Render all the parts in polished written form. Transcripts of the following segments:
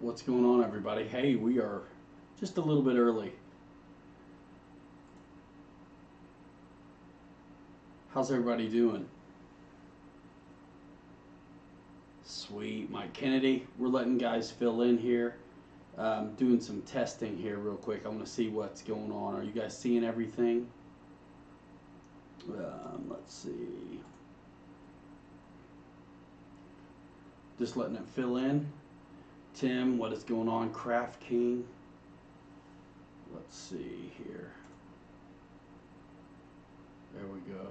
What's going on, everybody? Hey, we are just a little bit early. How's everybody doing? Sweet. Mike Kennedy. We're letting guys fill in here. Doing some testing here real quick. I want to see what's going on. Are you guys seeing everything? Let's see. Just letting it fill in. Tim, what is going on? Craft King. Let's see here. There we go.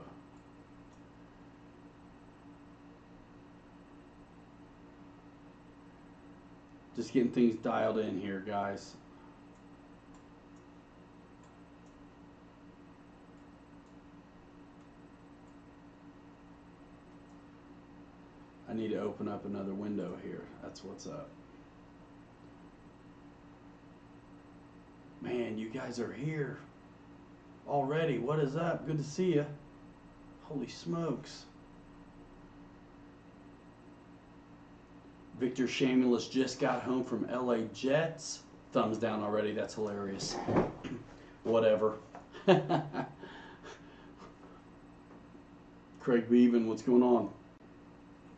Just getting things dialed in here, guys. I need to open up another window here. That's what's up. Man, you guys are here already. What is up? Good to see you. Holy smokes. Victor Shameless just got home from LA Jets. Thumbs down already. That's hilarious. Whatever. Craig Beaven, what's going on?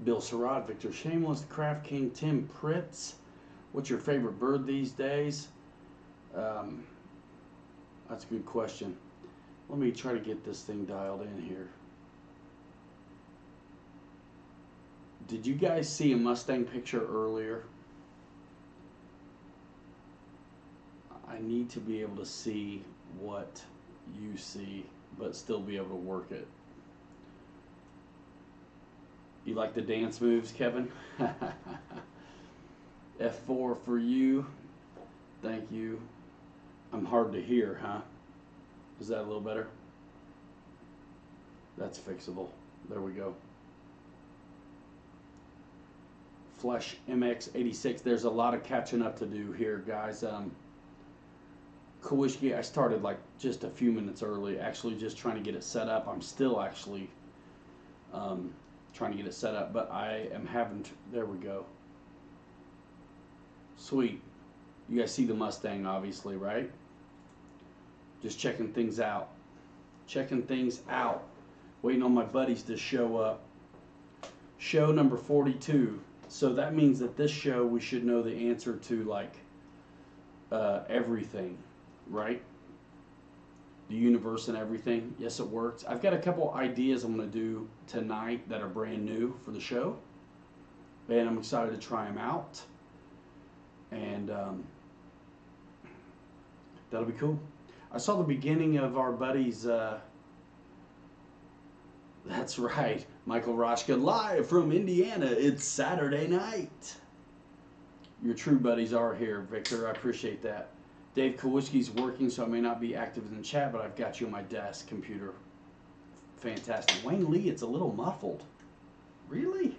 Bill Surratt, Victor Shameless, Craft King, Tim Pritz. What's your favorite bird these days? That's a good question. Let me try to get this thing dialed in here. Did you guys see a Mustang picture earlier? I need to be able to see what you see, but still be able to work it. You like the dance moves, Kevin? F4 for you. Thank you. I'm hard to hear, huh? Is that a little better? That's fixable. There we go. Flesh MX86. There's a lot of catching up to do here, guys. Kowishki, I started like just a few minutes early, actually just trying to get it set up. I'm still actually trying to get it set up, but I am having there we go. Sweet. You guys see the Mustang, obviously, right? Just checking things out. Checking things out. Waiting on my buddies to show up. Show number 42. So that means that this show we should know the answer to like everything, right? The universe and everything. Yes, it works. I've got a couple ideas I'm going to do tonight that are brand new for the show. And I'm excited to try them out. And that'll be cool. I saw the beginning of our buddies. That's right. Michael Roshka live from Indiana. It's Saturday night. Your true buddies are here, Victor. I appreciate that. Dave Kowalski's working, so I may not be active in the chat, but I've got you on my desk computer. Fantastic. Wayne Lee, it's a little muffled. Really?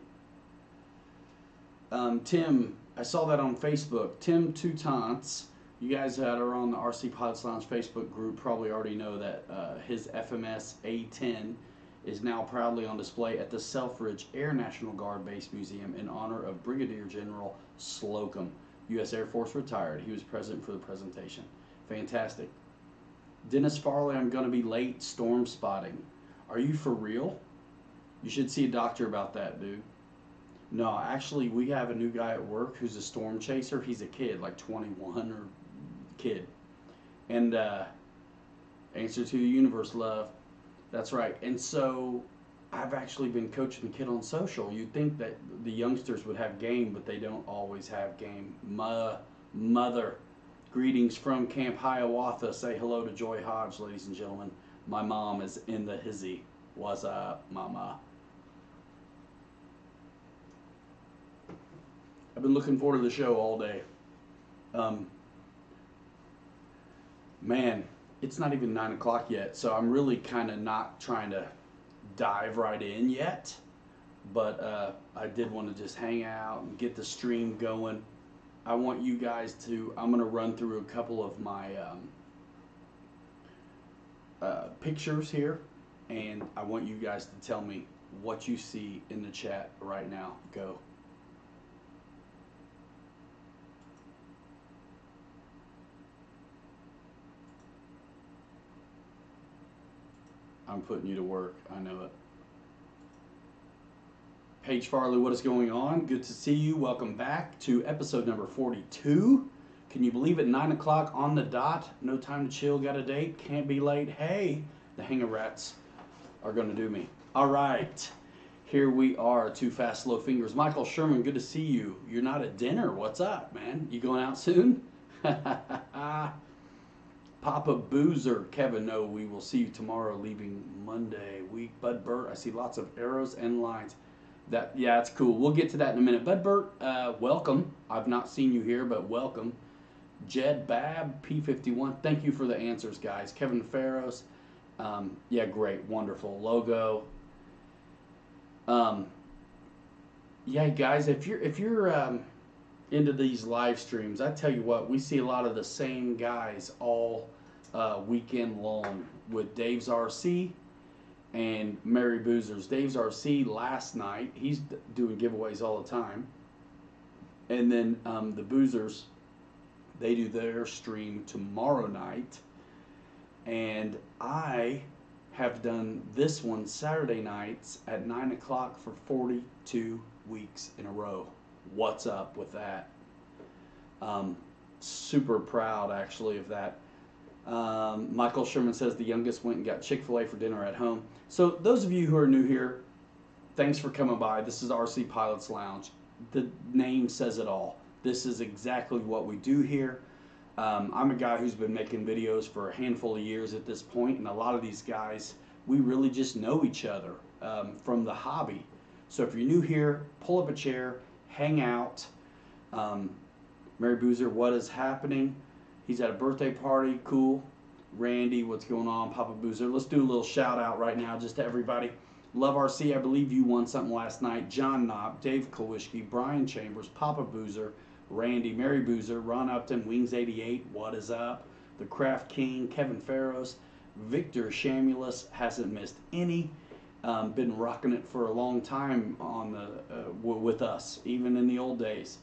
Tim, I saw that on Facebook. Tim Toutants. You guys that are on the RC Pilots Lounge Facebook group probably already know that his FMS A10 is now proudly on display at the Selfridge Air National Guard Base Museum in honor of Brigadier General Slocum, U.S. Air Force retired. He was present for the presentation. Fantastic. Dennis Farley, I'm going to be late storm spotting. Are you for real? You should see a doctor about that, dude. No, actually, we have a new guy at work who's a storm chaser. He's a kid, like 21 or kid. And answer to the universe, love. That's right. And so I've actually been coaching the kid on social. You'd think that the youngsters would have game, but they don't always have game. Mother, greetings from Camp Hiawatha. Say hello to Joy Hodge, ladies and gentlemen. My mom is in the hizzy. What's up, mama? I've been looking forward to the show all day. Man, it's not even 9 o'clock yet, so I'm really kind of not trying to dive right in yet. But I did want to just hang out and get the stream going. I want you guys to, I'm going to run through a couple of my pictures here, and I want you guys to tell me what you see in the chat right now. Go. I'm putting you to work. I know it. Paige Farley, what is going on? Good to see you. Welcome back to episode number 42. Can you believe it? 9 o'clock on the dot. No time to chill. Got a date. Can't be late. Hey, the hanger rats are going to do me. All right. Here we are. Too fast, slow fingers. Michael Sherman, good to see you. You're not at dinner. What's up, man? You going out soon? Papa Boozer, Kevin, no, we will see you tomorrow, leaving Monday week. Bud Burt, I see lots of arrows and lines. Yeah, it's cool. We'll get to that in a minute. Bud Burt, welcome. I've not seen you here, but welcome. Jed Bab, P51, thank you for the answers, guys. Kevin Farrows, yeah, great, wonderful logo. Yeah, guys, if you're into these live streams, I tell you what, we see a lot of the same guys all weekend long with Dave's RC and Mary Boozer's. Dave's RC last night, he's doing giveaways all the time. And then the Boozers, they do their stream tomorrow night. And I have done this one Saturday nights at 9 o'clock for 42 weeks in a row. What's up with that? Super proud actually of that. Michael Sherman says the youngest went and got Chick-fil-A for dinner at home. So those of you who are new here, thanks for coming by. This is RC Pilots Lounge. The name says it all. This is exactly what we do here. I'm a guy who's been making videos for a handful of years at this point, and a lot of these guys, we really just know each other from the hobby. So if you're new here, pull up a chair, hang out. Mary Boozer, what is happening? He's at a birthday party, cool. Randy, what's going on? Papa Boozer, let's do a little shout out right now just to everybody. Love RC, I believe you won something last night. John Knopp, Dave Kowalski, Brian Chambers, Papa Boozer, Randy, Mary Boozer, Ron Upton, Wings 88, what is up? The Craft King, Kevin Farrows, Victor Shamulus, hasn't missed any. Been rocking it for a long time on the with us, even in the old days.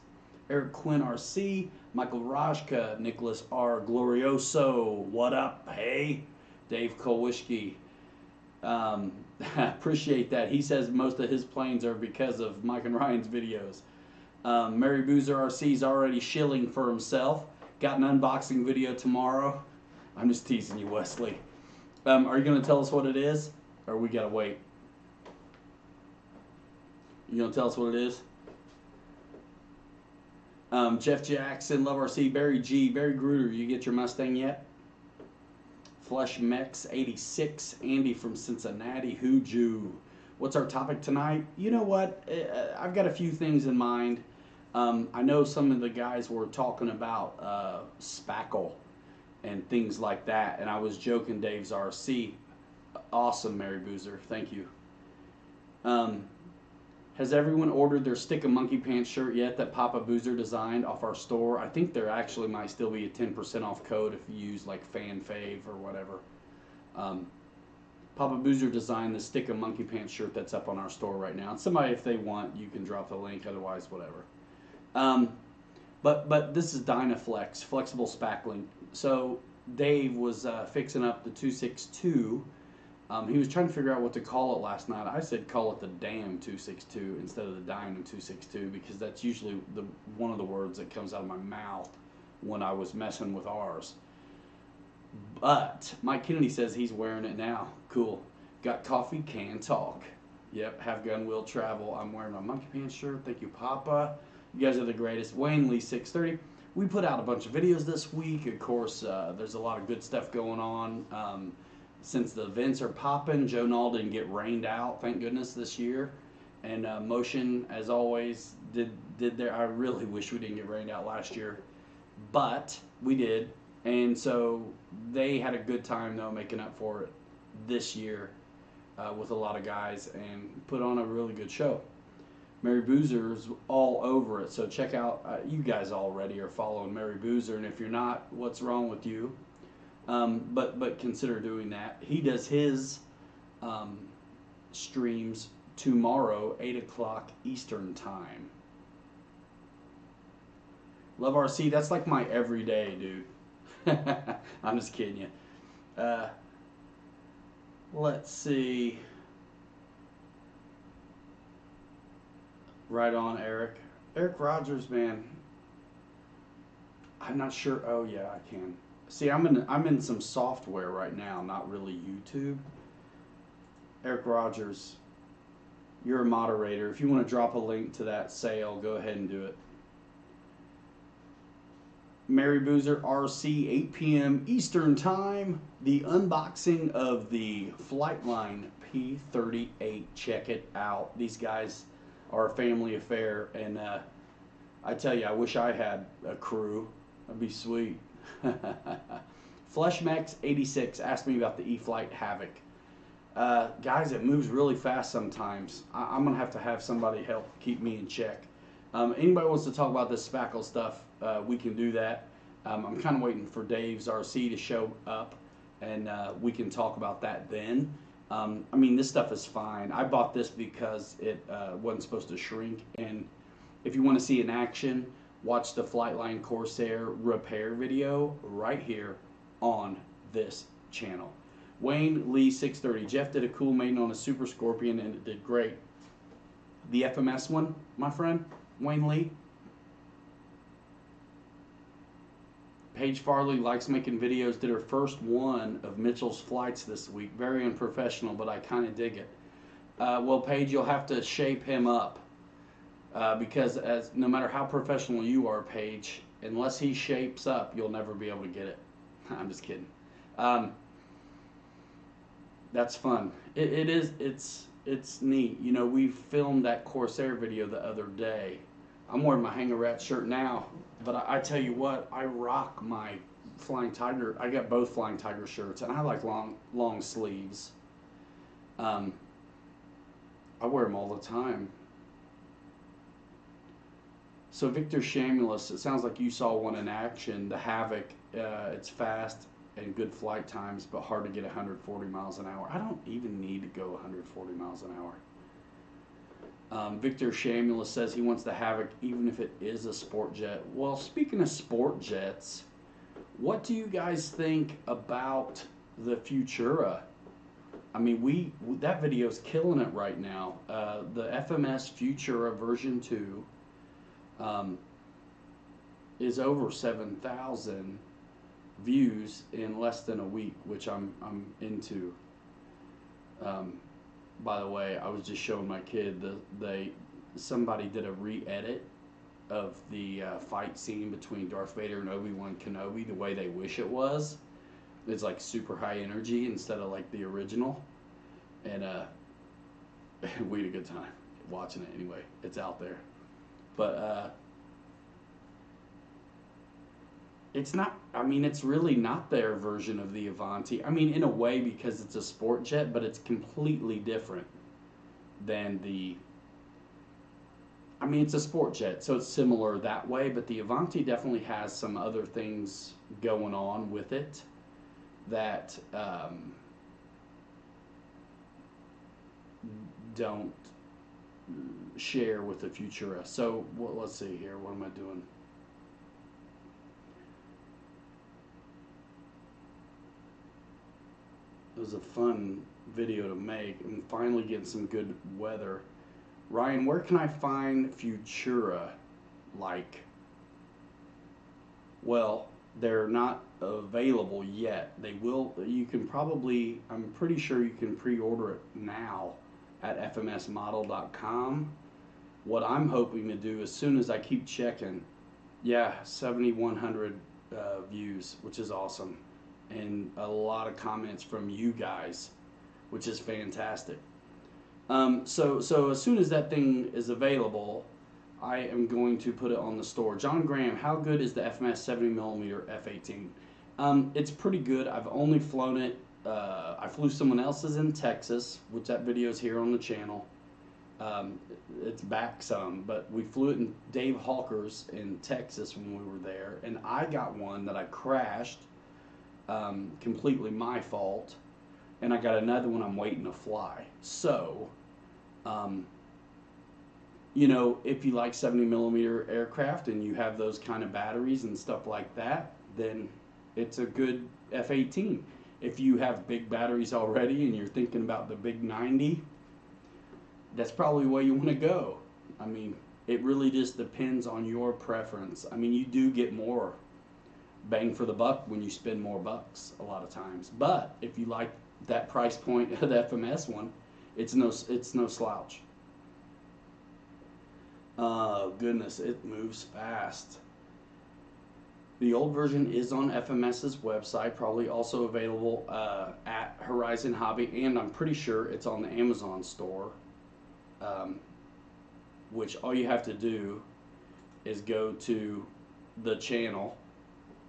Eric Quinn RC, Michael Rajka, Nicholas R. Glorioso, what up? Hey, Dave Kowalski. Appreciate that. He says most of his planes are because of Mike and Ryan's videos. Mary Boozer RC's already shilling for himself. Got an unboxing video tomorrow. I'm just teasing you, Wesley. Are you going to tell us what it is? Or we got to wait? You going to tell us what it is? Jeff Jackson, Love RC, Barry G, Barry Gruder, you get your Mustang yet? Flesh Mex 86, Andy from Cincinnati, Hooju. What's our topic tonight? You know what? I've got a few things in mind. I know some of the guys were talking about spackle and things like that, and I was joking Dave's RC. Awesome, Mary Boozer. Thank you. Has everyone ordered their Stick of Monkey Pants shirt yet that Papa Boozer designed off our store? I think there actually might still be a 10% off code if you use like Fan Fave or whatever. Papa Boozer designed the Stick of Monkey Pants shirt that's up on our store right now. And somebody, if they want, you can drop the link. Otherwise, whatever. But this is Dynaflex, flexible spackling. So Dave was fixing up the 262. He was trying to figure out what to call it last night. I said call it the damn 262 instead of the Dynam 262 because that's usually one of the words that comes out of my mouth when I was messing with ours. But Mike Kennedy says he's wearing it now. Cool. Got coffee, can talk. Yep, have gun, will travel. I'm wearing my Monkey Pants shirt. Thank you, Papa. You guys are the greatest. Wayne Lee 630. We put out a bunch of videos this week. Of course, there's a lot of good stuff going on. Since the events are popping, Joe Nall didn't get rained out, thank goodness, this year. And Motion, as always, did their. I really wish we didn't get rained out last year, but we did. And so they had a good time, though, making up for it this year with a lot of guys and put on a really good show. Mary Boozer's all over it, so check out. You guys already are following Mary Boozer, and if you're not, what's wrong with you? But consider doing that. He does his streams tomorrow, 8 o'clock Eastern time. Love RC, that's like my everyday, dude. I'm just kidding you. Let's see. Right on, Eric. Eric Rogers, man. I'm not sure. Oh yeah, I can. See, I'm in some software right now, not really YouTube. Eric Rogers, you're a moderator. If you want to drop a link to that sale, go ahead and do it. Mary Boozer RC, 8 p.m. Eastern Time. The unboxing of the Flightline P38. Check it out. These guys are a family affair, and I tell you, I wish I had a crew. That'd be sweet. Fleshmax86 asked me about the e-flite Havoc. Guys, it moves really fast sometimes. I'm going to have somebody help keep me in check. Anybody wants to talk about this spackle stuff, we can do that. I'm kind of waiting for Dave's RC to show up, and we can talk about that then. I mean, this stuff is fine. I bought this because it wasn't supposed to shrink, and if you want to see in action, watch the Flightline Corsair repair video right here on this channel. Wayne Lee 630. Jeff did a cool maiden on a Super Scorpion and it did great. The FMS one, my friend, Wayne Lee. Paige Farley likes making videos. Did her first one of Mitchell's flights this week. Very unprofessional, but I kind of dig it. Well, Paige, you'll have to shape him up. Because no matter how professional you are, Paige, unless he shapes up, you'll never be able to get it. I'm just kidding. That's fun. It's neat. You know, we filmed that Corsair video the other day. I'm wearing my Hanger Rat shirt now, but I tell you what, I rock my Flying Tiger. I got both Flying Tiger shirts, and I like long sleeves. I wear them all the time. So Victor Shamulus, it sounds like you saw one in action. The Havoc, it's fast and good flight times, but hard to get 140 miles an hour. I don't even need to go 140 miles an hour. Victor Shamulus says he wants the Havoc even if it is a sport jet. Well, speaking of sport jets, what do you guys think about the Futura? I mean, that video's killing it right now. The FMS Futura version 2 is over 7,000 views in less than a week, which I'm into. By the way, I was just showing my kid somebody did a re-edit of the fight scene between Darth Vader and Obi-Wan Kenobi the way they wish it was. It's like super high energy instead of like the original, and we had a good time watching it. Anyway, it's out there, but it's not, I mean, it's really not their version of the Avanti. I mean, in a way, because it's a sport jet, but it's completely different than I mean, it's a sport jet, so it's similar that way, but the Avanti definitely has some other things going on with it that don't share with the Futura. So, let's see here, what am I doing? It was a fun video to make and finally getting some good weather. Ryan, where can I find Futura? Like, well, they're not available yet. They will, you can probably, I'm pretty sure you can pre-order it now at fmsmodel.com. What I'm hoping to do as soon as I keep checking, yeah, 7,100 views, which is awesome. And a lot of comments from you guys, which is fantastic. So as soon as that thing is available, I am going to put it on the store. John Graham, how good is the FMS 70mm F-18? It's pretty good. I've only flown it. I flew someone else's in Texas, which that video is here on the channel. It's back some, but we flew it in Dave Hawker's in Texas when we were there, and I got one that I crashed. Completely my fault, and I got another one I'm waiting to fly. So, you know, if you like 70mm aircraft and you have those kind of batteries and stuff like that, then it's a good F-18. If you have big batteries already and you're thinking about the big 90, that's probably where you want to go. I mean, it really just depends on your preference. I mean, you do get more bang for the buck when you spend more bucks a lot of times. But if you like that price point of the FMS one, it's no slouch. Goodness, it moves fast. The old version is on FMS's website, probably also available at Horizon Hobby, and I'm pretty sure it's on the Amazon store, which all you have to do is go to the channel,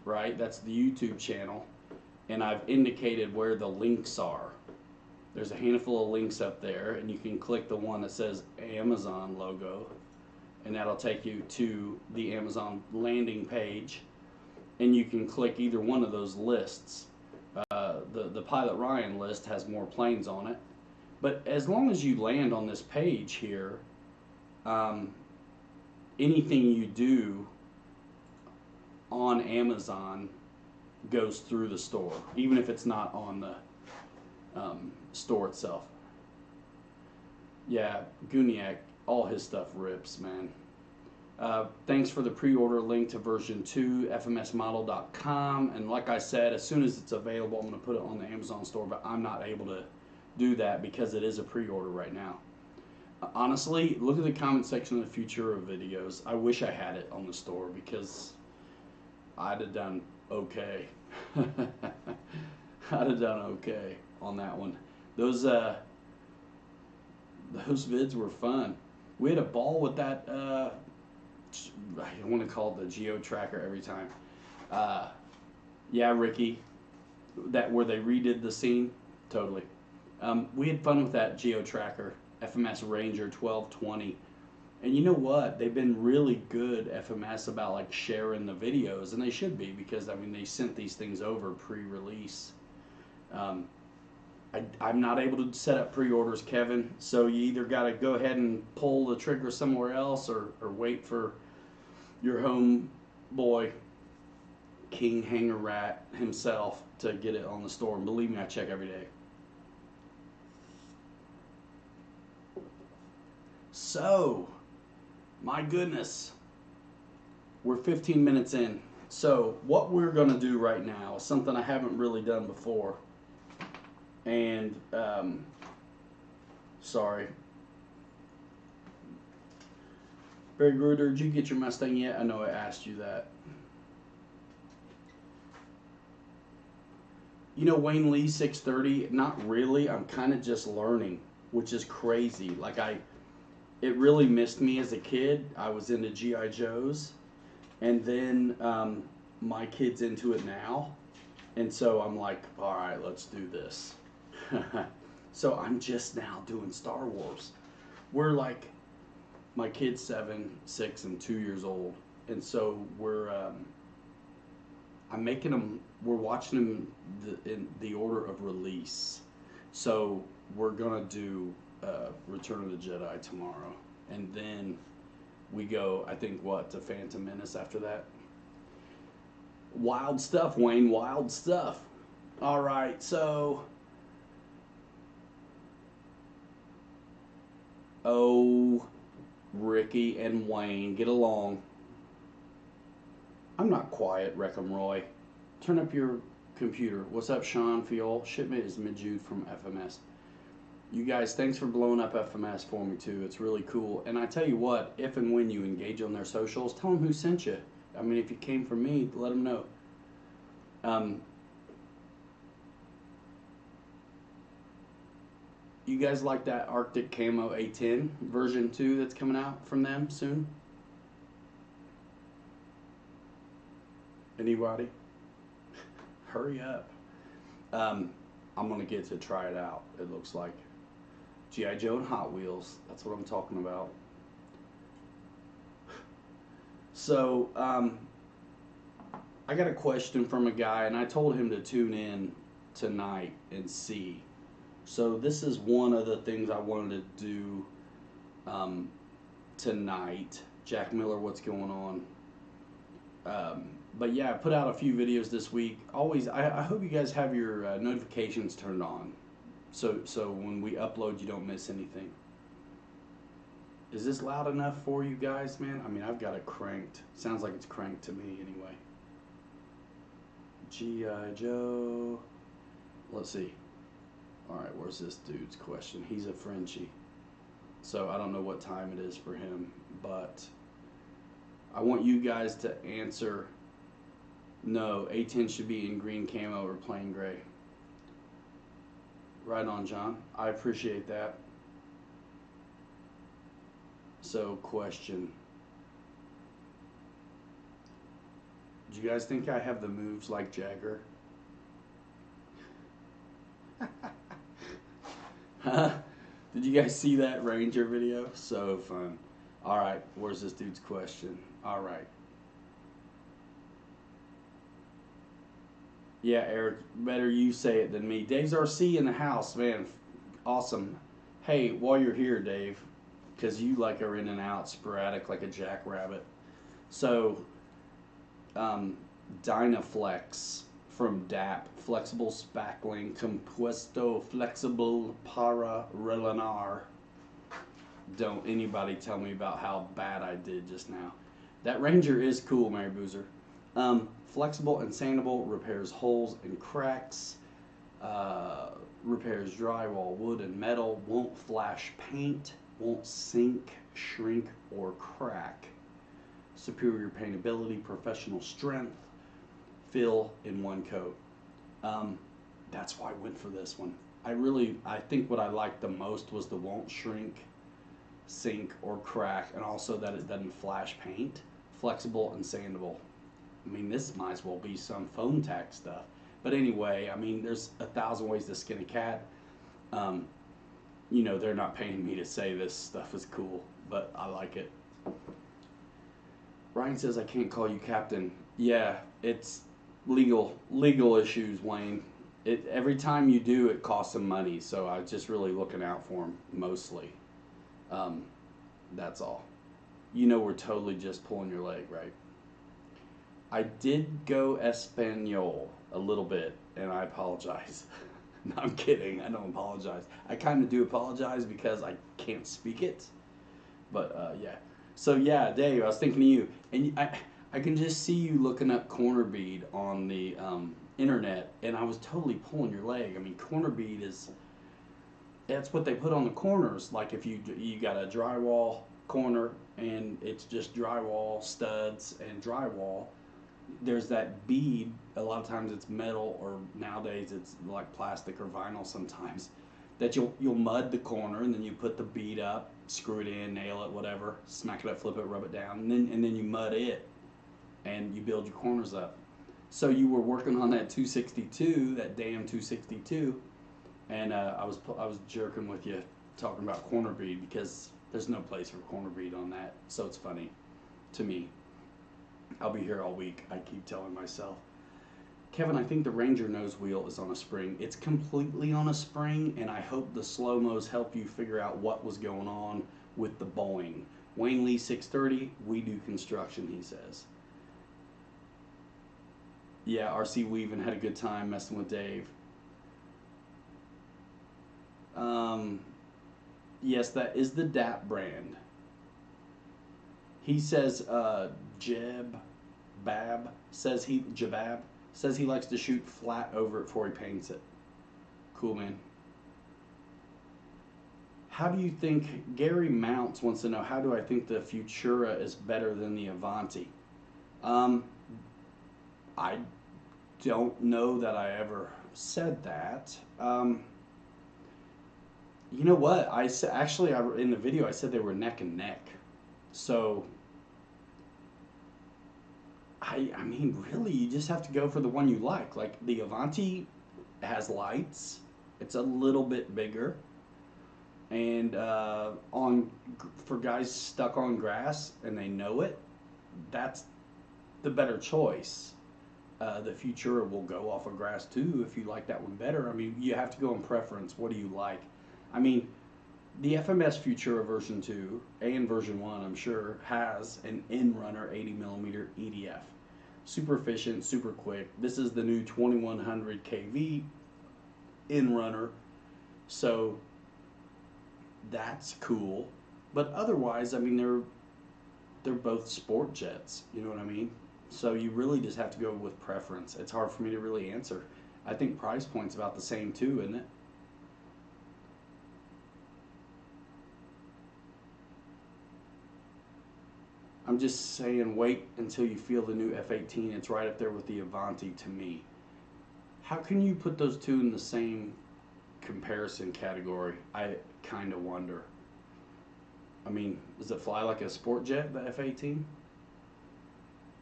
right? That's the YouTube channel, and I've indicated where the links are. There's a handful of links up there, and you can click the one that says Amazon logo, and that'll take you to the Amazon landing page, and you can click either one of those lists. The Pilot Ryan list has more planes on it, but as long as you land on this page here, anything you do on Amazon goes through the store, even if it's not on the store itself. Yeah, Guniak, all his stuff rips, man. Thanks for the pre-order link to version 2, fmsmodel.com. And like I said, as soon as it's available, I'm going to put it on the Amazon store, but I'm not able to do that because it is a pre-order right now. Honestly, look at the comment section of the future of videos. I wish I had it on the store because I'd have done okay. I'd have done okay on that one. Those vids were fun. We had a ball with that, I want to call it the Geo Tracker every time. Yeah, Ricky, that where they redid the scene, totally. We had fun with that Geo Tracker, FMS Ranger 1220. And you know what? They've been really good, FMS, about like sharing the videos, and they should be because I mean they sent these things over pre-release. I'm not able to set up pre-orders, Kevin, so you either got to go ahead and pull the trigger somewhere else or wait for your home boy, King Hanger Rat himself, to get it on the store. And believe me, I check every day. So, my goodness, we're 15 minutes in. So, what we're going to do right now is something I haven't really done before. And, sorry. Barry Gruder, did you get your Mustang yet? I know I asked you that. You know Wayne Lee 630? Not really. I'm kind of just learning, which is crazy. Like it really missed me as a kid. I was into G.I. Joes, and then my kid's into it now, and so I'm like, all right, let's do this. So I'm just now doing Star Wars. We're like, my kid's 7, 6, and 2 years old, and so we're I'm making them. We're watching them in the order of release. So we're gonna do Return of the Jedi tomorrow, and then we go, I think, what, to Phantom Menace after that. Wild stuff, Wayne. Wild stuff. All right, so. Oh, Ricky and Wayne, get along. I'm not quiet, Wreckham Roy. Turn up your computer. What's up, Sean Fiol? Shipment is mid-Jude from FMS. You guys, thanks for blowing up FMS for me, too. It's really cool. And I tell you what, if and when you engage on their socials, tell them who sent you. I mean, if you came from me, let them know. You guys like that Arctic Camo A10 version 2 that's coming out from them soon? Anybody? Hurry up. I'm going to get to try it out, it looks like. G.I. Joe and Hot Wheels. That's what I'm talking about. So, I got a question from a guy, and I told him to tune in tonight and see. So this is one of the things I wanted to do tonight. Jack Miller, what's going But yeah, I put out a few videos this week. Always, I hope you guys have your notifications turned on, so when we upload, you don't miss anything. Is this loud enough for you guys, man? I mean, I've got it cranked. Sounds like it's cranked to me anyway. G.I. Joe. Let's see. All right, where's this dude's question? He's a Frenchie, so I don't know what time it is for him, but I want you guys to answer. No, A10 should be in green camo or plain gray. Right on, John. I appreciate that. So, question. Do you guys think I have the moves like Jagger? Huh? Did you guys see that Ranger video? So fun. Alright, where's this dude's question? Alright. Yeah, Eric, better you say it than me. Dave's RC in the house, man. Awesome. Hey, while you're here, Dave, because you like are in and out sporadic like a jackrabbit. So, Dynaflex from DAP, Flexible Spackling Compuesto Flexible para Relanar. Don't anybody tell me about how bad I did just now. That Ranger is cool, Mary Boozer. Flexible and sandable, repairs holes and cracks, repairs drywall, wood and metal, won't flash paint, won't sink, shrink, or crack. Superior paintability, professional strength, fill in one coat. That's why I went for this one. I think what I liked the most was the won't shrink, sink, or crack, and also that it doesn't flash paint. Flexible and sandable. I mean, this might as well be some phone tack stuff. But anyway, I mean, there's 1,000 ways to skin a cat. You know, they're not paying me to say this stuff is cool, but I like it. Ryan says I can't call you captain. Yeah, it's legal issues, Wayne. Every time you do, it costs some money, so I'm just really looking out for him, mostly. That's all. You know we're totally just pulling your leg, right? I did go Espanol a little bit, and I apologize. No, I'm kidding. I don't apologize. I kind of do apologize because I can't speak it. But, yeah. So, yeah, Dave, I was thinking of you. And I can just see you looking up corner bead on the internet, and I was totally pulling your leg. I mean, corner bead is... That's what they put on the corners. Like if you got a drywall corner, and it's just drywall, studs, and drywall. There's that bead, a lot of times it's metal, or nowadays it's like plastic or vinyl sometimes, that you'll mud the corner, and then you put the bead up, screw it in, nail it, whatever, smack it up, flip it, rub it down, and then you mud it, and you build your corners up. So you were working on that 262, that damn 262, and I was jerking with you, talking about corner bead, because there's no place for corner bead on that, so it's funny to me. I'll be here all week, I keep telling myself. Kevin, I think the Ranger nose wheel is on a spring. It's completely on a spring, and I hope the slow-mos help you figure out what was going on with the Boeing. Wayne Lee 630, we do construction, he says. Yeah, RC Weaving had a good time messing with Dave. Yes, that is the DAP brand. He says Jabab says he likes to shoot flat over it before he paints it. Cool, man. How do you think, Gary Mounts wants to know, how do I think the Futura is better than the Avanti? I don't know that I ever said that. You know what? I said, actually, in the video I said they were neck and neck. So, I mean, really, you just have to go for the one you like. Like, the Avanti has lights. It's a little bit bigger. And for guys stuck on grass and they know it, that's the better choice. The Futura will go off of grass too if you like that one better. I mean, you have to go in preference. What do you like? I mean, the FMS Futura version 2 and version 1, I'm sure, has an in-runner 80mm EDF. super efficient, super quick. This is the new 2100 kV in runner, so that's cool. But otherwise, I mean, they're both sport jets. You know what I mean? So you really just have to go with preference. It's hard for me to really answer. I think price point's about the same too, isn't it? I'm just saying, wait until you feel the new F-18. It's right up there with the Avanti to me. How can you put those two in the same comparison category? I kind of wonder. I mean, does it fly like a sport jet, the F-18?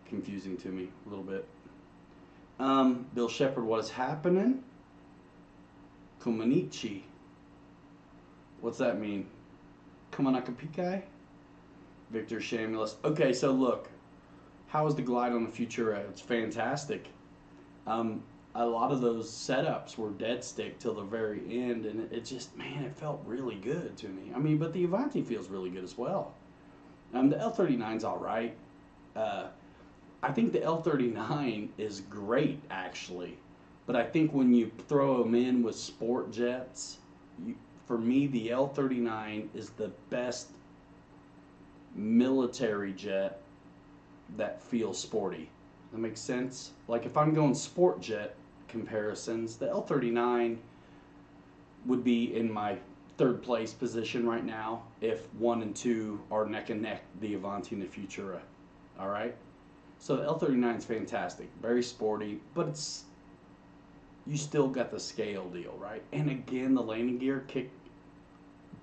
Confusing to me a little bit. Bill Shepard, what is happening? Kumanichi. What's that mean? Kumanakapikai? Victor Shamulis. Okay, so look, how is the glide on the Futura? It's fantastic. A lot of those setups were dead stick till the very end, and it just, man, it felt really good to me. I mean, but the Avanti feels really good as well. The L-39's all right. I think the L-39 is great, actually. But I think when you throw them in with sport jets, for me, the L-39 is the best military jet that feels sporty. That makes sense? Like if I'm going sport jet comparisons, the L-39 would be in my third place position right now if 1 and 2 are neck and neck, the Avanti and the Futura. All right? So the L-39 is fantastic, very sporty, but it's, you still got the scale deal, right? And again, the landing gear kick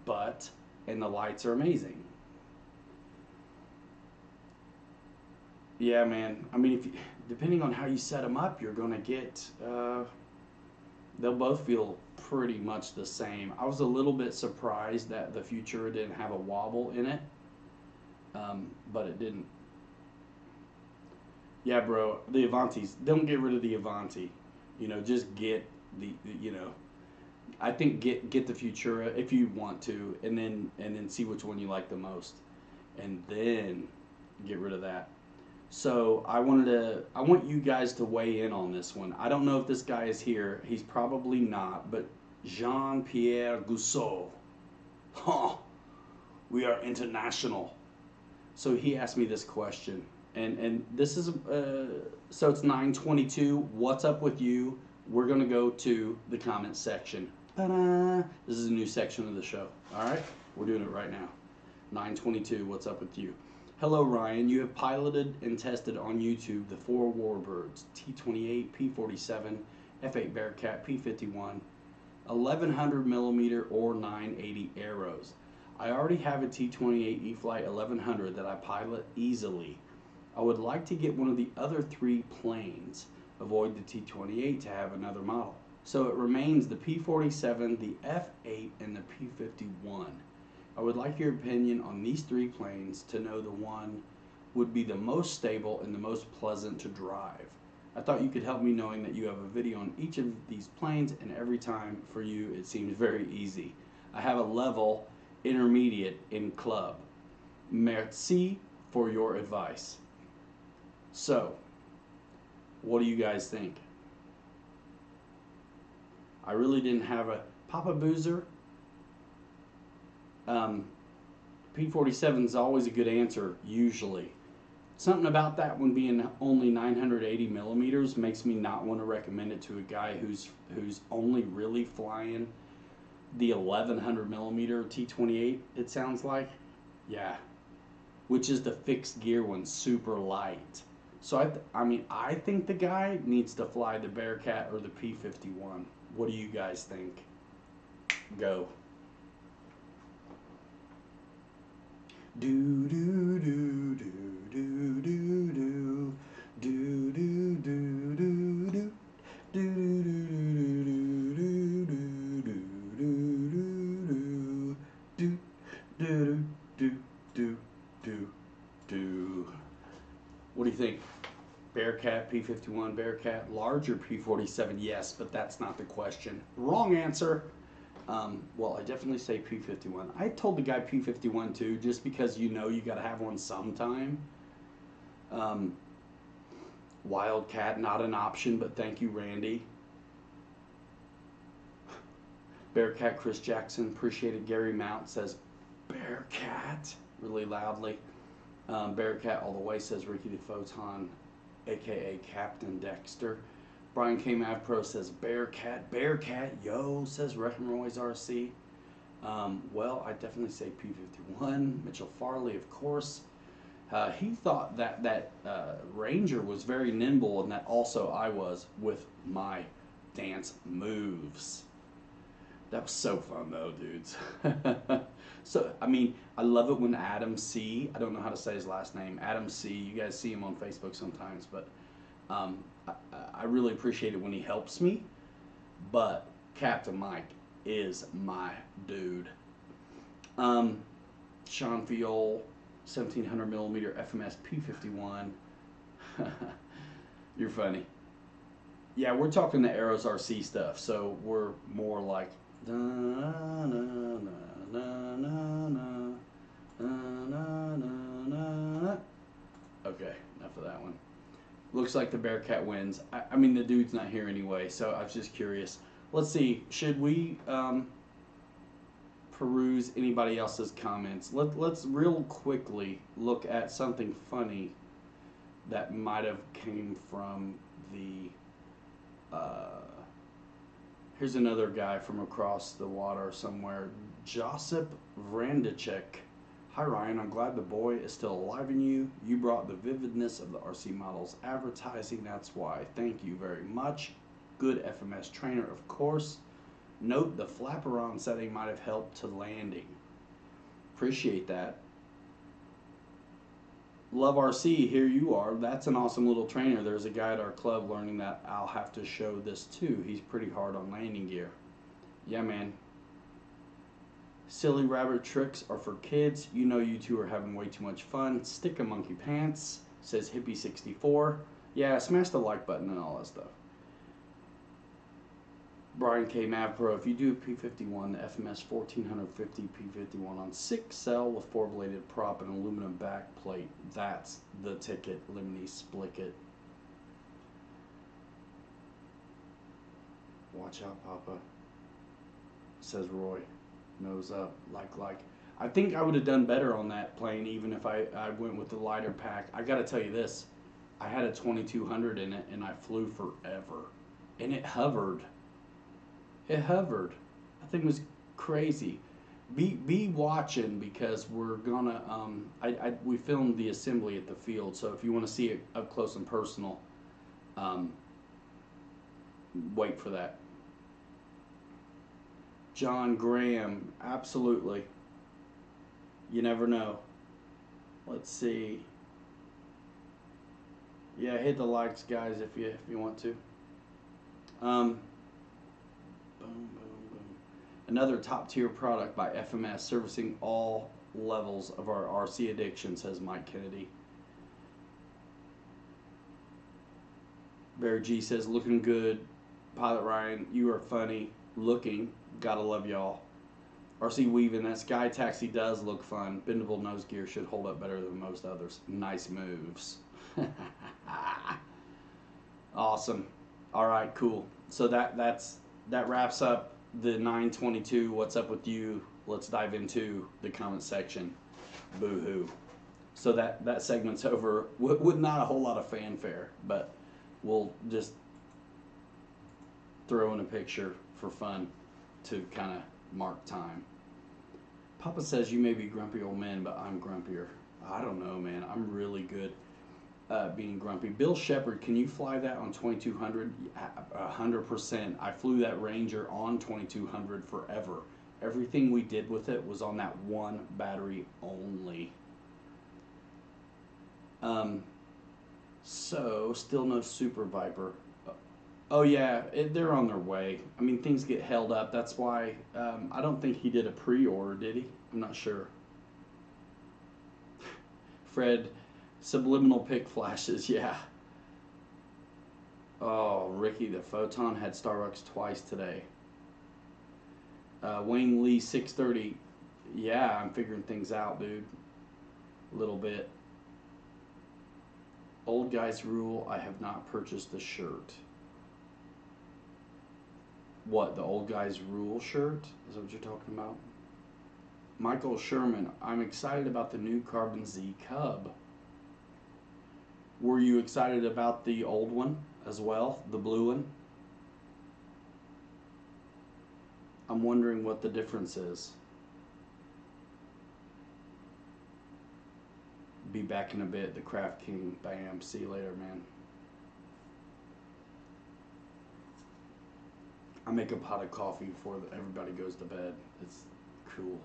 butt, and the lights are amazing. Yeah, man. I mean, if you, depending on how you set them up, you're gonna get. They'll both feel pretty much the same. I was a little bit surprised that the Futura didn't have a wobble in it, but it didn't. Yeah, bro. The Avantis. Don't get rid of the Avanti. You know, just get you know. I think get the Futura if you want to, and then see which one you like the most, and then get rid of that. So I want you guys to weigh in on this one. I don't know if this guy is here. He's probably not, but Jean-Pierre Gousseau. Huh. We are international. So he asked me this question. And this is, so it's 9:22. What's up with you? We're going to go to the comment section. Ta-da! This is a new section of the show. All right? We're doing it right now. 9:22. What's up with you? Hello, Ryan. You have piloted and tested on YouTube the 4 Warbirds, T-28, P-47, F-8 Bearcat, P-51, 1100 millimeter or 980 arrows. I already have a T-28 e-flite 1100 that I pilot easily. I would like to get one of the other 3 planes. Avoid the T-28 to have another model. So it remains the P-47, the F-8, and the P-51. I would like your opinion on these 3 planes to know the one would be the most stable and the most pleasant to drive. I thought you could help me knowing that you have a video on each of these planes, and every time for you it seems very easy. I have a level intermediate in club. Merci for your advice. So, what do you guys think? I really didn't have a Papa Boozer. P-47 is always a good answer, usually. Something about that one being only 980 millimeters makes me not want to recommend it to a guy who's only really flying the 1100 millimeter T-28, it sounds like. Yeah. Which is the fixed gear one, super light. So I think the guy needs to fly the Bearcat or the P-51. What do you guys think? Go. Do do do do do do do do do do do do. What do you think? Bearcat, P-51, Bearcat, larger P-47, yes, but that's not the question. Wrong answer. Well, I definitely say P-51. I told the guy P-51 too, just because you know you got to have one sometime. Wildcat, not an option, but thank you, Randy. Bearcat Chris Jackson, appreciated. Gary Mount says, Bearcat, really loudly. Bearcat all the way, says Ricky the Photon, aka Captain Dexter. Brian K. Mav Pro says, Bearcat, Bearcat, yo, says Roy's RC. Well, I definitely say P51. Mitchell Farley, of course. He thought that Ranger was very nimble, and that also I was with my dance moves. That was so fun though, dudes. So, I mean, I love it when Adam C, I don't know how to say his last name, Adam C, you guys see him on Facebook sometimes, but I really appreciate it when he helps me. But Captain Mike is my dude. Sean Fiol, 1700 millimeter FMS P51. You're funny. Yeah, we're talking the Arrows RC stuff, so we're more like da, na, na, na, na, na, na, na, na. Okay, enough of that one. Looks like the Bearcat wins. I mean, the dude's not here anyway, so I was just curious. Let's see, should we peruse anybody else's comments? Let's real quickly look at something funny that might have came from the here's another guy from across the water somewhere, Josip Vrandicek. Hi Ryan, I'm glad the boy is still alive in you. You brought the vividness of the RC models advertising, that's why. Thank you very much. Good FMS trainer, of course. Note the flaperon setting might have helped to landing. Appreciate that. Love RC, here you are. That's an awesome little trainer. There's a guy at our club learning that. I'll have to show this too. He's pretty hard on landing gear. Yeah, man. Silly rabbit tricks are for kids. You know you two are having way too much fun. Stick a monkey pants, says Hippie64. Yeah, smash the like button and all that stuff. Brian K. Mavpro, if you do a P51, the FMS 1450 P51 on 6 cell with 4-bladed prop and aluminum back plate, that's the ticket. Lemony Splicket. Watch out, Papa, says Roy. Nose up, like. I think I would have done better on that plane even if I went with the lighter pack. I gotta tell you this, I had a 2200 in it and I flew forever. And it hovered. It hovered. That thing was crazy. Be watching because we're gonna we filmed the assembly at the field, so if you want to see it up close and personal, wait for that. John Graham, absolutely. You never know. Let's see. Yeah, hit the likes, guys, if you want to. Boom, boom, boom. Another top tier product by FMS, servicing all levels of our RC addiction, says Mike Kennedy. Barry G says, looking good. Pilot Ryan, you are funny. Looking, gotta love y'all. RC Weaving, that Sky Taxi does look fun. Bendable nose gear should hold up better than most others. Nice moves. Awesome. All right, cool. So that wraps up the 922. What's up with you? Let's dive into the comment section. Boo-hoo. So that segment's over with not a whole lot of fanfare, but we'll just throw in a picture for fun to kind of mark time. Papa says you may be grumpy old men, but I'm grumpier. I don't know, man. I'm really good being grumpy. Bill Shepard, can you fly that on 2200? 100%. I flew that Ranger on 2200 forever. Everything we did with it was on that one battery only. So still no Super Viper. Oh yeah, they're on their way. I mean, things get held up. That's why I don't think he did a pre-order, did he? I'm not sure. Fred, subliminal pick flashes, yeah. Oh, Ricky the Photon had Starbucks twice today. Wayne Lee 630, yeah, I'm figuring things out, dude. A little bit. Old guys rule. I have not purchased the shirt. What, the old guys rule shirt? Is that what you're talking about? Michael Sherman, I'm excited about the new Carbon Z Cub. Were you excited about the old one as well, the blue one? I'm wondering what the difference is. Be back in a bit. The Craft King. Bam. See you later, man. I make a pot of coffee before everybody goes to bed. It's cool.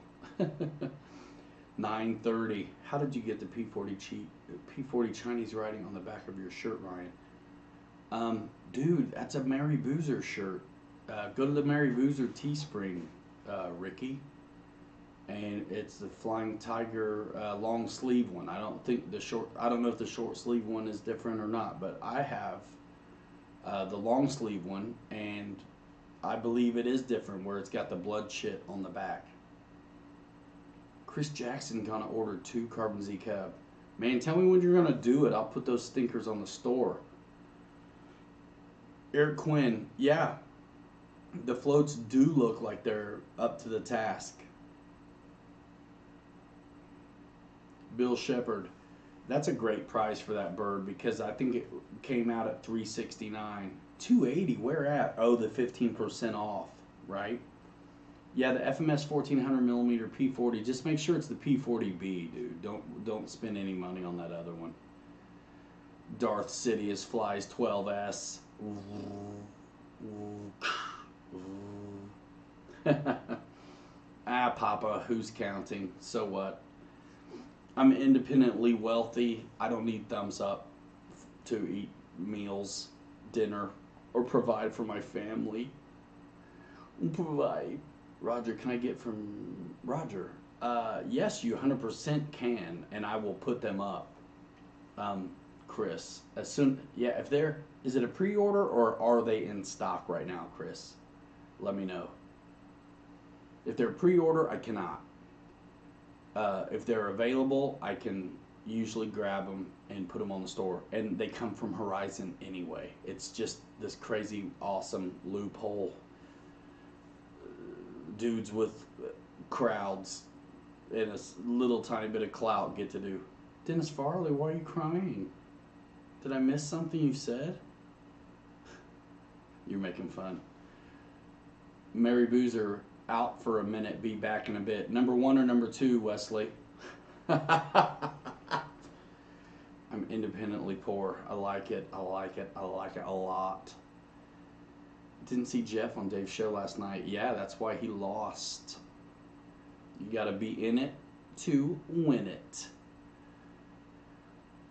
9:30. How did you get the P40 Chinese writing on the back of your shirt, Ryan? Dude, that's a Mary Boozer shirt. Go to the Mary Boozer Teespring, Ricky, and it's the Flying Tiger long sleeve one. I don't know if the short sleeve one is different or not, but I have the long sleeve one, and I believe it is different, where it's got the blood shit on the back. Chris Jackson gonna order 2 Carbon Z Cab. Man, tell me when you're gonna do it. I'll put those stinkers on the store. Eric Quinn, yeah, the floats do look like they're up to the task. Bill Shepard, that's a great price for that bird, because I think it came out at $369. $280, where at? Oh, the 15% off, right? Yeah, the FMS 1400mm P40. Just make sure it's the P40B, dude. Don't spend any money on that other one. Darth Sidious flies 12S. Ah, Papa, who's counting? So what? I'm independently wealthy. I don't need thumbs up to eat meals, dinner, or provide for my family. Provide. Roger, can I get from Roger? Yes, you 100% can, and I will put them up. Chris, is it a pre-order or are they in stock right now, Chris? Let me know. If they're pre-order, I cannot. If they're available, I can usually grab them and put them on the store, and they come from Horizon anyway. It's just this crazy, awesome loophole. Dudes with crowds and a little tiny bit of clout get to do. Dennis Farley, why are you crying? Did I miss something you said? You're making fun. Mary Boozer, out for a minute, be back in a bit. Number 1 or number 2, Wesley? I'm independently poor. I like it. I like it. I like it a lot. Didn't see Jeff on Dave's show last night. Yeah, that's why he lost. You got to be in it to win it.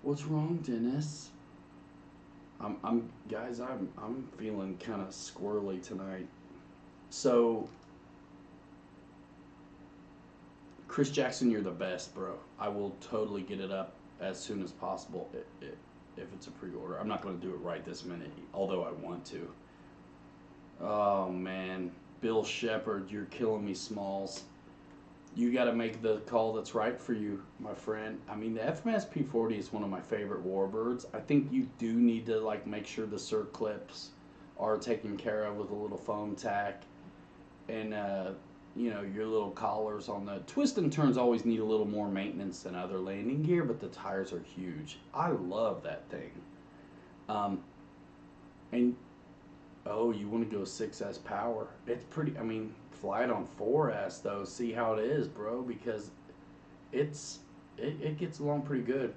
What's wrong, Dennis? Guys, I'm feeling kind of squirrely tonight. So, Chris Jackson, you're the best, bro. I will totally get it up as soon as possible if it's a pre-order. I'm not going to do it right this minute, although I want to. Oh, man. Bill Shepard, you're killing me, Smalls. You got to make the call that's right for you, my friend. I mean, the FMS P40 is one of my favorite warbirds. I think you do need to, like, make sure the circlips are taken care of with a little foam tack. And, you know, your little collars on the twist and turns always need a little more maintenance than other landing gear, but the tires are huge. I love that thing. And oh, you want to go 6S power? It's pretty. I mean, fly it on 4S though. See how it is, bro, because it gets along pretty good.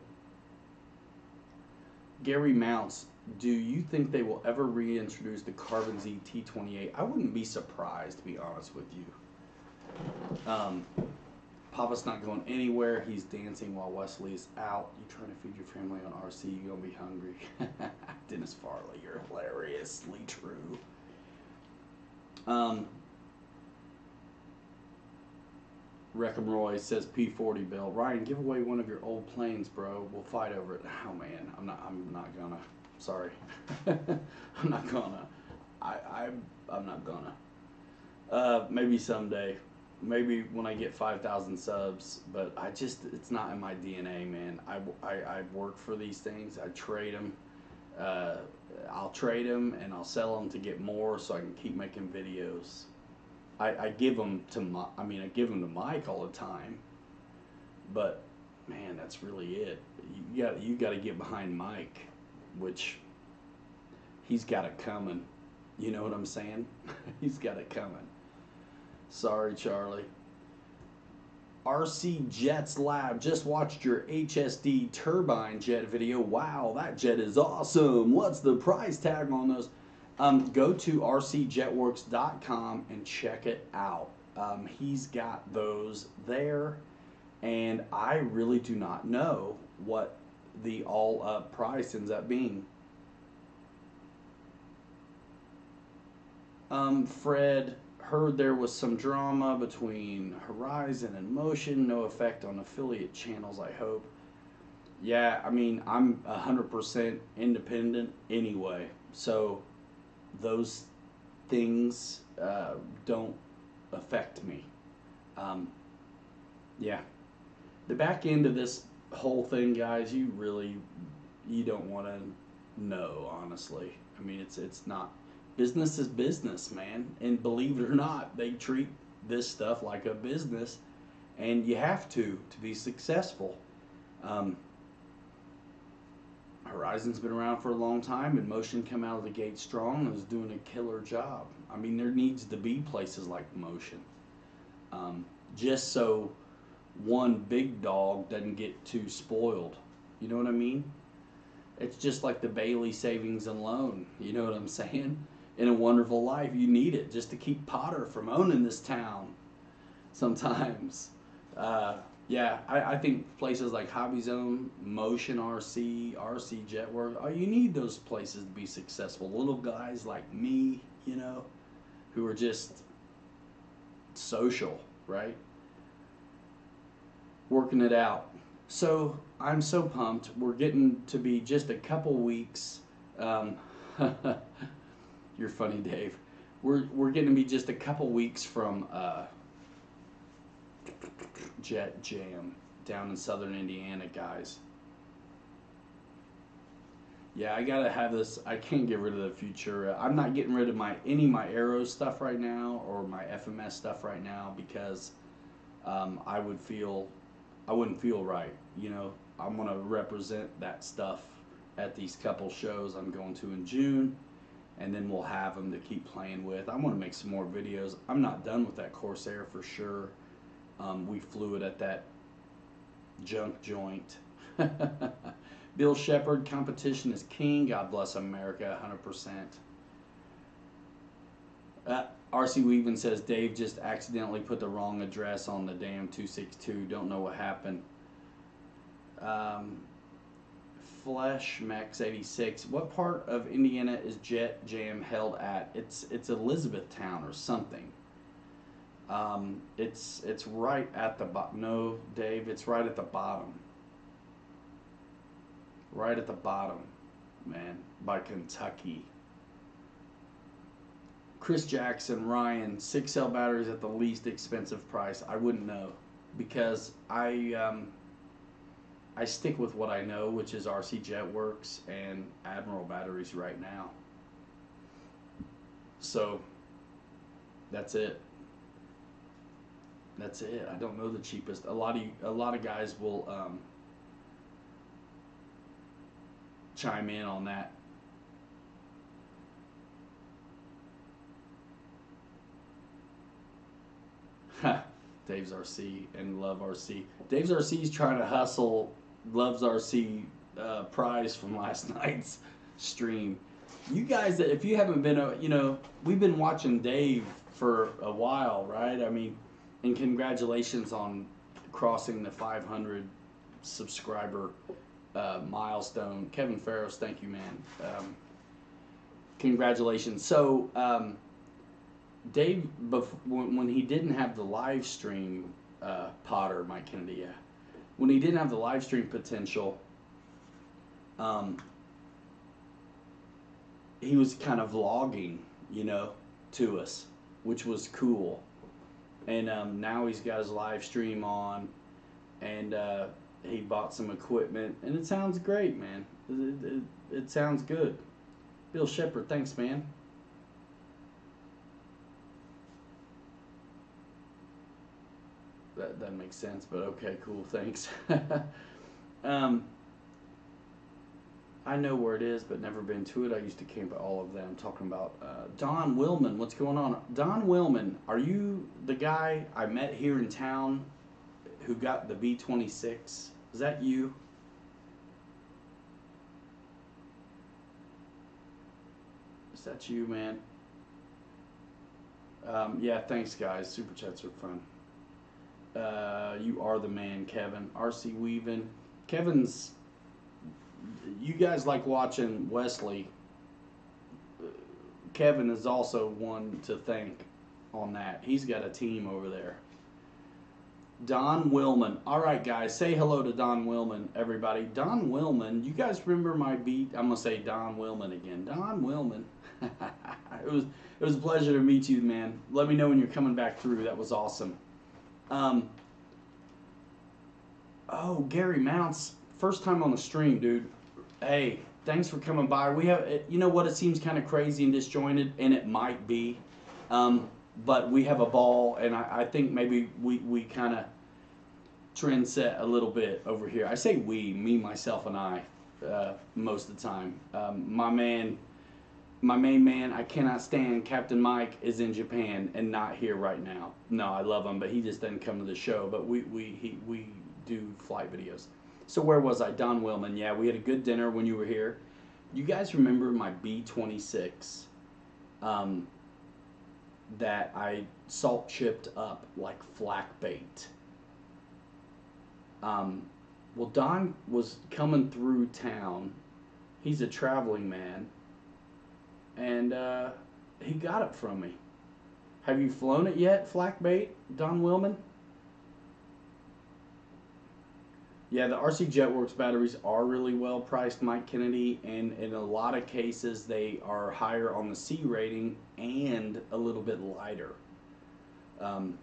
Gary Mounts, do you think they will ever reintroduce the Carbon Z T28? I wouldn't be surprised, to be honest with you. Papa's not going anywhere. He's dancing while Wesley's out. You trying to feed your family on RC, you're going to be hungry. Dennis Farley, you're hilariously true. Wreckham Roy says P40 Bill. Ryan, give away one of your old planes, bro. We'll fight over it. Oh man, I'm not gonna. Sorry. I'm not gonna. I'm not gonna. Maybe someday. maybe when I get 5,000 subs, but it's not in my DNA, man. I work for these things. I trade them. Uh, I'll trade them and I'll sell them to get more so I can keep making videos. I give them to I give them to Mike all the time, but man, that's really it. You got to get behind Mike, which he's got it coming. You know what I'm saying? He's got it coming. Sorry, Charlie. RC Jets Lab, just watched your HSD turbine jet video. Wow, that jet is awesome. What's the price tag on those? Go to rcjetworks.com and check it out. He's got those there, and I really do not know what the all-up price ends up being. Fred, heard there was some drama between Horizon and Motion. No effect on affiliate channels, I hope. Yeah, I mean, I'm 100% independent anyway, so those things don't affect me. Yeah. The back end of this whole thing, guys, you don't want to know, honestly. I mean, it's not. Business is business, man. And believe it or not, they treat this stuff like a business, and you have to be successful. Horizon's been around for a long time, and Motion come out of the gate strong and is doing a killer job. I mean, there needs to be places like Motion, just so one big dog doesn't get too spoiled. You know what I mean? It's just like the Bailey Savings and Loan. You know what I'm saying? In A Wonderful Life, you need it just to keep Potter from owning this town sometimes. Yeah, I think places like Hobby Zone, Motion RC, RC Jetwork, you need those places to be successful. Little guys like me, you know, who are just social, right? Working it out. So I'm so pumped. We're getting to be just a couple weeks. You're funny, Dave. We're getting to be just a couple weeks from Jet Jam down in southern Indiana, guys. Yeah, I gotta have this. I can't get rid of the future. I'm not getting rid of any of my Aero stuff right now or my FMS stuff right now because I wouldn't feel right. You know, I'm gonna represent that stuff at these couple shows I'm going to in June, and then we'll have them to keep playing with. I'm gonna make some more videos. I'm not done with that Corsair for sure. We flew it at that junk joint. Bill Shepard, competition is king. God bless America, 100%. RC Weaven says, Dave just accidentally put the wrong address on the damn 262. Don't know what happened. Flesh Max 86. What part of Indiana is Jet Jam held at? It's Elizabethtown or something. It's right at the bottom. No, Dave, it's right at the bottom. Right at the bottom, man, by Kentucky. Chris Jackson, Ryan, 6-cell batteries at the least expensive price. I wouldn't know because I stick with what I know, which is RC Jetworks and Admiral batteries right now. So that's it. That's it. I don't know the cheapest. A lot of guys will chime in on that. Dave's RC and Love RC. Dave's RC is trying to hustle Love's RC prize from last night's stream. You guys, if you haven't been, you know, we've been watching Dave for a while, right? I mean, and congratulations on crossing the 500 subscriber milestone. Kevin Farros, thank you, man. Congratulations. So, Dave, when he didn't have the live stream, Potter, Mike Kennedy, yeah. When he didn't have the live stream potential, he was kind of vlogging, you know, to us, which was cool. And now he's got his live stream on, and he bought some equipment, and it sounds great, man. It sounds good. Bill Shepard, thanks, man. That makes sense, but okay, cool, thanks. um, I know where it is, but never been to it. I used to camp at all of them. Talking about Don Willman. What's going on? Don Willman, are you the guy I met here in town who got the B-26? Is that you? Is that you, man? Yeah, thanks, guys. Super chats are fun. You are the man, Kevin. RC Weaving. Kevin's. You guys like watching Wesley. Kevin is also one to thank on that. He's got a team over there. Don Willman. All right, guys, say hello to Don Willman, everybody. Don Willman, you guys remember my beat? I'm gonna say Don Willman again. Don Willman. it was a pleasure to meet you, man. Let me know when you're coming back through. That was awesome. Oh, Gary Mounts, first time on the stream, dude. Hey, thanks for coming by. We have, you know what? It seems kind of crazy and disjointed, and it might be. But we have a ball, and I think maybe we kind of trend set a little bit over here. I say we, me, myself, and I, most of the time. My main man, I cannot stand, Captain Mike, is in Japan and not here right now. No, I love him, but he just doesn't come to the show. But we do flight videos. So where was I? Don Willman. Yeah, we had a good dinner when you were here. You guys remember my B-26 that I salt chipped up like flak bait? Well, Don was coming through town. He's a traveling man. And he got it from me. Have you flown it yet, flak bait, Don Willman? Yeah, the RC Jetworks batteries are really well priced, Mike Kennedy, and in a lot of cases they are higher on the C rating and a little bit lighter. And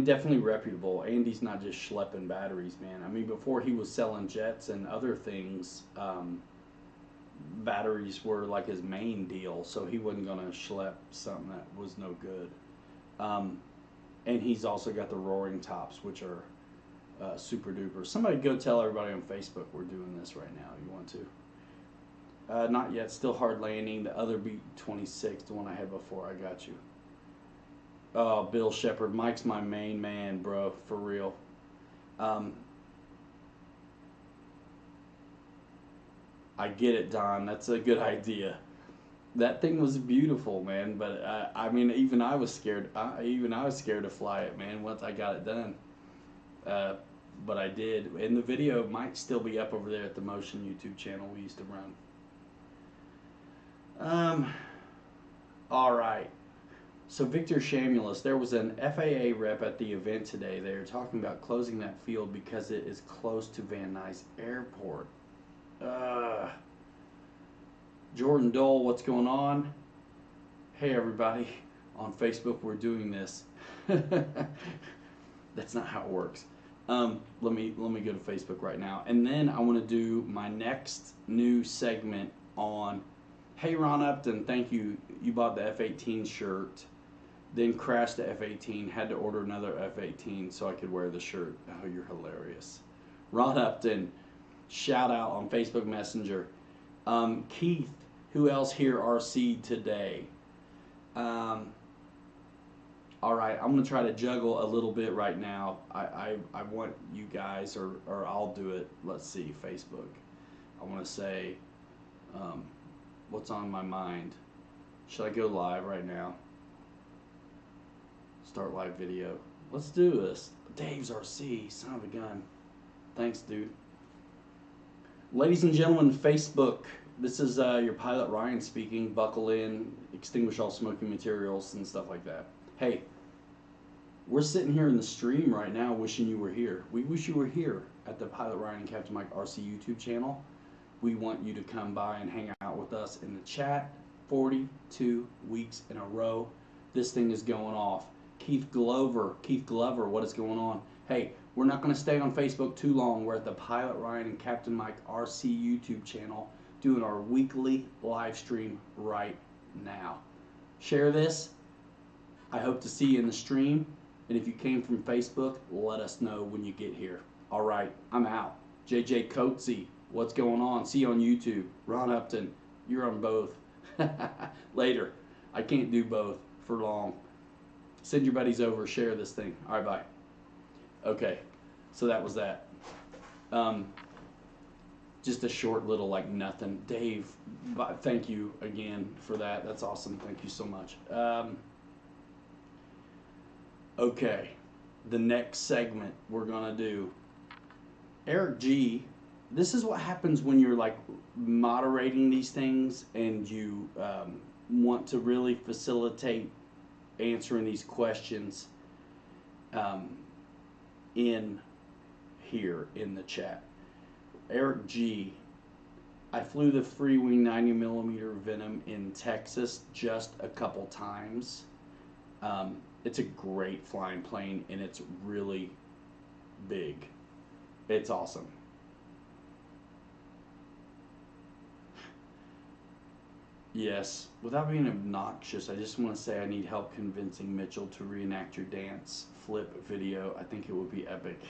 definitely reputable. Andy's not just schlepping batteries, man. I mean, before he was selling jets and other things, batteries were like his main deal, so he wasn't going to schlep something that was no good. And he's also got the roaring tops, which are super duper. Somebody go tell everybody on Facebook we're doing this right now. You want to? Not yet. Still hard landing. The other B-26, the one I had before. I got you. Oh, Bill Shepard. Mike's my main man, bro. For real. I get it, Don. That's a good idea. That thing was beautiful, man. But I mean, even I was scared. Even I was scared to fly it, man. Once I got it done. But I did. And the video might still be up over there at the Motion YouTube channel we used to run. All right. So Victor Shamulus, there was an FAA rep at the event today. They were talking about closing that field because it is close to Van Nuys Airport. Jordan Dole, what's going on? Hey everybody, on Facebook we're doing this. That's not how it works. Let me go to Facebook right now, and then I want to do my next new segment on. Hey Ron Upton, thank you. You bought the F-18 shirt, then crashed the F-18. Had to order another F-18 so I could wear the shirt. Oh, you're hilarious, Ron Upton. Shout out on Facebook Messenger. Keith, who else here RC today? All right, I'm going to try to juggle a little bit right now. I want you guys, or I'll do it. Let's see, Facebook. I want to say what's on my mind. Should I go live right now? Start live video. Let's do this. Dave's RC, son of a gun. Thanks, dude. Ladies and gentlemen, Facebook. This is your pilot Ryan speaking. Buckle in, extinguish all smoking materials and stuff like that. Hey, we're sitting here in the stream right now wishing you were here. We wish you were here at the Pilot Ryan and Captain Mike RC YouTube channel. We want you to come by and hang out with us in the chat. 42 weeks in a row. This thing is going off. Keith Glover, what is going on? Hey, we're not going to stay on Facebook too long. We're at the Pilot Ryan and Captain Mike RC YouTube channel doing our weekly live stream right now. Share this. I hope to see you in the stream. And if you came from Facebook, let us know when you get here. All right, I'm out. JJ Coatsy, what's going on? See you on YouTube. Ron Upton, you're on both. Later. I can't do both for long. Send your buddies over, share this thing. All right, bye. Okay, so that was that. Just a short little like nothing. Dave, thank you again for that. That's awesome. Thank you so much. Okay, the next segment we're gonna do. Eric G, this is what happens when you're like moderating these things and you want to really facilitate answering these questions in here in the chat. Eric G, I flew the Freewing 90mm Venom in Texas just a couple times. It's a great flying plane and it's really big. It's awesome. Yes, without being obnoxious, I just want to say I need help convincing Mitchell to reenact your dance flip video. I think it would be epic.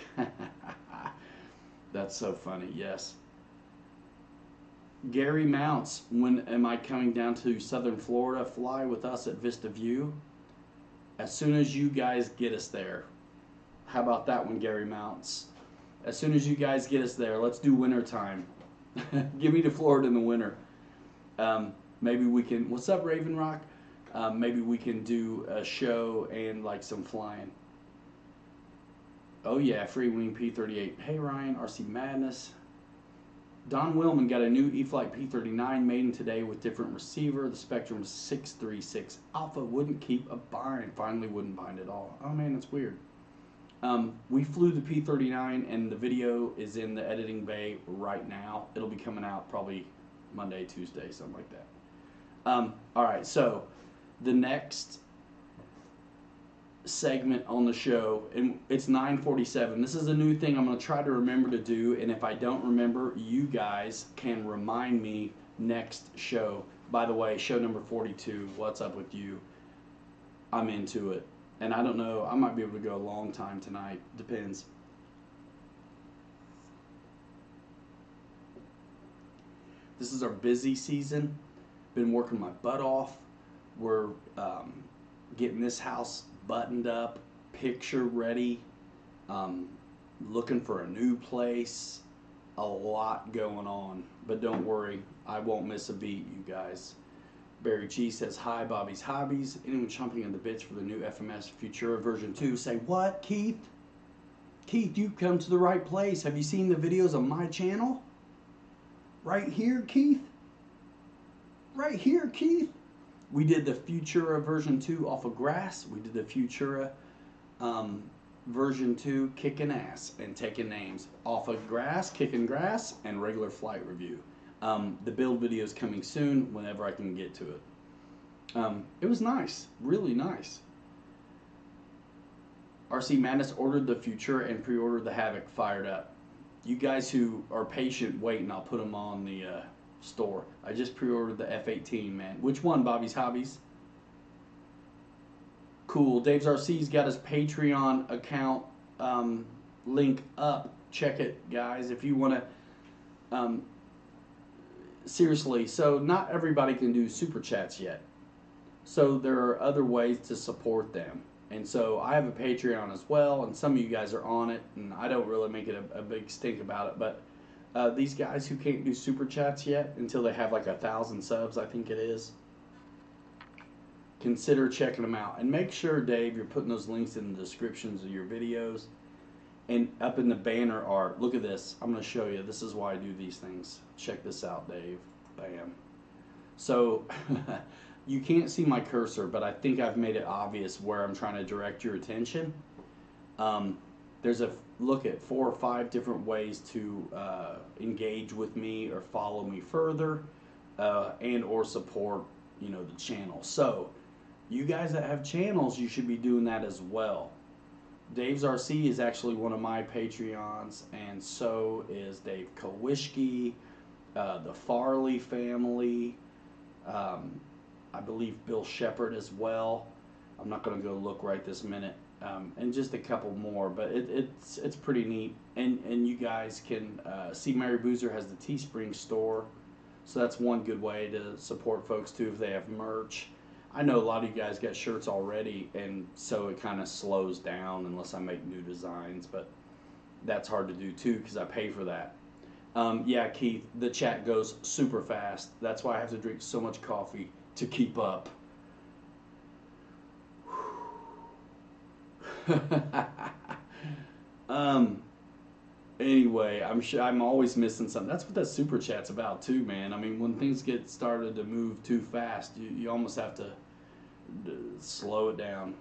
That's so funny, yes. Gary Mounts, when am I coming down to Southern Florida? Fly with us at Vista View. As soon as you guys get us there. How about that one, Gary Mounts? As soon as you guys get us there, let's do winter time. Give me to Florida in the winter. Maybe we can, what's up, Raven Rock? Maybe we can do a show and like some flying. Oh yeah, Freewing P38. Hey Ryan, RC Madness. Don Willman got a new e-flite P39 maiden today with different receiver. The Spectrum 636 Alpha wouldn't keep a bind. Finally wouldn't bind at all. Oh man, that's weird. We flew the P39 and the video is in the editing bay right now. It'll be coming out probably Monday, Tuesday, something like that. All right, so the next segment on the show, and it's 9:47. This is a new thing I'm going to try to remember to do, and if I don't remember, you guys can remind me next show. By the way, show number 42, what's up with you? I'm into it. And I don't know, I might be able to go a long time tonight. Depends. This is our busy season. Been working my butt off. We're getting this house buttoned up, picture ready, looking for a new place. A lot going on. But don't worry, I won't miss a beat, you guys. Barry G says, hi, Bobby's Hobbies. Anyone chomping on the bits for the new FMS Futura version 2? Say, what, Keith? Keith, you've come to the right place. Have you seen the videos on my channel? Right here, Keith? Right here, Keith? We did the Futura version 2 off of grass. We did the Futura version 2 kicking ass and taking names off of grass, kicking grass, and regular flight review. The build video is coming soon whenever I can get to it. It was nice, really nice. RC Madness ordered the Futura and pre-ordered the Havoc fired up. You guys who are patient, wait and I'll put them on the store. I just pre-ordered the F-18, man. Which one, Bobby's Hobbies? Cool. Dave's RC's got his Patreon account link up. Check it, guys, if you want to. Seriously, so not everybody can do super chats yet. So there are other ways to support them. And so I have a Patreon as well, and some of you guys are on it, and I don't really make it a big stink about it, but these guys who can't do super chats yet until they have like 1,000 subs, I think it is, consider checking them out. And make sure, Dave, you're putting those links in the descriptions of your videos. And up in the banner art, look at this. I'm going to show you. This is why I do these things. Check this out, Dave. Bam. So you can't see my cursor, but I think I've made it obvious where I'm trying to direct your attention. There's a look at 4 or 5 different ways to engage with me or follow me further and or support, you know, the channel. So You guys that have channels, you should be doing that as well. Dave's RC is actually one of my Patreons, and so is Dave Kowishki, the Farley family, um, I believe Bill Shepard as well. I'm not going to go look right this minute, and just a couple more, but it's pretty neat. And you guys can see Mary Boozer has the Teespring store, so that's one good way to support folks too if they have merch. I know a lot of you guys got shirts already, and so it kind of slows down unless I make new designs, but that's hard to do too because I pay for that. Yeah, Keith, the chat goes super fast. That's why I have to drink so much coffee to keep up. um, anyway, I'm sure I'm always missing something. That's what that super chat's about too, man. I mean, when things get started to move too fast, you almost have to slow it down.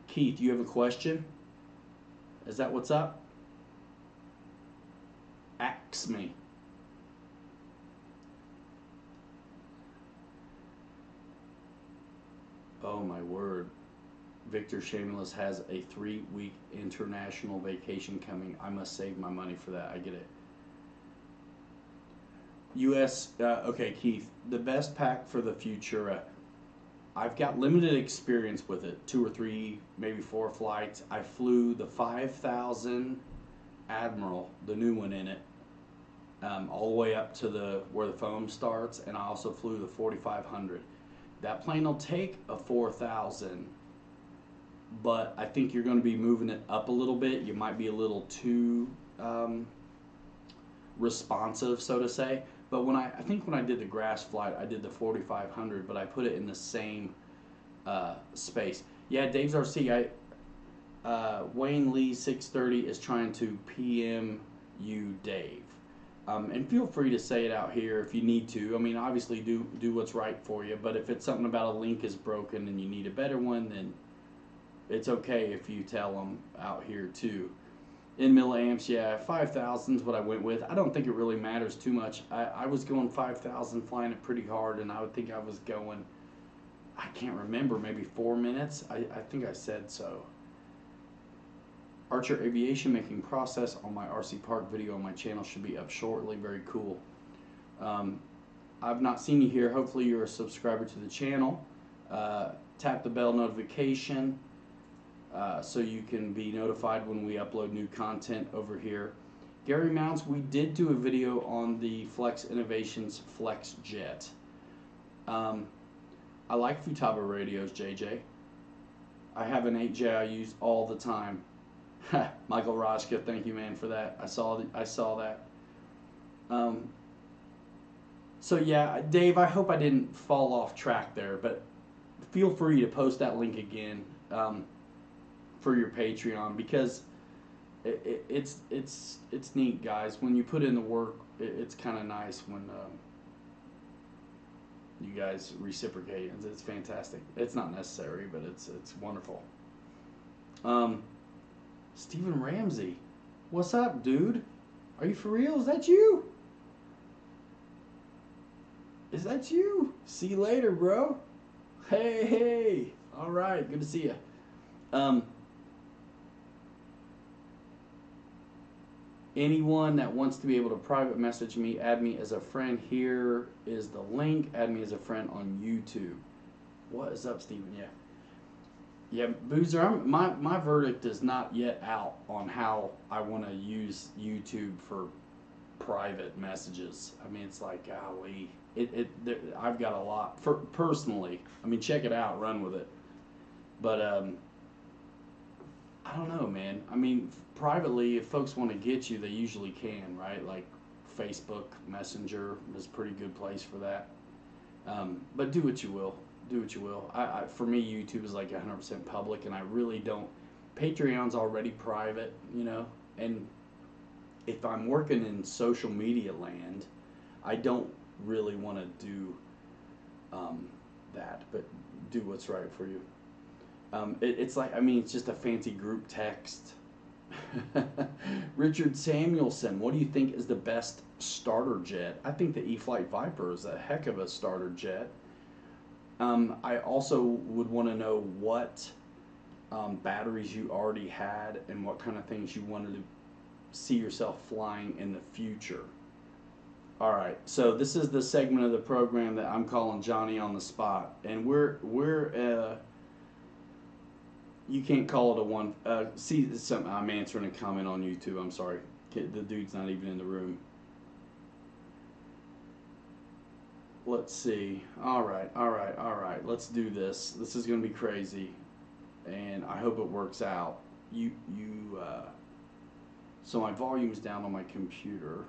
Keith, you have a question? Is that what's up? Ask me. Oh my word. Victor Shameless has a 3-week international vacation coming. I must save my money for that. I get it. Okay, Keith. The best pack for the Futura. I've got limited experience with it. 2 or 3, maybe 4 flights. I flew the 5000 Admiral, the new one in it, all the way up to where the foam starts, and I also flew the 4500. That plane will take a 4000, but I think you're going to be moving it up a little bit. You might be a little too responsive, so to say. But I think when I did the grass flight, I did the 4500, but I put it in the same space. Yeah, Dave's RC. Wayne Lee 630 is trying to PM you, Dave. And feel free to say it out here if you need to. I mean, obviously do what's right for you, but if it's something about a link is broken and you need a better one, then it's okay if you tell them out here too. In milliamps, yeah, 5,000 is what I went with. I don't think it really matters too much. I was going 5,000, flying it pretty hard, and I would think I was going, I can't remember, maybe 4 minutes. I think I said so. Archer Aviation making process on my RC Park video on my channel should be up shortly. Very cool. I've not seen you here. Hopefully you're a subscriber to the channel. Tap the bell notification so you can be notified when we upload new content over here. Gary Mounts, we did do a video on the Flex Innovations Flex Jet. I like Futaba radios, JJ. I have an 8J I use all the time. Michael Roshka, thank you, man, for that. I saw that. So yeah, Dave, I hope I didn't fall off track there, but feel free to post that link again for your Patreon, because it's neat, guys. When you put in the work, it's kind of nice when you guys reciprocate. It's fantastic. It's not necessary, but it's wonderful. Stephen Ramsey, what's up, dude? Are you for real? Is that you? Is that you? See you later, bro. Hey. All right, good to see you. Anyone that wants to be able to private message me, add me as a friend. Here is the link. Add me as a friend on YouTube. What is up, Stephen? Yeah. Yeah, Boozer, my verdict is not yet out on how I want to use YouTube for private messages. I mean, it's like, golly, I've got a lot for personally. I mean, check it out, run with it. But I don't know, man. I mean, privately, if folks want to get you, they usually can, right? Like Facebook Messenger is a pretty good place for that. But do what you will. Do what you will. For me, YouTube is like 100% public, and I really don't. Patreon's already private, you know, and if I'm working in social media land, I don't really want to do that, but do what's right for you. It's like, I mean, it's just a fancy group text. Richard Samuelson, what do you think is the best starter jet? I think the e-flite Viper is a heck of a starter jet. I also would want to know what batteries you already had and what kind of things you wanted to see yourself flying in the future. All right, so this is the segment of the program that I'm calling Johnny on the Spot, and we're you can't call it a one. See, something I'm answering a comment on YouTube. I'm sorry, the dude's not even in the room. Let's see. All right, all right, all right. Let's do this. This is gonna be crazy, and I hope it works out. So my volume's down on my computer,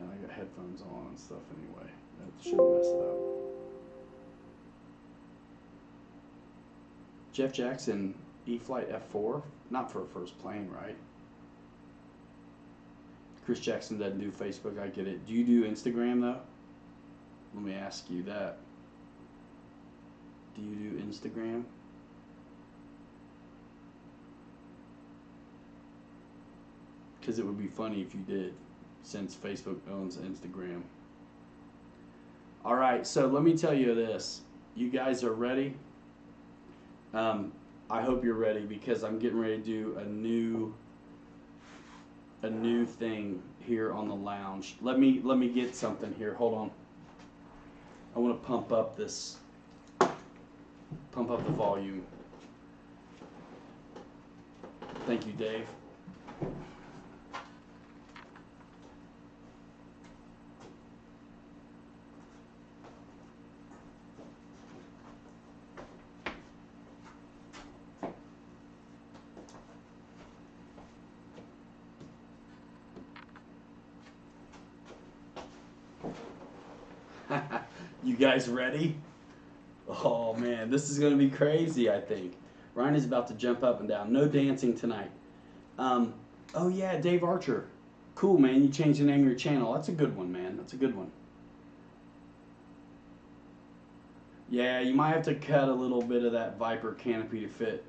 and I got headphones on and stuff anyway. That shouldn't mess it up. Jeff Jackson, e-flite F4, not for a first plane, right? Chris Jackson doesn't do Facebook, I get it. Do you do Instagram though? Let me ask you that. Do you do Instagram? Because it would be funny if you did, since Facebook owns Instagram. All right, so let me tell you this. You guys are ready? I hope you're ready because I'm getting ready to do a new thing here on the lounge. Let me get something here. Hold on. I want to pump up the volume. Thank you, Dave. You guys ready? Oh man, this is gonna be crazy, I think. Ryan is about to jump up and down. No dancing tonight. Oh yeah, Dave Archer. Cool, man. You changed the name of your channel. That's a good one, man. That's a good one. Yeah, you might have to cut a little bit of that Viper canopy to fit.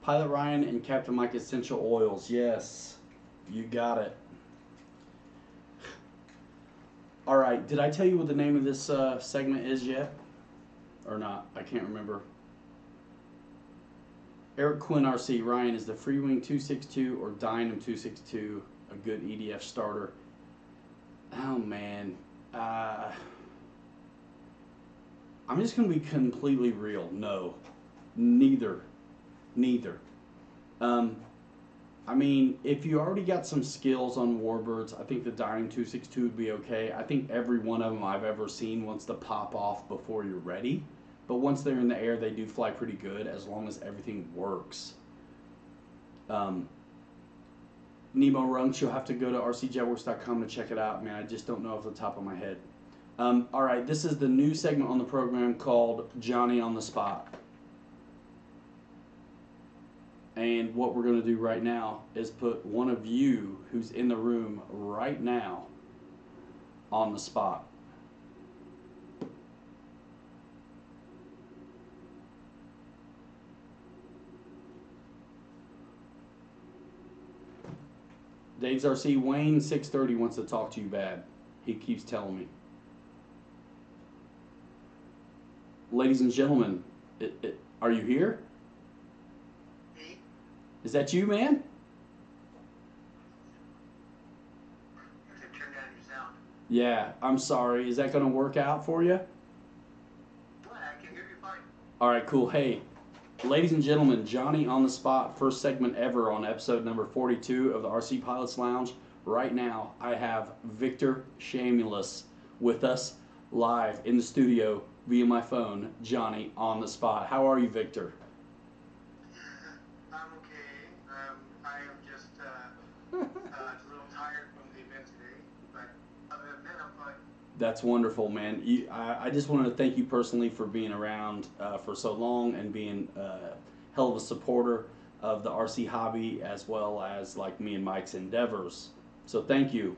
Pilot Ryan and Captain Mike Essential Oils. Yes, you got it. All right, did I tell you what the name of this segment is yet? Or not? I can't remember. Eric Quinn RC, Ryan, is the Freewing 262 or Dynam 262 a good EDF starter? Oh man, I'm just gonna be completely real. No, neither. I mean, if you already got some skills on Warbirds, I think the Dynam 262 would be okay. I think every one of them I've ever seen wants to pop off before you're ready. But once they're in the air, they do fly pretty good as long as everything works. Nemo Runks, you'll have to go to rcjetworks.com to check it out, man. I just don't know off the top of my head. All right, this is the new segment on the program called Johnny on the Spot. And what we're going to do right now is put one of you who's in the room right now on the spot. Dave's RC, Wayne 630 wants to talk to you bad. He keeps telling me. Ladies and gentlemen, are you here? Is that you, man? You have to turn down your sound. Yeah, I'm sorry. Is that going to work out for you? What? I can hear you fine. All right, cool. Hey, ladies and gentlemen, Johnny on the Spot, first segment ever on episode number 42 of the RC Pilots Lounge. Right now, I have Victor Shamulus with us live in the studio via my phone, Johnny on the Spot. How are you, Victor? I'm okay. I am just a little tired from the event today, but other than that, I'm fine. That's wonderful, man. I just wanted to thank you personally for being around for so long and being a hell of a supporter of the RC hobby as well as like me and Mike's endeavors. So thank you.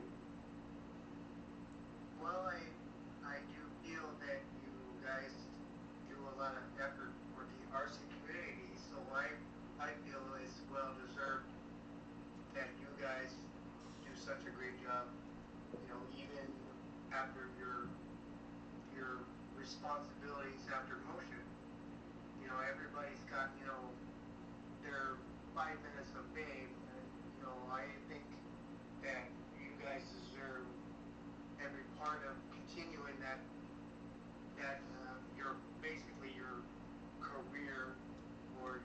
Well, I do feel that you guys do a lot of effort for the RC community, so I feel it's well deserved that you guys do such a great job. You know, even after your responsibilities after motion. Everybody's got, their 5 minutes of fame, and, I think that you guys deserve every part of continuing that your, basically your career, or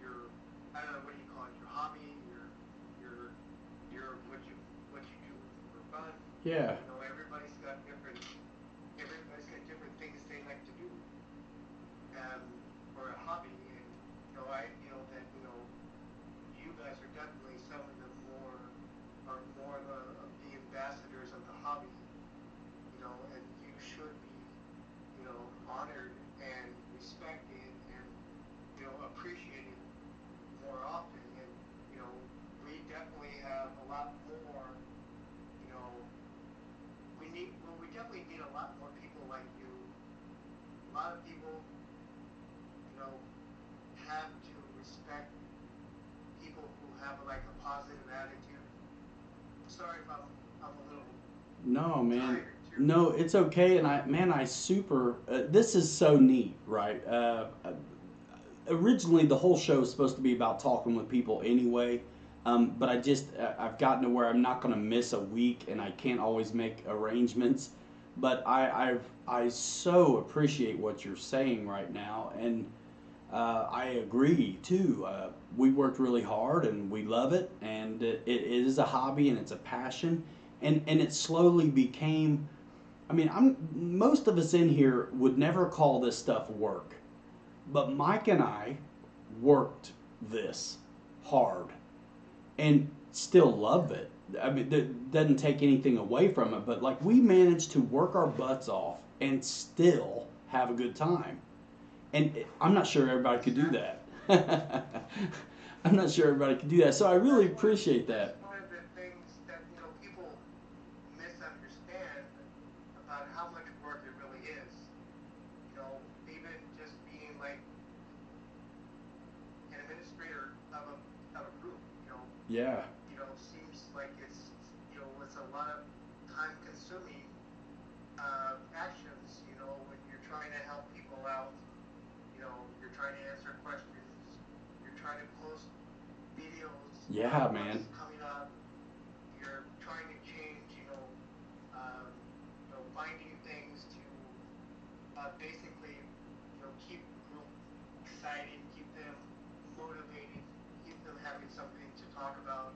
your, I don't know, what do you call it, your hobby, your, what you do for fun. Yeah. Everybody's got different things they like to do, um, or a hobby, and, I feel that, you guys are definitely some of the more of the ambassadors of the hobby, and you should be, honored and respected and, appreciated more often. And, we definitely have a lot more, you know, we definitely need a lot more people like you. A lot of people, you know, have to respect people who have like a positive attitude. Sorry if I'm a little No, man. tired too. No, it's okay. And I super. This is so neat, right? Originally, the whole show is supposed to be about talking with people anyway. But I've gotten to where I'm not going to miss a week, and I can't always make arrangements. But I so appreciate what you're saying right now, and I agree too. We worked really hard, and we love it, and it is a hobby, and it's a passion, and it slowly became. I mean, most of us in here would never call this stuff work, but Mike and I worked this hard and still love it. I mean, that doesn't take anything away from it, but like we managed to work our butts off and still have a good time. And I'm not sure everybody could do Exactly. that. I'm not sure everybody could do that. So I really appreciate That's that. one of the things that, people misunderstand about how much work it really is. Even just being like an administrator of a group, Yeah. seems like it's a lot of time consuming actions, when you're trying to help people out, you're trying to answer questions, you're trying to post videos Yeah, about what's man. coming up, you're trying to change, finding things to basically, keep the group excited, keep them motivated, keep them having something to talk about.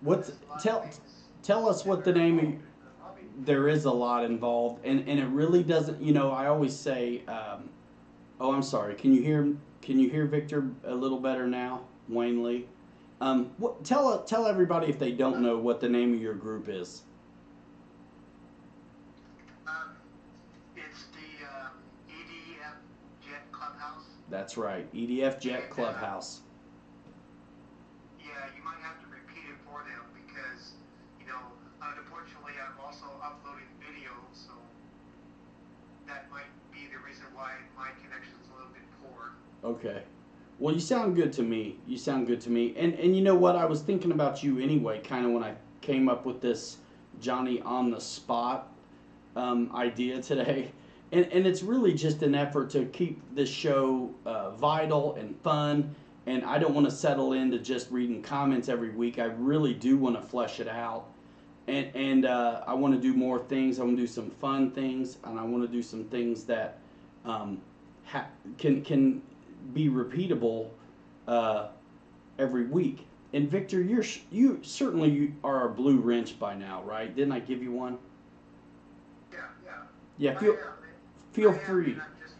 What's There's a lot of tell things tell us that what the are name of involved in the hobby. there is a lot involved, and it really doesn't. I always say, oh, I'm sorry. Can you hear Victor a little better now, Wayne Lee? Tell everybody if they don't know what the name of your group is. Um, it's the EDF Jet Clubhouse, That's right, EDF Jet and Clubhouse. yeah, you might have to repeat it for them because, unfortunately, I'm also uploading videos, so that might be the reason why my connection's a little bit poor. Okay. Well, you sound good to me. You sound good to me. And you know what? I was thinking about you anyway, kind of when I came up with this Johnny on the spot idea today. And it's really just an effort to keep this show vital and fun. And I don't want to settle into just reading comments every week. I really do want to flesh it out. And I want to do more things. I want to do some fun things, and I want to do some things that um, can be repeatable uh, every week. And Victor, you certainly are a blue wrench by now, right? Didn't I give you one? Yeah, yeah. Yeah, I feel am. feel And free. I'm just,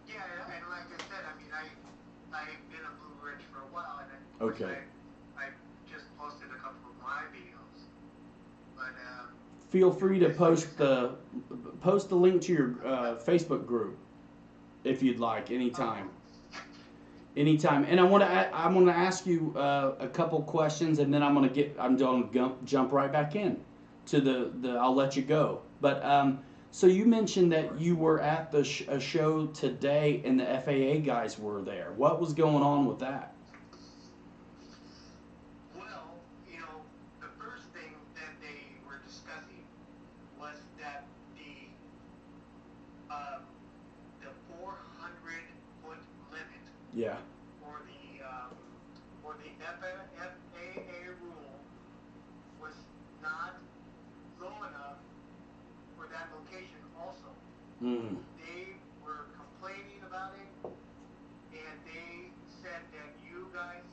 yeah, and like I said, I've been a Blue Ridge for a while, and of course Okay. I just posted a couple of my videos, but Feel free to it's like I said, post the link to your Facebook group if you'd like, oh, anytime. Anytime. And I'm gonna ask you a couple questions, and then I'm gonna jump right back in to the I'll let you go. But so you mentioned of that course. you were at a show today, and the FAA guys were there. What was going on with that? Well, the first thing that they were discussing was that Yeah. for the FAA rule was not low enough for that location also. Mm. They were complaining about it, and they said that you guys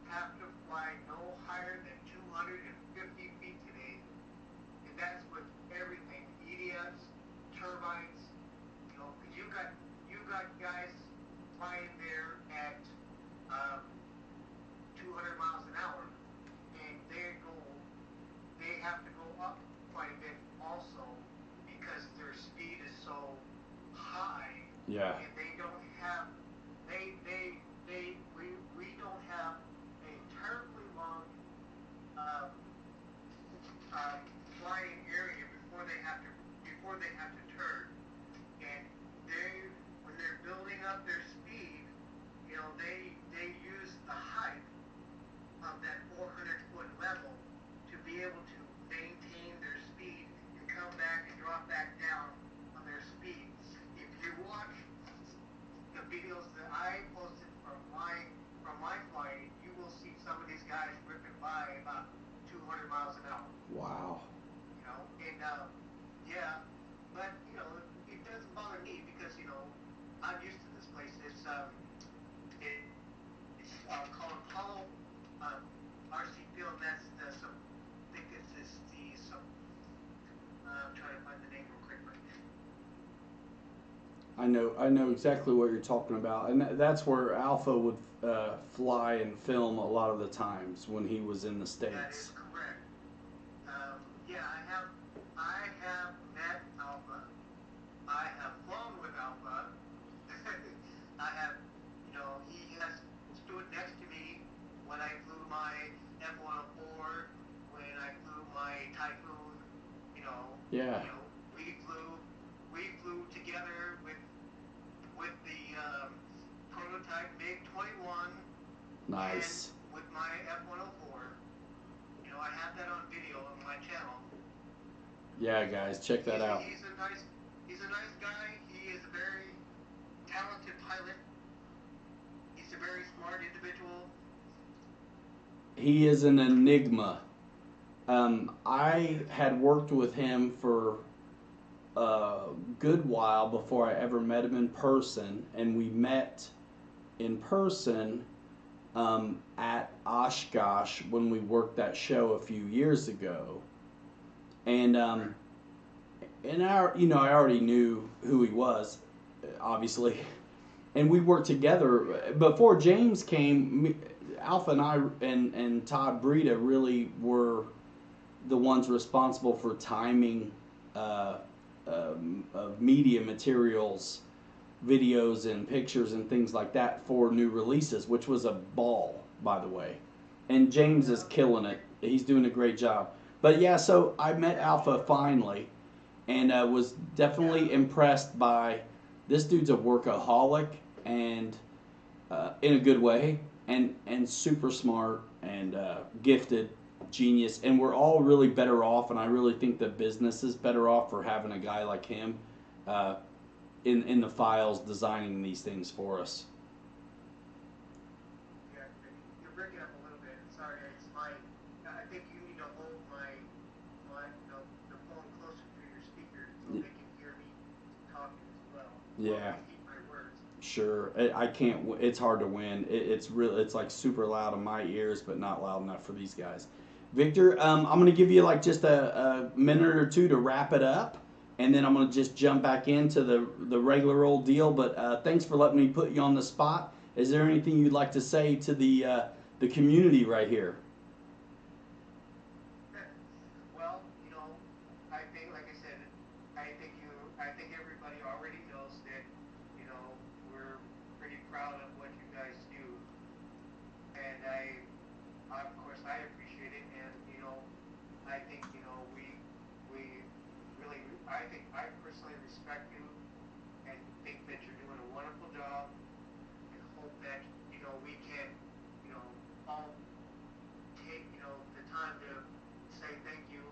have to fly no higher than 250 feet today, and that's with everything, EDFs, turbines, you know, 'cause you got guys flying there at um, 200 miles an hour, and they have to go up quite a bit also because their speed is so high, Yeah. and they don't have we don't have a terribly long um, flying area before they have to turn, and they when they're building up their speed, you know, they use the height of that 400-foot level to be able to maintain their speed and come back and drop back down on their speed. If you watch the videos that I posted from my flight, you will see some of these guys ripping by about 200 miles an hour. Wow. You know, and yeah, but you know, it doesn't bother me because you know I'm used to this place. It's called Apollo RC Field. That's the some. I think it's the some. I'm trying to find the name real quick. I know exactly what you're talking about, and that's where Alpha would fly and film a lot of the times when he was in the That is States. correct. Yeah, I have met Alpha. I have flown with Alpha. I have, you know, he has stood next to me when I flew my F-104, when I flew my Typhoon. You know, Yeah. you know, we flew together with the prototype MiG-21 and Nice. with my F-104. You know, I have that on video on my channel. Yeah, guys, check that out. He's a nice guy. He is a very talented pilot. He's a very smart individual. He is an enigma. I had worked with him for a good while before I ever met him in person, and we met in person at Oshkosh when we worked that show a few years ago. And you know, I already knew who he was, obviously, and we worked together before James came. Alpha and I and Todd Breida really were the ones responsible for timing uh, of media materials, videos and pictures and things like that for new releases, which was a ball, by the way. And James is killing it. He's doing a great job. But yeah, so I met Alpha finally, and was definitely impressed by this dude's a workaholic and in a good way, and super smart and gifted, genius, and we're all really better off. And I really think the business is better off for having a guy like him uh, in the files designing these things for us. Yeah, you're breaking up a little bit. Sorry, it's my. I think you need to hold the phone closer to your speaker so they can hear me talking as well. Yeah. Repeat my words. Sure, I can't. It's hard to win. It's real. It's like super loud in my ears, but not loud enough for these guys. Victor, I'm gonna give you like just a minute or two to wrap it up, and then I'm gonna just jump back into the regular old deal. But thanks for letting me put you on the spot. Is there anything you'd like to say to the community right here? Well, you know, I think, like I said, I think everybody already knows that, you know, we're pretty proud of what you guys do, and of course, I appreciate it, and you know, I think, you know, we really, I think I personally respect you, and think that you're doing a wonderful job, and hope that, you know, we can, you know, all take, you know, the time to say thank you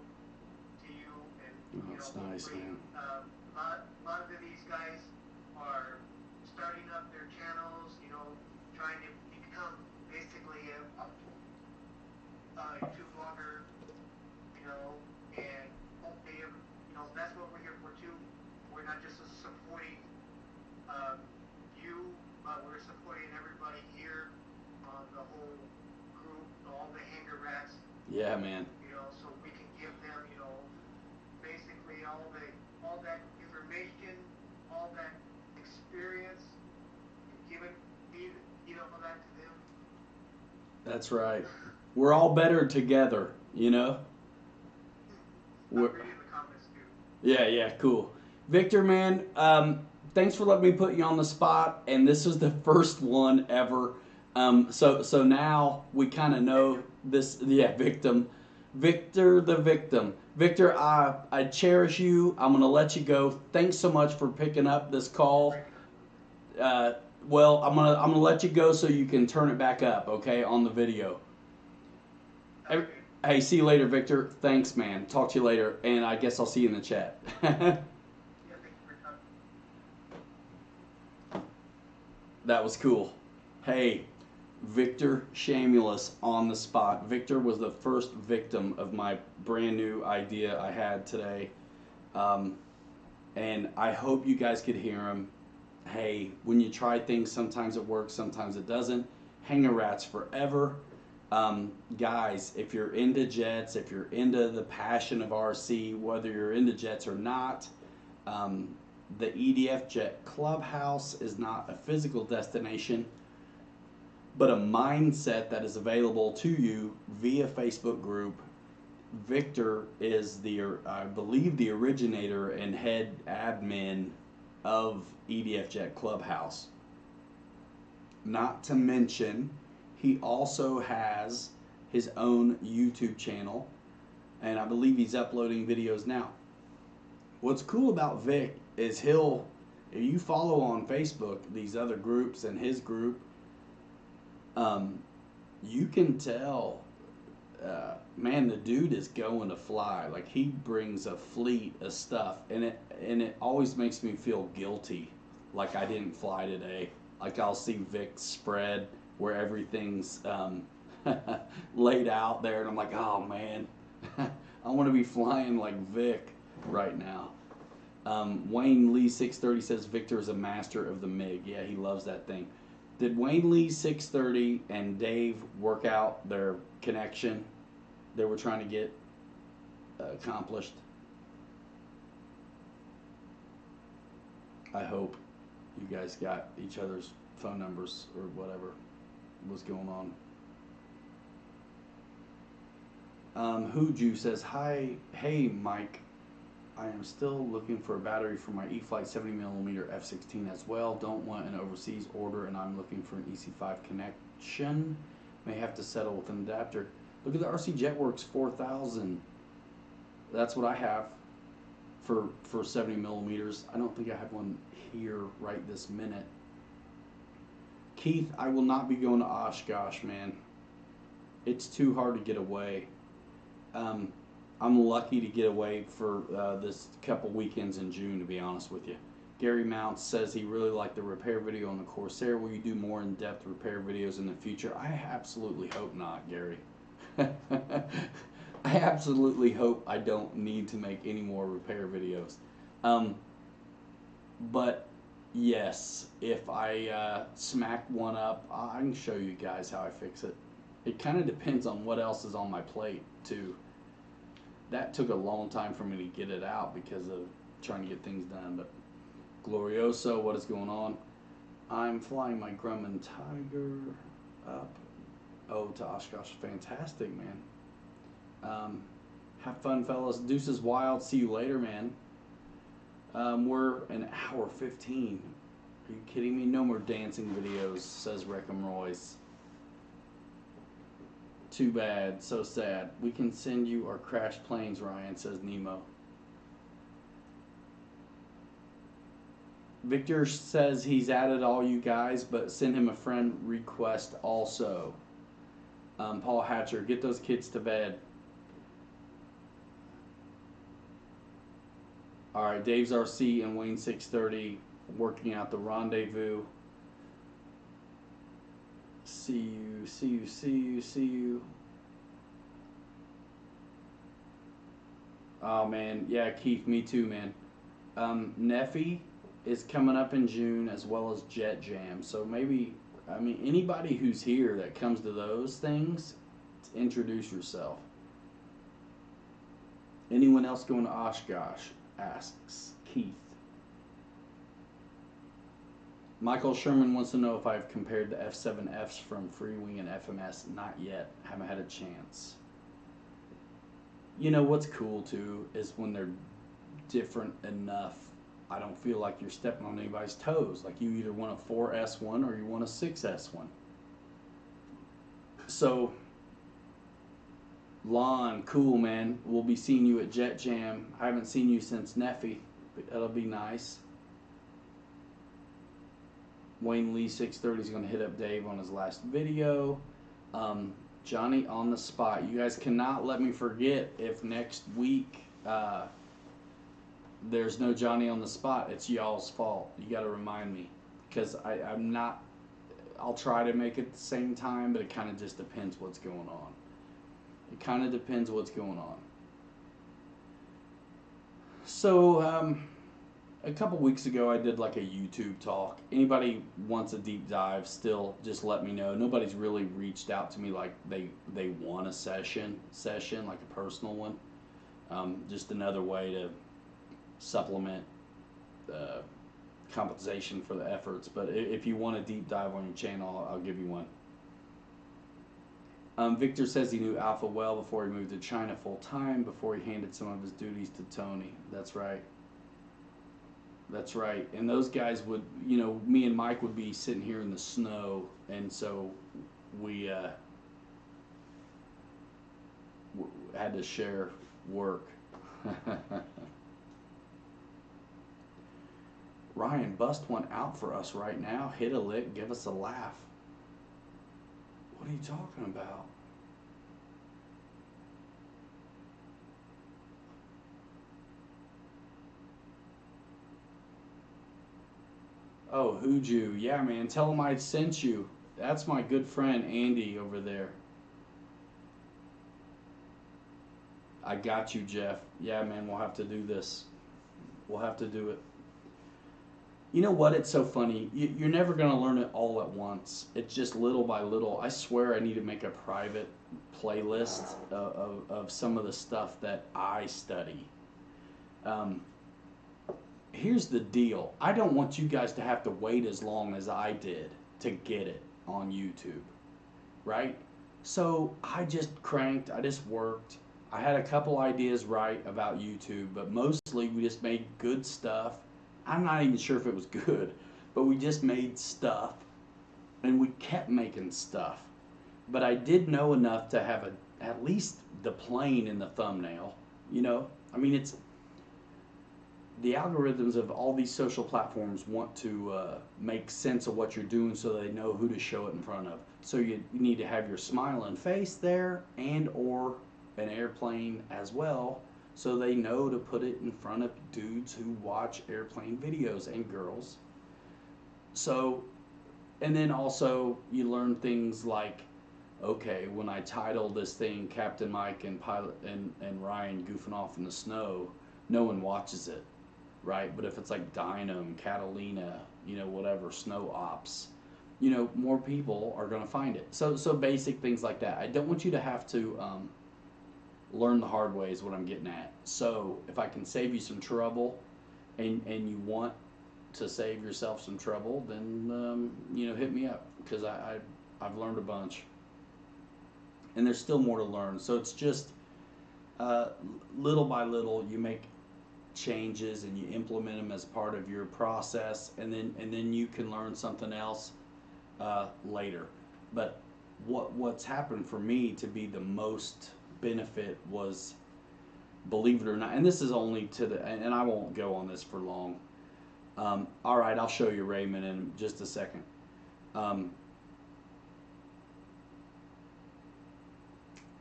to you, and Oh, you know, it's nice, hopefully, man. a lot of these guys are starting up their channels, you know, trying to become basically a YouTube blogger, you know, and hopefully, you know, that's what we're here for too. We're not just supporting you, but we're supporting everybody here on the whole group, all the hanger rats. Yeah, man. You know, so we can give them, you know, basically all that information, all that experience, and give all that to them. That's right. We're all better together, you know? I'm reading the comments too. Yeah, cool. Victor, man, thanks for letting me put you on the spot, and this is the first one ever. So now we kind of know this. Yeah, victim, Victor the victim. Victor, I cherish you. I'm gonna let you go. Thanks so much for picking up this call. Well, I'm gonna let you go so you can turn it back up, okay, on the video. Hey, see you later, Victor. Thanks, man. Talk to you later, and I guess I'll see you in the chat. That was cool. Hey, Victor Shamulus on the spot. Victor was the first victim of my brand new idea I had today. And I hope you guys could hear him. Hey, when you try things, sometimes it works, sometimes it doesn't. Hanger rats forever. Guys, if you're into jets, if you're into the passion of RC, whether you're into jets or not, the EDF Jet Clubhouse is not a physical destination, but a mindset that is available to you via Facebook group. Victor is I believe, the originator and head admin of EDF Jet Clubhouse. Not to mention, he also has his own YouTube channel, and I believe he's uploading videos now. What's cool about Vic is if you follow on Facebook these other groups and his group, you can tell, man, the dude is going to fly. Like, he brings a fleet of stuff, and it always makes me feel guilty, like I didn't fly today. Like, I'll see Vic's spread where everything's laid out there, and I'm like, oh man, I want to be flying like Vic right now. Wayne Lee 630 says Victor is a master of the MiG. Yeah, he loves that thing. Did Wayne Lee 630 and Dave work out their connection they were trying to get accomplished? I hope you guys got each other's phone numbers or whatever was going on. Hooju says, hi, hey Mike, I am still looking for a battery for my e-flite 70mm F16 as well. Don't want an overseas order, and I'm looking for an EC5 connection. May have to settle with an adapter. Look at the RC Jetworks 4000. That's what I have for 70mm. I don't think I have one here right this minute. Keith, I will not be going to Oshkosh, man. It's too hard to get away. I'm lucky to get away for this couple weekends in June, to be honest with you. Gary Mounts says he really liked the repair video on the Corsair. Will you do more in-depth repair videos in the future? I absolutely hope not, Gary. I absolutely hope I don't need to make any more repair videos. But yes, if I smack one up, I can show you guys how I fix it. It kind of depends on what else is on my plate, too. That took a long time for me to get it out because of trying to get things done. But Glorioso, what is going on? I'm flying my Grumman Tiger up. Oh, to Oshkosh. Fantastic, man. Have fun, fellas. Deuces Wild. See you later, man. We're an hour 15. Are you kidding me? No more dancing videos, says Reckham Royce. Too bad. So sad. We can send you our crashed planes, Ryan, says Nemo. Victor says he's added all you guys, but send him a friend request also. Paul Hatcher, get those kids to bed. Alright, Dave's RC and Wayne 630 working out the rendezvous. See you, see you, see you, see you. Oh man, yeah, Keith, me too, man. Neffy is coming up in June as well as Jet Jam. So maybe, I mean, anybody who's here that comes to those things, introduce yourself. Anyone else going to Oshkosh? Asks Keith. Michael Sherman wants to know if I've compared the F7Fs from Freewing and FMS. Not yet. Haven't had a chance. You know what's cool too is when they're different enough. I don't feel like you're stepping on anybody's toes. Like you either want a 4S1 or you want a 6S1. So, Lon, cool man. We'll be seeing you at Jet Jam. I haven't seen you since Neffy, but that'll be nice. Wayne Lee 630 is going to hit up Dave on his last video. Johnny on the spot. You guys cannot let me forget if next week there's no Johnny on the spot. It's y'all's fault. You got to remind me because I'm not. I'll try to make it the same time, but it kind of just depends what's going on. It kind of depends what's going on. So, a couple weeks ago, I did like a YouTube talk. Anybody wants a deep dive, still just let me know. Nobody's really reached out to me like they want a session like a personal one. Just another way to supplement compensation for the efforts. But if you want a deep dive on your channel, I'll give you one. Victor says he knew Alpha well before he moved to China full time, before he handed some of his duties to Tony. That's right. That's right. And those guys would, you know, me and Mike would be sitting here in the snow, and so we had to share work. Ryan, bust one out for us right now. Hit a lick, give us a laugh. What are you talking about? Oh, Hooju. Yeah, man. Tell him I sent you. That's my good friend Andy over there. I got you, Jeff. Yeah, man. We'll have to do this. We'll have to do it. You know what? It's so funny. You're never going to learn it all at once. It's just little by little. I swear I need to make a private playlist of some of the stuff that I study. Here's the deal. I don't want you guys to have to wait as long as I did to get it on YouTube, right? So I just cranked, I just worked. I had a couple ideas right about YouTube, but mostly we just made good stuff. I'm not even sure if it was good, but we just made stuff and we kept making stuff. But I did know enough to have at least the plane in the thumbnail, you know? I mean, it's the algorithms of all these social platforms want to make sense of what you're doing so they know who to show it in front of. So you need to have your smiling face there and or an airplane as well, so they know to put it in front of dudes who watch airplane videos and girls. So, and then also you learn things like, okay, when I title this thing Captain Mike and Pilot and Ryan goofing off in the snow, no one watches it. Right? But if it's like Dynam, Catalina, you know, whatever, Snow Ops, you know, more people are going to find it. So basic things like that. I don't want you to have to learn the hard way is what I'm getting at. So if I can save you some trouble and you want to save yourself some trouble, then, you know, hit me up because I've learned a bunch. And there's still more to learn. So it's just little by little you make changes and you implement them as part of your process, and then you can learn something else later. But what's happened for me to be the most benefit was, believe it or not, and this is only to the, and I won't go on this for long. All right, I'll show you Raymond in just a second. What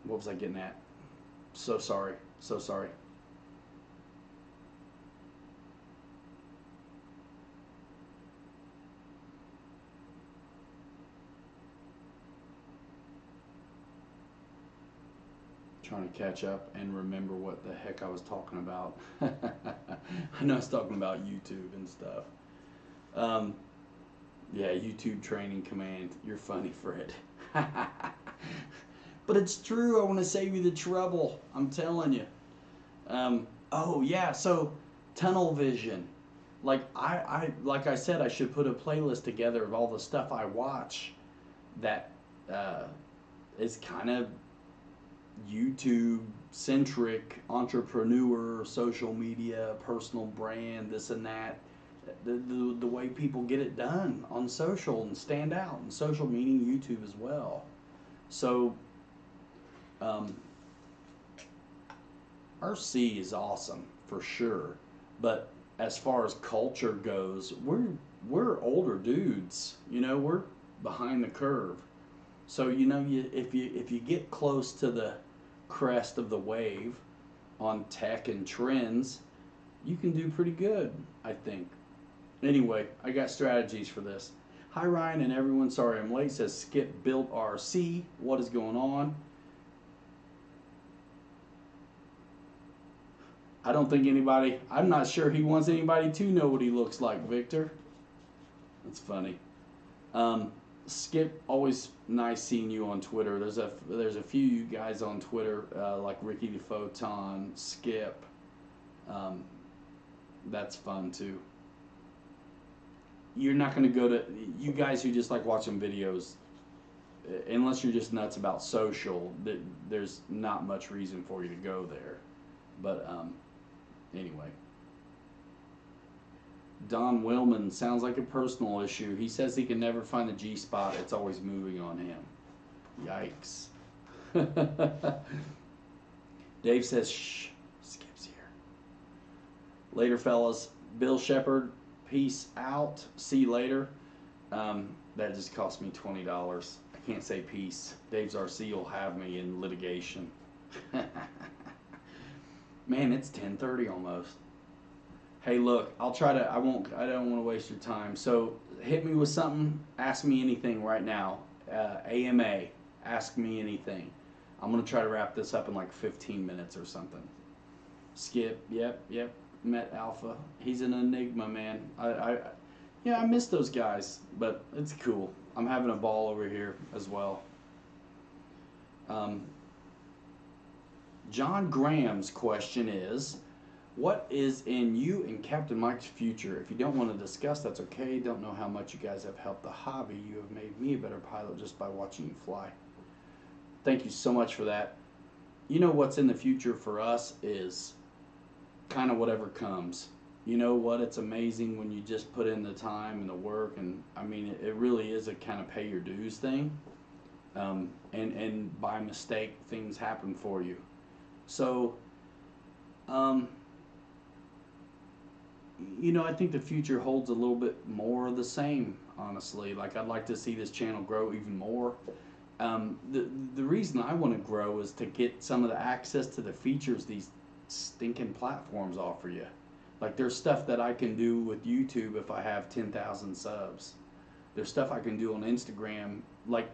was I getting at? So sorry. trying to catch up and remember what the heck I was talking about. I know I was talking about YouTube and stuff. Yeah, YouTube training command. You're funny, Fred. But it's true. I want to save you the trouble. I'm telling you. Oh yeah. So tunnel vision. Like I said, I should put a playlist together of all the stuff I watch that is kind of YouTube centric, entrepreneur, social media, personal brand, this and that. The way people get it done on social and stand out, and social meaning YouTube as well. So RC is awesome for sure, but as far as culture goes, we're older dudes. You know, we're behind the curve. So you know, if you get close to the crest of the wave on tech and trends, you can do pretty good, I think. Anyway, I got strategies for this. Hi Ryan and everyone, sorry I'm late, says Skip Built RC. What is going on? I don't think anybody, I'm not sure he wants anybody to know what he looks like, Victor. That's funny. Skip, always nice seeing you on Twitter. There's a few you guys on Twitter, like Ricky the Photon, Skip. That's fun too. You're not going to go to, you guys who just like watching videos, unless you're just nuts about social, there's not much reason for you to go there. But anyway. Don Willman, sounds like a personal issue. He says he can never find the G spot. It's always moving on him. Yikes. Dave says, shh, Skip's here. Later, fellas. Bill Shepard, peace out. See you later. That just cost me $20. I can't say peace. Dave's RC will have me in litigation. Man, it's 10:30 almost. Hey, look, I'll try to, I don't want to waste your time. So hit me with something, ask me anything right now. AMA, ask me anything. I'm going to try to wrap this up in like 15 minutes or something. Skip, yep, met Alpha. He's an enigma, man. I miss those guys, but it's cool. I'm having a ball over here as well. John Graham's question is, what is in you and Captain Mike's future? If you don't want to discuss, that's okay. Don't know how much you guys have helped the hobby. You have made me a better pilot just by watching you fly. Thank you so much for that. You know what's in the future for us is kind of whatever comes. You know what? It's amazing when you just put in the time and the work, and I mean, it really is a kind of pay your dues thing. And by mistake, things happen for you. So, you know, I think the future holds a little bit more of the same, honestly. Like, I'd like to see this channel grow even more. The reason I want to grow is to get some of the access to the features these stinking platforms offer you. Like, there's stuff that I can do with YouTube if I have 10,000 subs. There's stuff I can do on Instagram, like,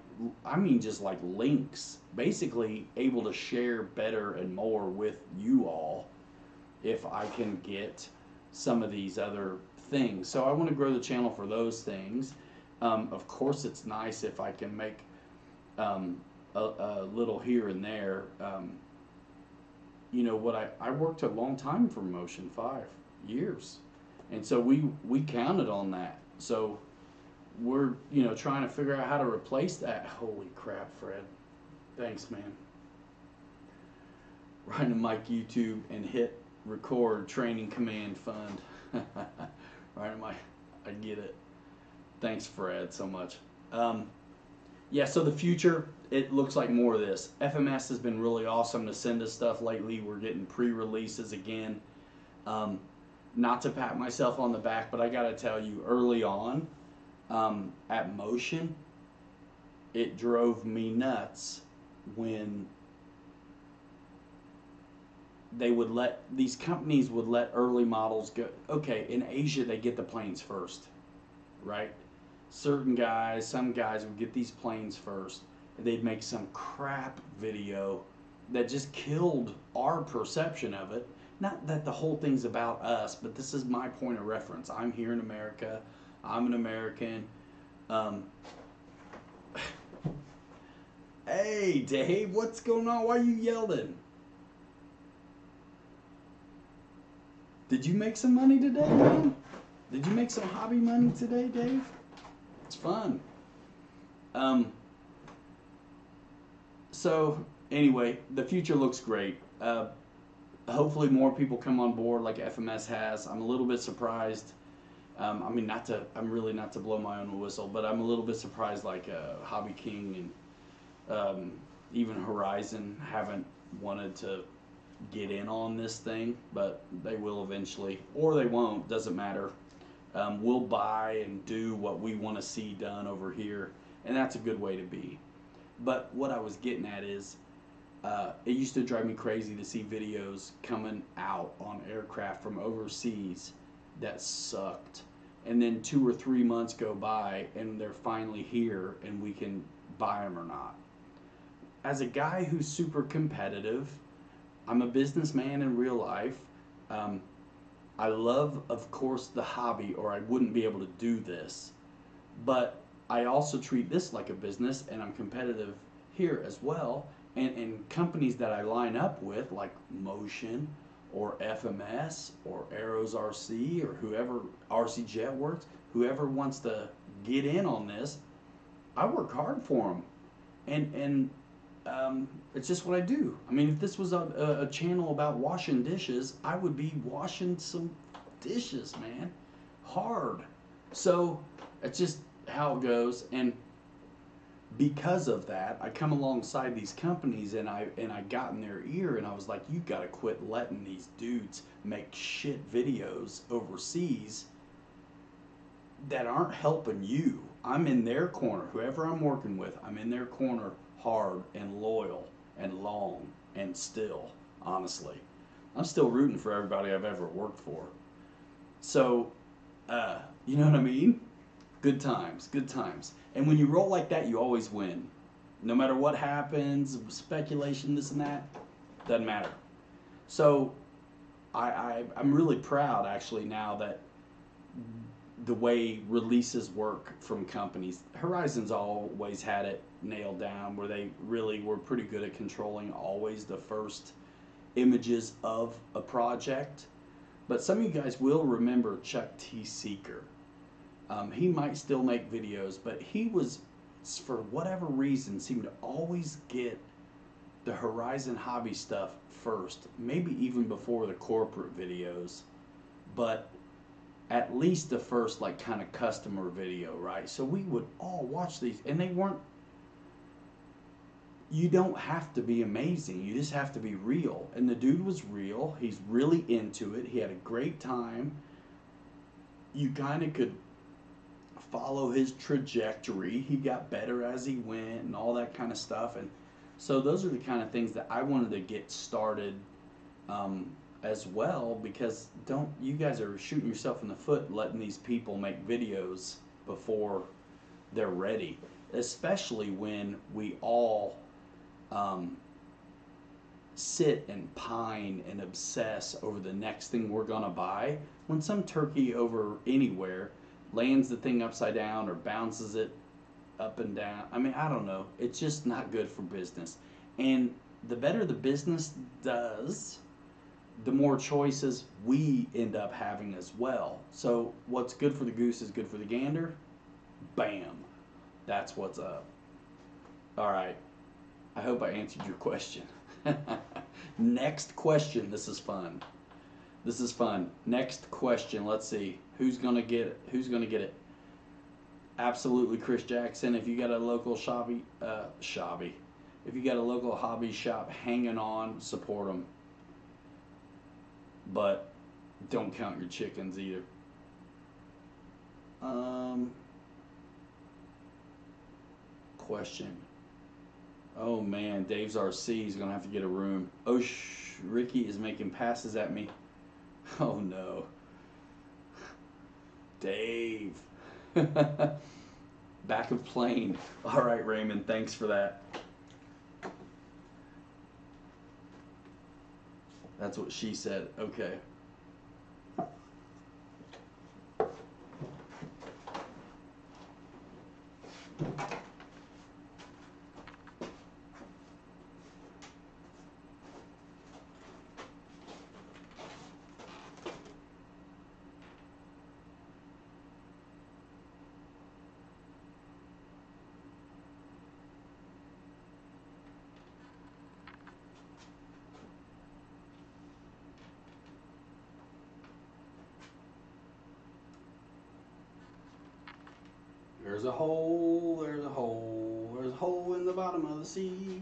I mean, just like links. Basically able to share better and more with you all if I can get some of these other things. So I want to grow the channel for those things. Of course, it's nice if I can make a little here and there. You know what, I worked a long time for Motion, 5 years, and so we counted on that. So we're, you know, trying to figure out how to replace that. Holy crap, Fred, thanks, man. Ryan and Mike YouTube and hit record training command fund. Right, I get it. Thanks, Fred, so much. Yeah, so the future, it looks like more of this. FMS has been really awesome to send us stuff lately. We're getting pre-releases again. Not to pat myself on the back, but I got to tell you, early on at Motion, it drove me nuts when they would let, these companies would let early models go. Okay, in Asia, they get the planes first, right? Certain guys, some guys would get these planes first, and they'd make some crap video that just killed our perception of it. Not that the whole thing's about us, but this is my point of reference. I'm here in America. I'm an American. Um, hey, Dave, what's going on? Why are you yelling? Did you make some money today, man? Did you make some hobby money today, Dave? It's fun. So anyway, the future looks great. Hopefully more people come on board like FMS has. I'm a little bit surprised. I mean, I'm really not to blow my own whistle, but I'm a little bit surprised like Hobby King and even Horizon haven't wanted to get in on this thing, but they will eventually, or they won't, doesn't matter. We'll buy and do what we want to see done over here, and that's a good way to be. But what I was getting at is, it used to drive me crazy to see videos coming out on aircraft from overseas that sucked. And then 2 or 3 months go by and they're finally here and we can buy them or not. As a guy who's super competitive, I'm a businessman in real life. I love, of course, the hobby or I wouldn't be able to do this. But I also treat this like a business and I'm competitive here as well. And companies that I line up with, like Motion or FMS or Arrows RC or whoever, RC Jetworks, whoever wants to get in on this, I work hard for them. And it's just what I do. I mean, if this was a channel about washing dishes, I would be washing some dishes, man. Hard. So it's just how it goes. And because of that, I come alongside these companies and I got in their ear and I was like, you gotta quit letting these dudes make shit videos overseas that aren't helping you. I'm in their corner. Whoever I'm working with, I'm in their corner hard and loyal and long and still, honestly. I'm still rooting for everybody I've ever worked for. So, you know what I mean? Good times, good times. And when you roll like that, you always win. No matter what happens, speculation, this and that, doesn't matter. So I'm really proud actually now that the way releases work from companies. Horizon's always had it nailed down where they really were pretty good at controlling always the first images of a project. But some of you guys will remember Chuck T. Seeker. He might still make videos, but he was, for whatever reason, seemed to always get the Horizon hobby stuff first, maybe even before the corporate videos, but at least the first like kind of customer video, right? So we would all watch these, and they weren't, you don't have to be amazing, you just have to be real. And the dude was real, he's really into it, he had a great time. You kind of could follow his trajectory. He got better as he went and all that kind of stuff. And so those are the kind of things that I wanted to get started as well, because you guys are shooting yourself in the foot letting these people make videos before they're ready, especially when we all sit and pine and obsess over the next thing we're gonna buy, when some turkey over anywhere lands the thing upside down or bounces it up and down. I mean, I don't know. It's just not good for business. And the better the business does, the more choices we end up having as well. So what's good for the goose is good for the gander. Bam. That's what's up. All right. I hope I answered your question. Next question. This is fun. This is fun. Next question. Let's see. Who's gonna get it? Who's gonna get it? Absolutely, Chris Jackson. If you got a local if you got a local hobby shop hanging on, support them. But don't count your chickens either. Question. Oh man, Dave's RC is gonna have to get a room. Oh, Ricky is making passes at me. Oh no. Dave. Back of plane. All right, Raymond, thanks for that. That's what she said. Okay. There's a hole, there's a hole, there's a hole in the bottom of the sea.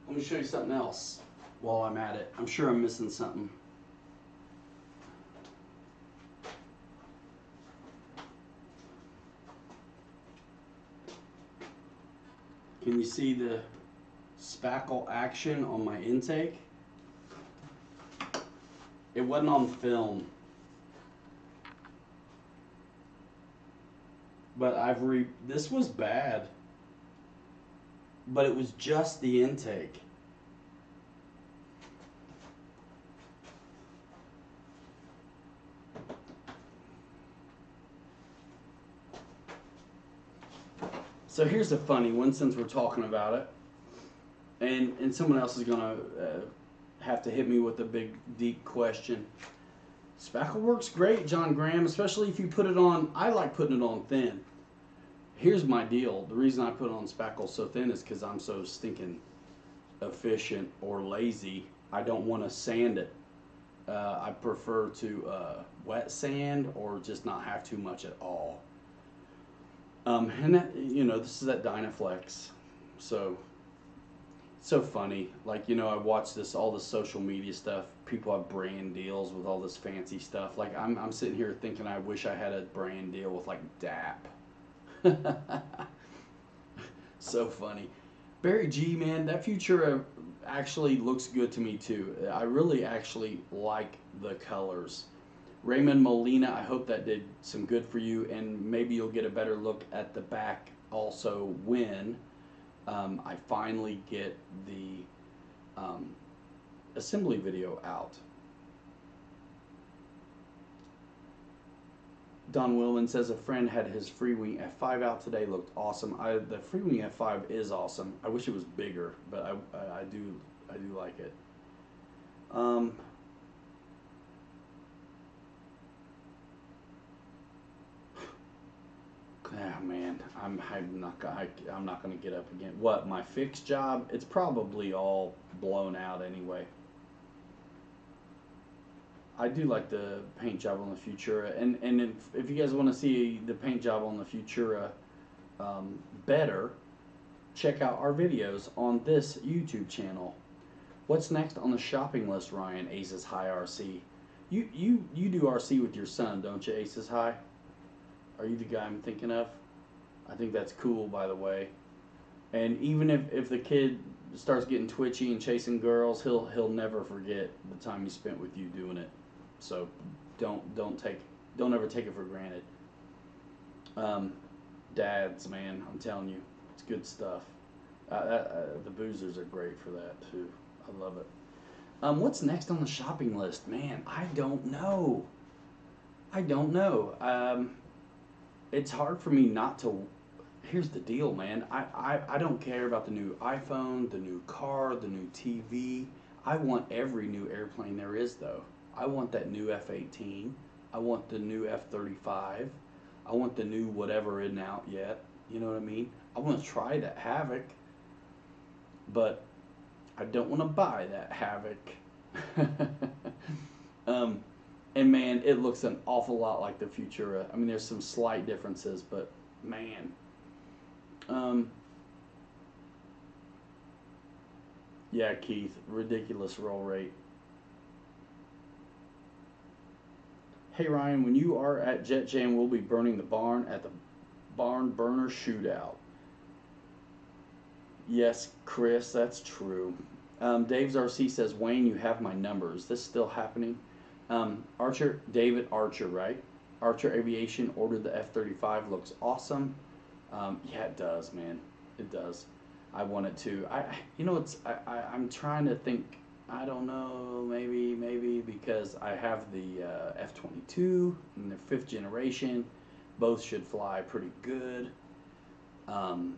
Let me show you something else while I'm at it. I'm sure I'm missing something. Can you see the spackle action on my intake? It wasn't on film. But this was bad. But it was just the intake. So here's a funny one, since we're talking about it, and someone else is gonna have to hit me with a big deep question. Spackle works great, John Graham, especially if you put it on. I like putting it on thin. Here's my deal. The reason I put it on spackle so thin is because I'm so stinking efficient or lazy. I don't want to sand it. I prefer to wet sand or just not have too much at all. And that, this is that Dynaflex. So funny. Like, I watch all this social media stuff. People have brand deals with all this fancy stuff. Like, I'm sitting here thinking I wish I had a brand deal with like DAP. So funny. Barry G, man, that Futura actually looks good to me too. I really actually like the colors. Raymond Molina, I hope that did some good for you, and maybe you'll get a better look at the back also when I finally get the assembly video out. Don Willman says a friend had his Freewing F5 out today, looked awesome. The Freewing F5 is awesome. I wish it was bigger, but I do like it. Oh man, I'm not gonna get up again. What, my fix job? It's probably all blown out anyway. I do like the paint job on the Futura, and if you guys want to see the paint job on the Futura better, check out our videos on this YouTube channel. What's next on the shopping list, Ryan? Aces High RC. You do RC with your son, don't you, Aces High? Are you the guy I'm thinking of? I think that's cool, by the way. And even if the kid starts getting twitchy and chasing girls, he'll never forget the time he spent with you doing it. So don't ever take it for granted. Dads, man, I'm telling you, it's good stuff. The boozers are great for that too. I love it. What's next on the shopping list, man? I don't know. It's hard for me not to. Here's the deal, man. I don't care about the new iPhone, the new car, the new TV. I want every new airplane there is, though. I want that new F-18. I want the new F-35. I want the new whatever isn't out yet. You know what I mean? I want to try that Havoc, but I don't want to buy that Havoc. And man, it looks an awful lot like the Futura. I mean, there's some slight differences, but man. Yeah, Keith, ridiculous roll rate. Hey Ryan, when you are at Jet Jam, we'll be burning the barn at the barn burner shootout. Yes, Chris, that's true. Dave's RC says, Wayne, you have my number. Is this still happening? David Archer, right? Archer Aviation ordered the F-35. Looks awesome. Yeah, it does, man. It does. I want it to. I'm trying to think. I don't know. Maybe because I have the F-22 and the fifth generation. Both should fly pretty good. Um,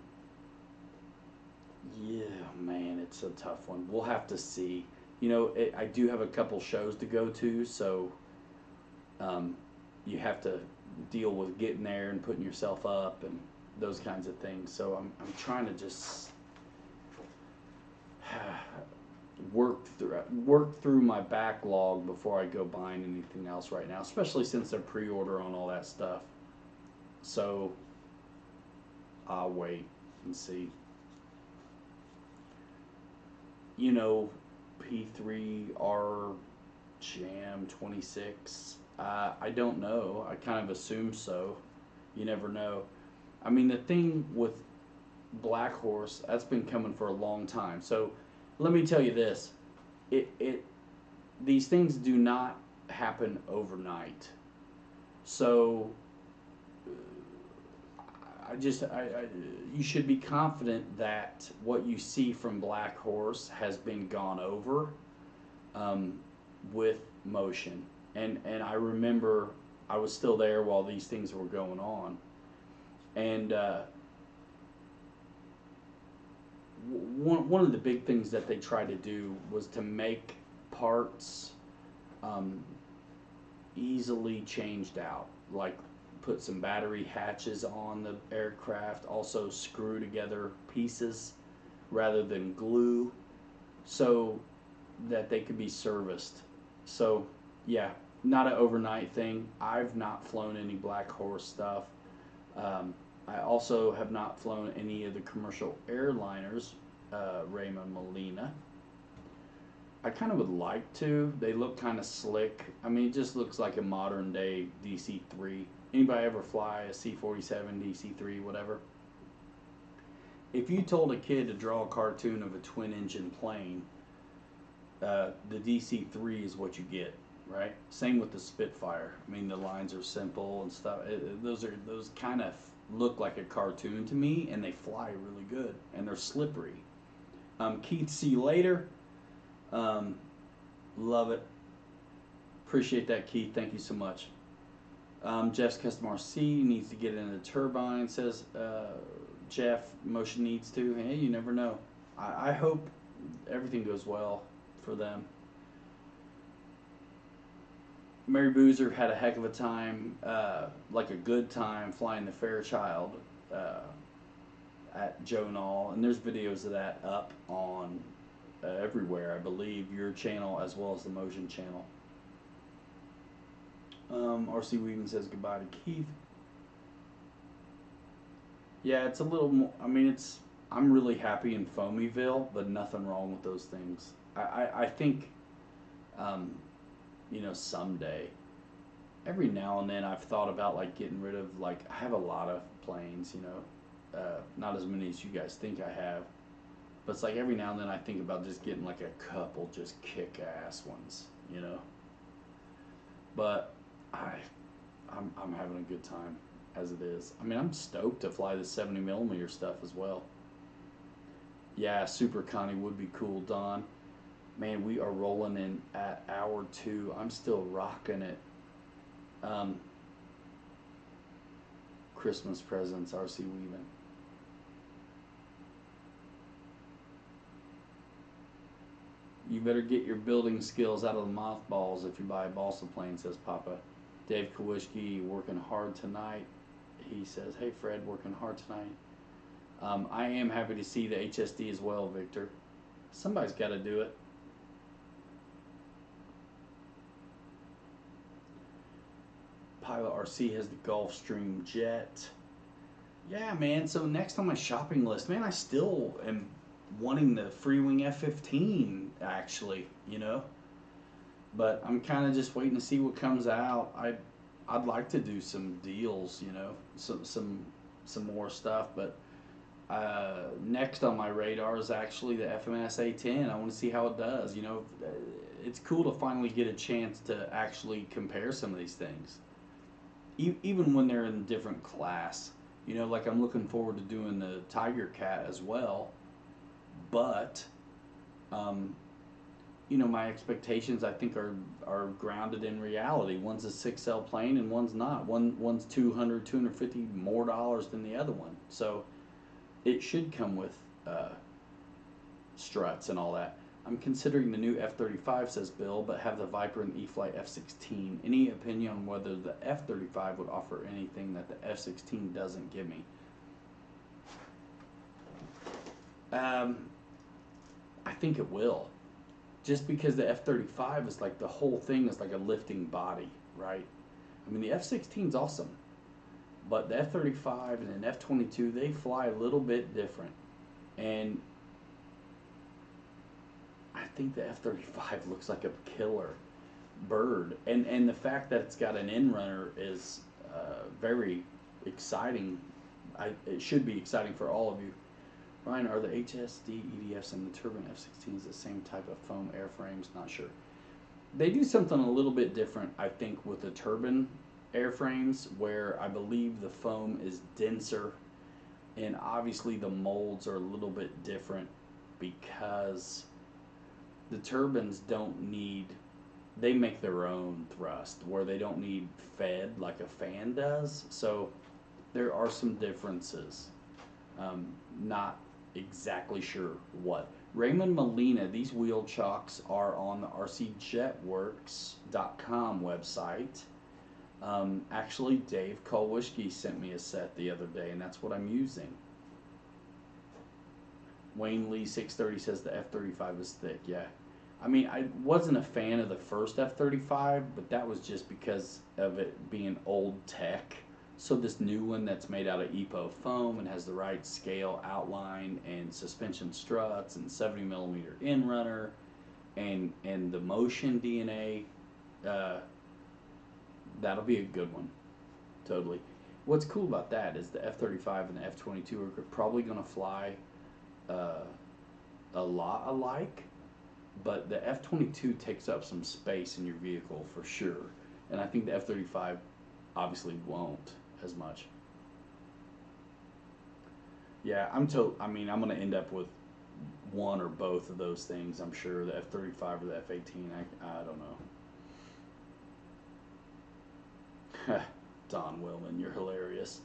yeah, man, it's a tough one. We'll have to see. I do have a couple shows to go to, so um, you have to deal with getting there and putting yourself up and those kinds of things. So I'm trying to just work through my backlog before I go buying anything else right now, especially since they're pre-order on all that stuff. So I'll wait and see. You know, P3R Jam 26. I don't know. I kind of assume so. You never know. I mean, the thing with Black Horse, that's been coming for a long time. So let me tell you this: it these things do not happen overnight. So you should be confident that what you see from Black Horse has been gone over um, with motion. And I remember I was still there while these things were going on, and one of the big things that they tried to do was to make parts um, easily changed out, like put some battery hatches on the aircraft, also screw together pieces rather than glue, so that they could be serviced. So, yeah, not an overnight thing. I've not flown any Black Horse stuff. Um, I also have not flown any of the commercial airliners, Raymond Molina. I kind of would like to. They look kind of slick. I mean, it just looks like a modern day DC-3. Anybody ever fly a C-47, DC-3, whatever? If you told a kid to draw a cartoon of a twin engine plane, the DC-3 is what you get, right? Same with the Spitfire. I mean, the lines are simple and stuff. Those kind of look like a cartoon to me, and they fly really good, and they're slippery. Keith, see you later. Um, Love it. Appreciate that, Keith. Thank you so much. Jeff's Custom RC needs to get in the turbine, says Jeff. Motion needs to. Hey, you never know. I hope everything goes well for them. Mary Boozer had a heck of a time, like a good time, flying the Fairchild at Joe Knoll, and there's videos of that up on everywhere, I believe, your channel as well as the Motion channel. RC Weaving says goodbye to Keith. Yeah, it's a little more, I mean, I'm really happy in Foamyville, but nothing wrong with those things. I think, um, someday, every now and then I've thought about like getting rid of, like, I have a lot of planes, not as many as you guys think I have, but it's like every now and then I think about just getting like a couple just kick-ass ones. But I'm having a good time as it is. I mean, I'm stoked to fly the 70mm stuff as well. Yeah, Super Connie would be cool, Don. Man, we are rolling in at hour 2. I'm still rocking it. Christmas presents, RC Weaving. You better get your building skills out of the mothballs if you buy a balsa plane, says Papa. Dave Kowalski, working hard tonight. He says, hey Fred, working hard tonight. I am happy to see the HSD as well, Victor. Somebody's got to do it. Pilot RC has the Gulfstream jet. Yeah, man. So next on my shopping list, man, I still am wanting the Freewing F-15, actually. But I'm kind of just waiting to see what comes out. I'd like to do some deals, some more stuff. But next on my radar is actually the FMS A10. I want to see how it does. it's cool to finally get a chance to actually compare some of these things, even when they're in different class. You know, like I'm looking forward to doing the Tiger Cat as well, but um, you know, my expectations I think are grounded in reality. One's a 6L plane and one's not. One's 200, 250 more dollars than the other one. So it should come with uh, struts and all that. I'm considering the new F-35, says Bill, but have the Viper and E-flite F-16. Any opinion on whether the F-35 would offer anything that the F-16 doesn't give me? Um, I think it will. Just because the F-35 is like the whole thing is like a lifting body, right? I mean, the F-16 is awesome, but the F-35 and an F-22, they fly a little bit different. And I think the F-35 looks like a killer bird, and the fact that it's got an end runner is very exciting. It should be exciting for all of you. Ryan, are the HSD EDFs and the turbine F-16s the same type of foam airframes? Not sure. They do something a little bit different, I think, with the turbine airframes, where I believe the foam is denser, and obviously the molds are a little bit different because the turbines don't need, they make their own thrust where they don't need fed like a fan does. So there are some differences. Not exactly sure what. Raymond Molina, these wheel chocks are on the rcjetworks.com website. Actually, Dave Kolwischke sent me a set the other day, and that's what I'm using. Wayne Lee 630 says the F-35 is thick. Yeah. I mean, I wasn't a fan of the first F-35, but that was just because of it being old tech. So this new one that's made out of EPO foam and has the right scale outline and suspension struts and 70 millimeter end runner and the motion DNA, that'll be a good one. Totally. What's cool about that is the F-35 and the F-22 are probably going to fly uh, a lot alike, but the F-22 takes up some space in your vehicle for sure, and I think the F-35 obviously won't as much. Yeah, I mean, I'm going to end up with one or both of those things. I'm sure the F-35 or the F-18. I don't know. Don Willman, you're hilarious.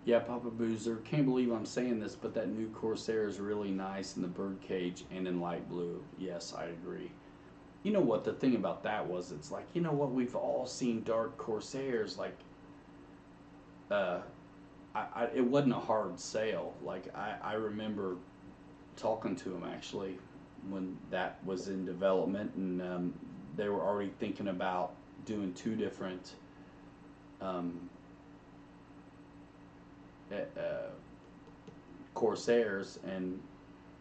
Yeah, Papa Boozer, can't believe I'm saying this, but that new Corsair is really nice in the birdcage and in light blue. Yes, I agree. You know what, the thing about that was, it's like, you know what, we've all seen dark Corsairs, like, uh, it wasn't a hard sale. Like, I remember talking to him, actually, when that was in development, and they were already thinking about doing two different um, Corsairs, and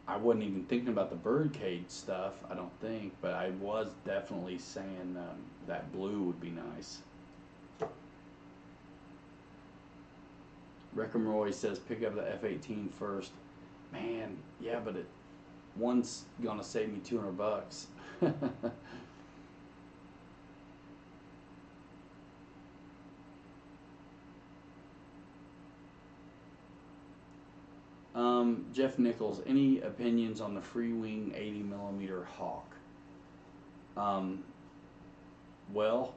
I wasn't even thinking about the birdcage stuff, I don't think, but I was definitely saying that blue would be nice. Reckham Roy says pick up the F-18 first. Man, yeah, but one's gonna save me $200. Jeff Nichols, any opinions on the free wing 80 millimeter Hawk? Um, well,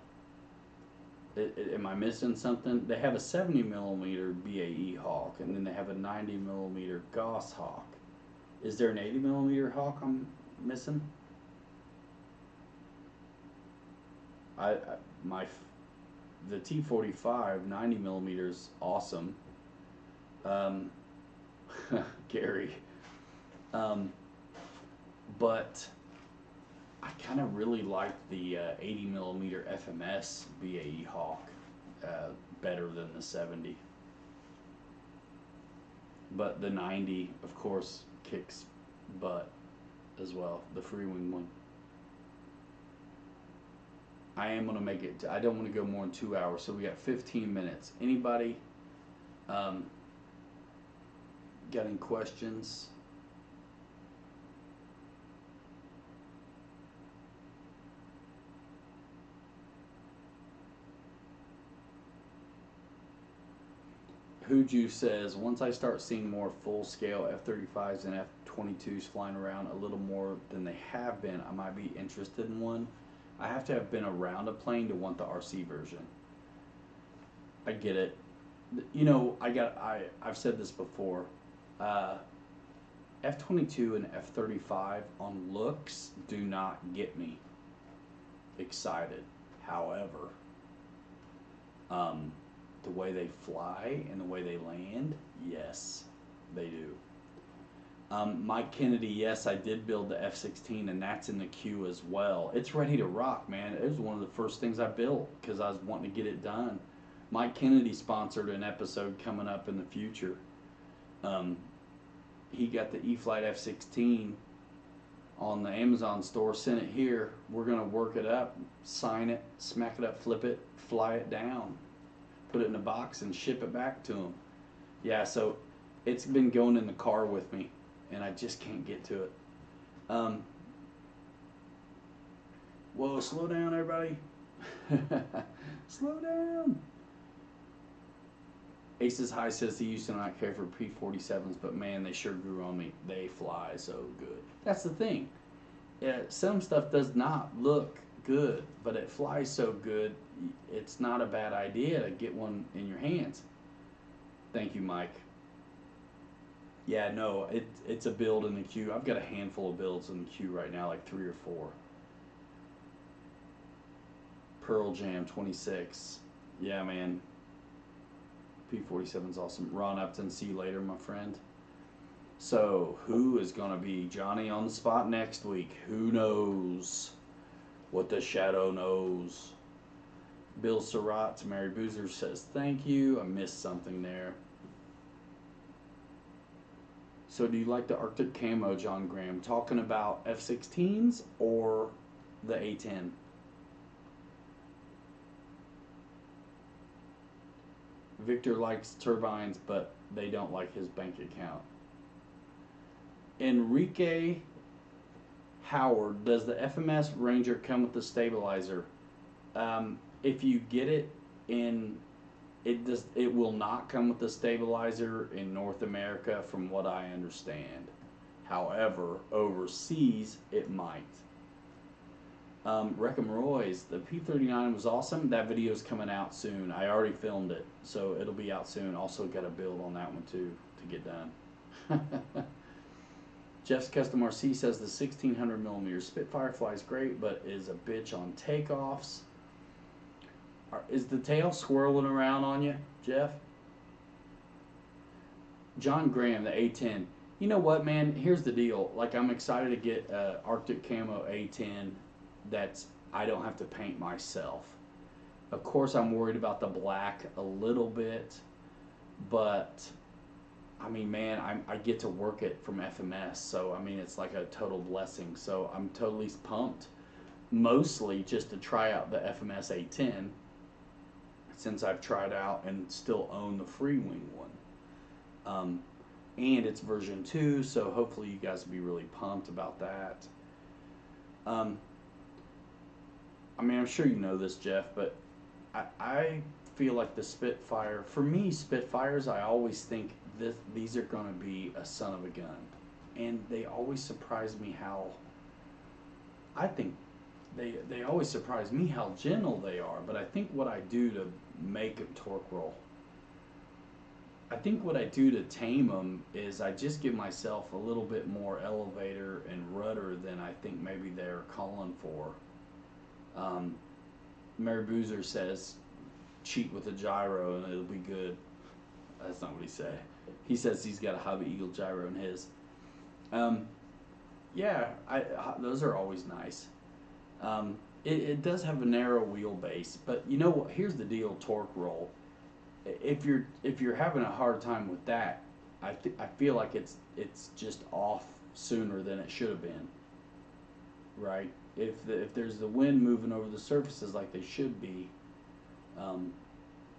am I missing something? They have a 70 millimeter BAE Hawk, and then they have a 90 millimeter Gauss Hawk. Is there an 80 millimeter Hawk I'm missing? I my the T-45 90 millimeters awesome. Um, Gary. Um, but I kind of really like the 80 millimeter FMS BAE Hawk better than the 70. But the 90, of course, kicks butt as well, the free wing one. I am going to make it, I don't want to go more than 2 hours, so we got 15 minutes. Anybody? Um, Got any questions? Huju says, once I start seeing more full-scale F-35s and F-22s flying around a little more than they have been, I might be interested in one. I have to have been around a plane to want the RC version. I get it. You know, I've said this before. Uh, F-22 and F-35 on looks do not get me excited. However, the way they fly and the way they land, yes, they do. Mike Kennedy, yes, I did build the F-16, and that's in the queue as well. It's ready to rock, man. It was one of the first things I built because I was wanting to get it done. Mike Kennedy sponsored an episode coming up in the future. He got the e-flite F-16 on the Amazon store, sent it here. We're going to work it up, sign it, smack it up, flip it, fly it down, put it in a box, and ship it back to him. Yeah, so it's been going in the car with me, and I just can't get to it. Whoa, slow down, everybody. Slow down. Aces High says he used to not care for P-47s, but man, they sure grew on me. They fly so good. That's the thing. Some stuff does not look good, but it flies so good, it's not a bad idea to get one in your hands. Thank you, Mike. Yeah, no, it's a build in the queue. I've got a handful of builds in the queue right now, like 3 or 4. Pearl Jam 26. Yeah, man. P-47's awesome. Ron Upton, see you later, my friend. So, who is going to be Johnny on the spot next week? Who knows what the shadow knows? Bill Surratt to Mary Boozer says, thank you. I missed something there. So, do you like the Arctic camo, John Graham? Talking about F-16s or the A-10? Victor likes turbines, but they don't like his bank account. Enrique Howard, does the FMS Ranger come with the stabilizer? If you get it in, it will not come with the stabilizer in North America, from what I understand. However, overseas it might. Wreckham Roy's, the P-39 was awesome. That video is coming out soon. I already filmed it, so it'll be out soon. Also got a build on that one too to get done. Jeff's Custom RC says the 1600mm Spitfire flies great, but is a bitch on takeoffs. Is the tail swirling around on you, Jeff? John Graham, the A10. You know what, man? Here's the deal. Like, I'm excited to get Arctic Camo A10 that's I don't have to paint myself. Of course, I'm worried about the black a little bit, but I mean, man, I get to work it from FMS, so I mean, it's like a total blessing. So I'm totally pumped, mostly just to try out the FMS A10, since I've tried out and still own the Freewing one. And it's version 2, so hopefully you guys will be really pumped about that. I mean, I'm sure you know this, Jeff, but I feel like the Spitfire, for me, Spitfires, I always think these are going to be a son of a gun. And they always surprise me how, I think, they always surprise me how gentle they are. But I think what I do to make a torque roll, I think what I do to tame them is I just give myself a little bit more elevator and rudder than I think maybe they're calling for. Mary Boozer says, cheat with a gyro and it'll be good. That's not what he said. He says he's got a Hobby Eagle gyro in his. Yeah, those are always nice. It does have a narrow wheelbase, but you know what? Here's the deal, torque roll. If you're having a hard time with that, I feel like it's just off sooner than it should have been. Right? If there's the wind moving over the surfaces like they should be,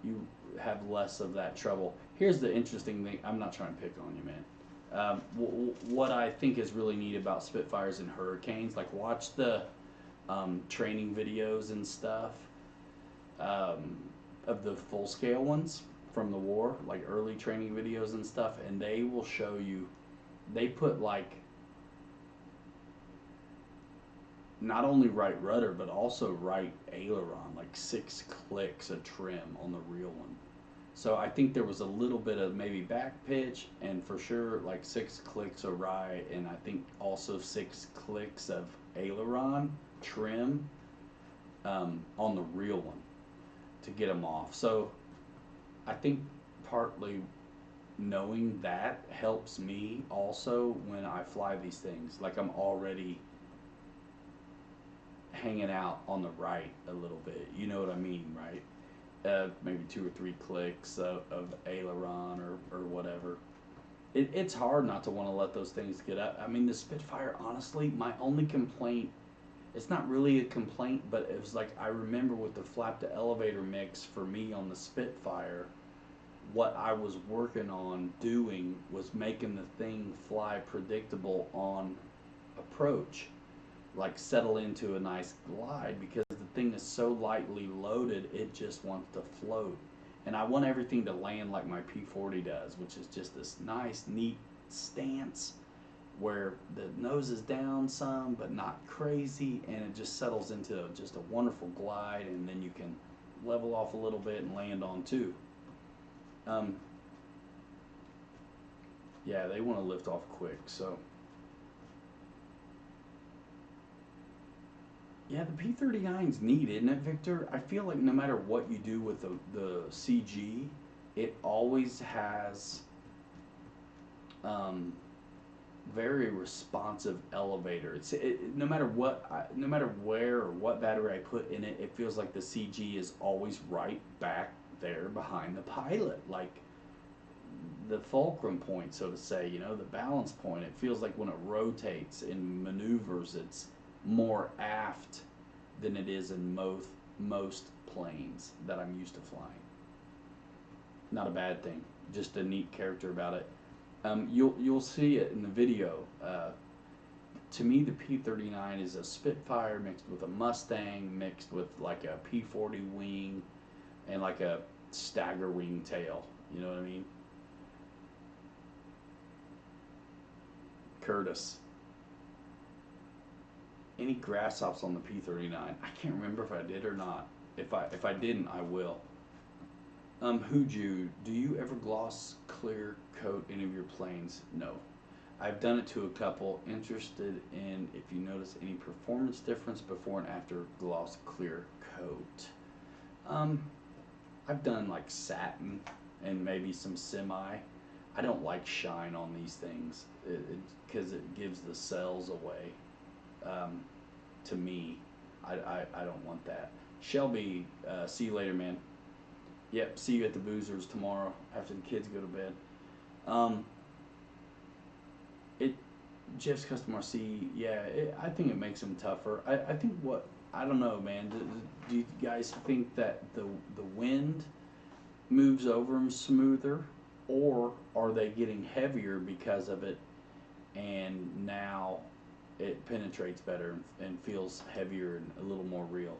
you have less of that trouble. Here's the interesting thing. I'm not trying to pick on you, man. What I think is really neat about Spitfires and Hurricanes, like watch the training videos and stuff um, of the full scale ones from the war, like early training videos and stuff, and they will show you, they put like not only right rudder but also right aileron, like 6 clicks of trim on the real one. So I think there was a little bit of maybe back pitch, and for sure like 6 clicks of right, and I think also 6 clicks of aileron trim on the real one to get them off. So I think partly knowing that helps me also when I fly these things. Like I'm already hanging out on the right a little bit. You know what I mean, right? Maybe 2 or 3 clicks of aileron or whatever. It's hard not to want to let those things get up. I mean, the Spitfire, honestly, my only complaint, it's not really a complaint, but it was like I remember with the flap to elevator mix for me on the Spitfire, what I was working on doing was making the thing fly predictable on approach, like settle into a nice glide, because the thing is so lightly loaded, it just wants to float. And I want everything to land like my P40 does, which is just this nice, neat stance where the nose is down some, but not crazy, and it just settles into just a wonderful glide, and then you can level off a little bit and land on too. Um, yeah, they want to lift off quick, so. Yeah, the P39's neat, isn't it, Victor? I feel like no matter what you do with the CG, it always has um, very responsive elevator. No matter no matter where or what battery I put in it, it feels like the CG is always right back there behind the pilot, like the fulcrum point, so to say. You know, the balance point. It feels like when it rotates in maneuvers, it's more aft than it is in most planes that I'm used to flying. Not a bad thing, just a neat character about it. You'll see it in the video. To me, the P39 is a Spitfire mixed with a Mustang mixed with like a P40 wing and like a stagger wing tail. You know what I mean? Curtis. Any grass hops on the P39? I can't remember if I did or not. If I didn't, I will. Huju, do you ever gloss clear coat any of your planes? No. I've done it to a couple. Interested in if you notice any performance difference before and after gloss clear coat. I've done like satin and maybe some semi. I don't like shine on these things because it gives the cells away. To me, I don't want that. Shelby, see you later, man. Yep, see you at the Boozers tomorrow after the kids go to bed. Um, it Jeff's Custom RC, yeah, I think it makes them tougher. I think I don't know, man. Do you guys think that the wind moves over them smoother, or are they getting heavier because of it, and now it penetrates better and feels heavier and a little more real?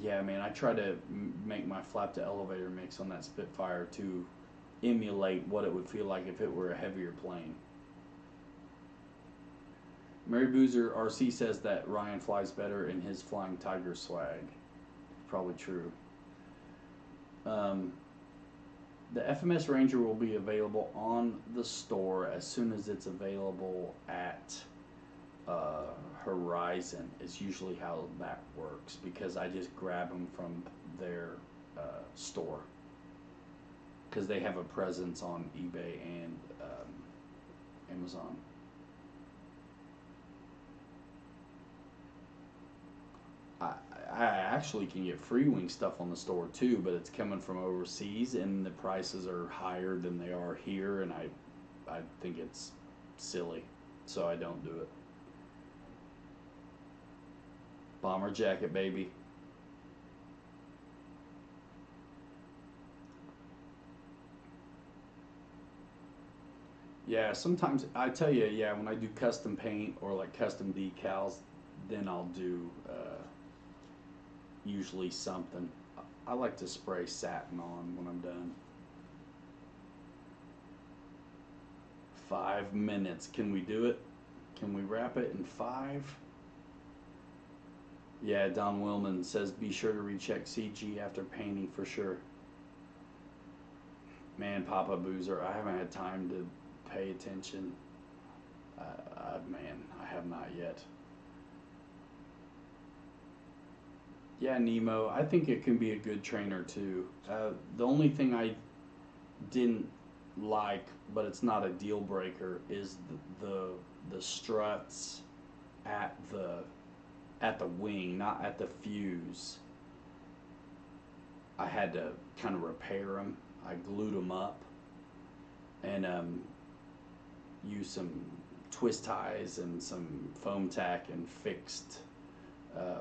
Yeah, man, I try to make my flap to elevator mix on that Spitfire to emulate what it would feel like if it were a heavier plane. Mary Boozer RC says that Ryan flies better in his Flying Tiger swag. Probably true. The FMS Ranger will be available on the store as soon as it's available at Horizon. Is usually how that works, because I just grab them from their store, because they have a presence on eBay and Amazon. I, I actually can get free wing stuff on the store too, but it's coming from overseas and the prices are higher than they are here, and I think it's silly, so I don't do it. Bomber jacket, baby. Yeah, sometimes I tell you, yeah, when I do custom paint or like custom decals, then I'll do usually something. I like to spray satin on when I'm done. 5 minutes. Can we do it? Can we wrap it in five? Yeah, Don Willman says be sure to recheck CG after painting for sure. Man, Papa Boozer, I haven't had time to pay attention. Man, I have not yet. Yeah, Nemo, I think it can be a good trainer too. The only thing I didn't like, but it's not a deal breaker, is the struts at the wing, not at the fuse. I had to kind of repair them. I glued them up and used some twist ties and some foam tack and fixed a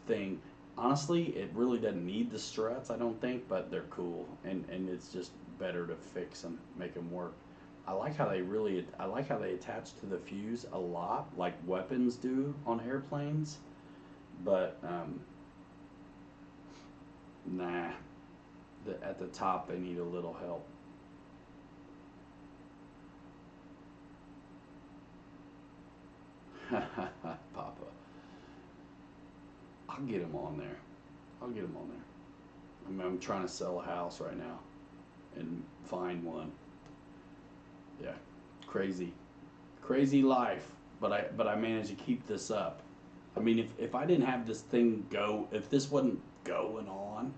thing. Honestly, it really doesn't need the struts, I don't think, but they're cool, and it's just better to fix them, make them work. I like how they attach to the fuse a lot, like weapons do on airplanes. But nah, at the top they need a little help. Papa, I'll get him on there. I'll get him on there. I'm trying to sell a house right now and find one. Yeah, crazy, crazy life. But I managed to keep this up. I mean, if I didn't have this thing go, if this wasn't going on,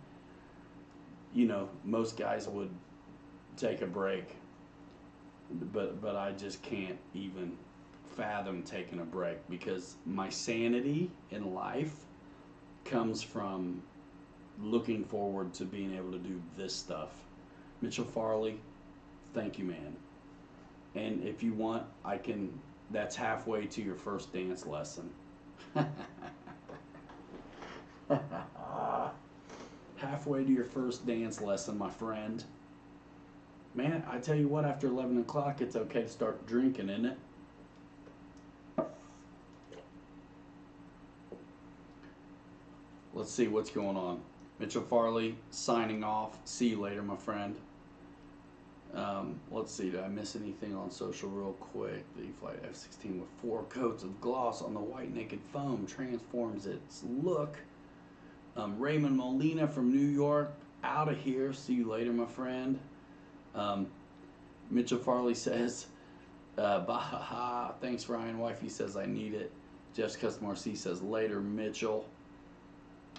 most guys would take a break. But I just can't even fathom taking a break because my sanity in life comes from looking forward to being able to do this stuff. Mitchell Farley, thank you, man. And if you want, I can. That's halfway to your first dance lesson. Halfway to your first dance lesson, my friend. Man, I tell you what, after 11 o'clock, it's okay to start drinking, isn't it? Let's see what's going on. Mitchell Farley signing off. See you later, my friend. Let's see, did I miss anything on social real quick? The e-flite F-16 with 4 coats of gloss on the white naked foam transforms its look. Raymond Molina from New York, out of here. See you later, my friend. Um, Mitchell Farley says, Bahaha. Thanks, Ryan. Wifey says, I need it. Jeff's Customer C says, later, Mitchell.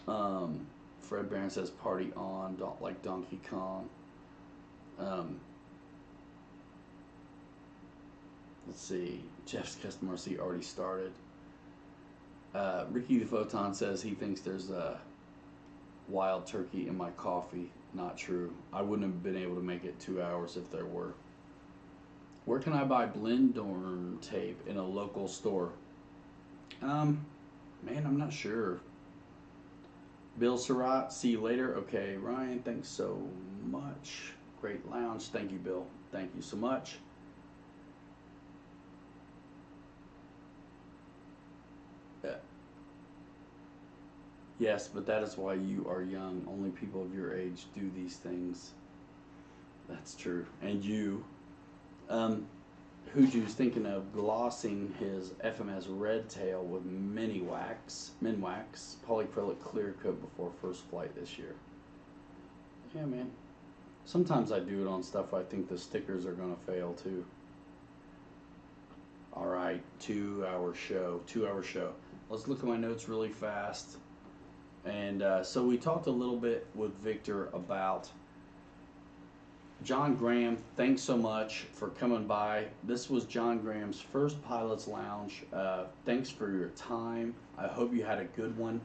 Fred Barron says, party on, don't like Donkey Kong. Let's see. Jeff's Customer C already started. Ricky the Photon says he thinks there's a wild turkey in my coffee. Not true. I wouldn't have been able to make it 2 hours if there were. Where can I buy Blendorn tape in a local store? Man, I'm not sure. Bill Surratt, see you later. Okay, Ryan, thanks so much. Great lounge. Thank you, Bill. Thank you so much. Yes, but that is why you are young. Only people of your age do these things. That's true. And you, Huju's thinking of glossing his FMS red tail with Minwax polyacrylic clear coat before first flight this year. Yeah, man. Sometimes I do it on stuff I think the stickers are gonna fail too. All right, 2 hour show. 2 hour show. Let's look at my notes really fast. And so we talked a little bit with Victor about John Graham. Thanks so much for coming by. This was John Graham's first Pilot's Lounge. Thanks for your time. I hope you had a good one.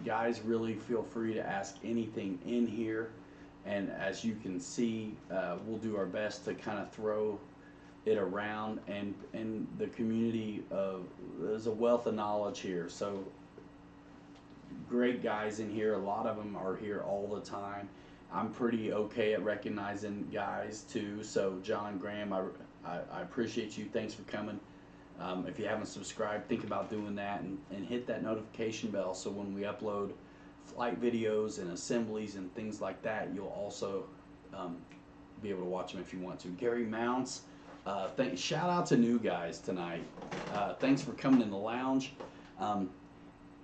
Guys, really feel free to ask anything in here. And as you can see, we'll do our best to kind of throw it around. And the community, there's a wealth of knowledge here. So great guys in here. A lot of them are here all the time. I'm pretty okay at recognizing guys too. So John Graham, I appreciate you. Thanks for coming. If you haven't subscribed, think about doing that and hit that notification bell so when we upload flight videos and assemblies and things like that, you'll also be able to watch them if you want to. Gary Mounts, shout out to new guys tonight. Thanks for coming in the lounge.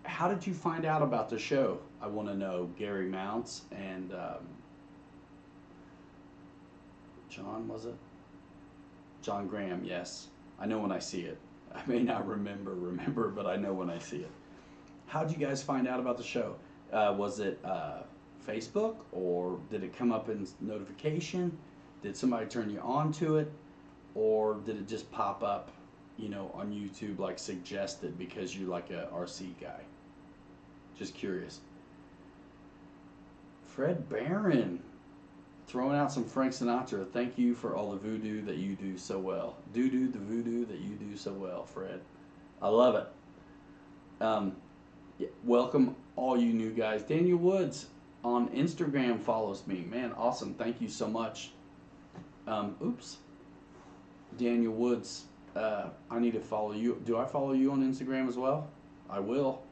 How did you find out about the show? I want to know, Gary Mounts and John, was it? John Graham, yes. I know when I see it. I may not remember, but I know when I see it. How did you guys find out about the show? Was it Facebook, or did it come up in notification? Did somebody turn you on to it? Or did it just pop up, you know, on YouTube like suggested because you're like a RC guy? Just curious. Fred Barron, throwing out some Frank Sinatra. Thank you for all the voodoo that you do so well. The voodoo that you do so well, Fred. I love it. Yeah, welcome all you new guys. Daniel Woods on Instagram follows me. Man, awesome. Thank you so much. Oops. Daniel Woods, I need to follow you. Do I follow you on Instagram as well? I will.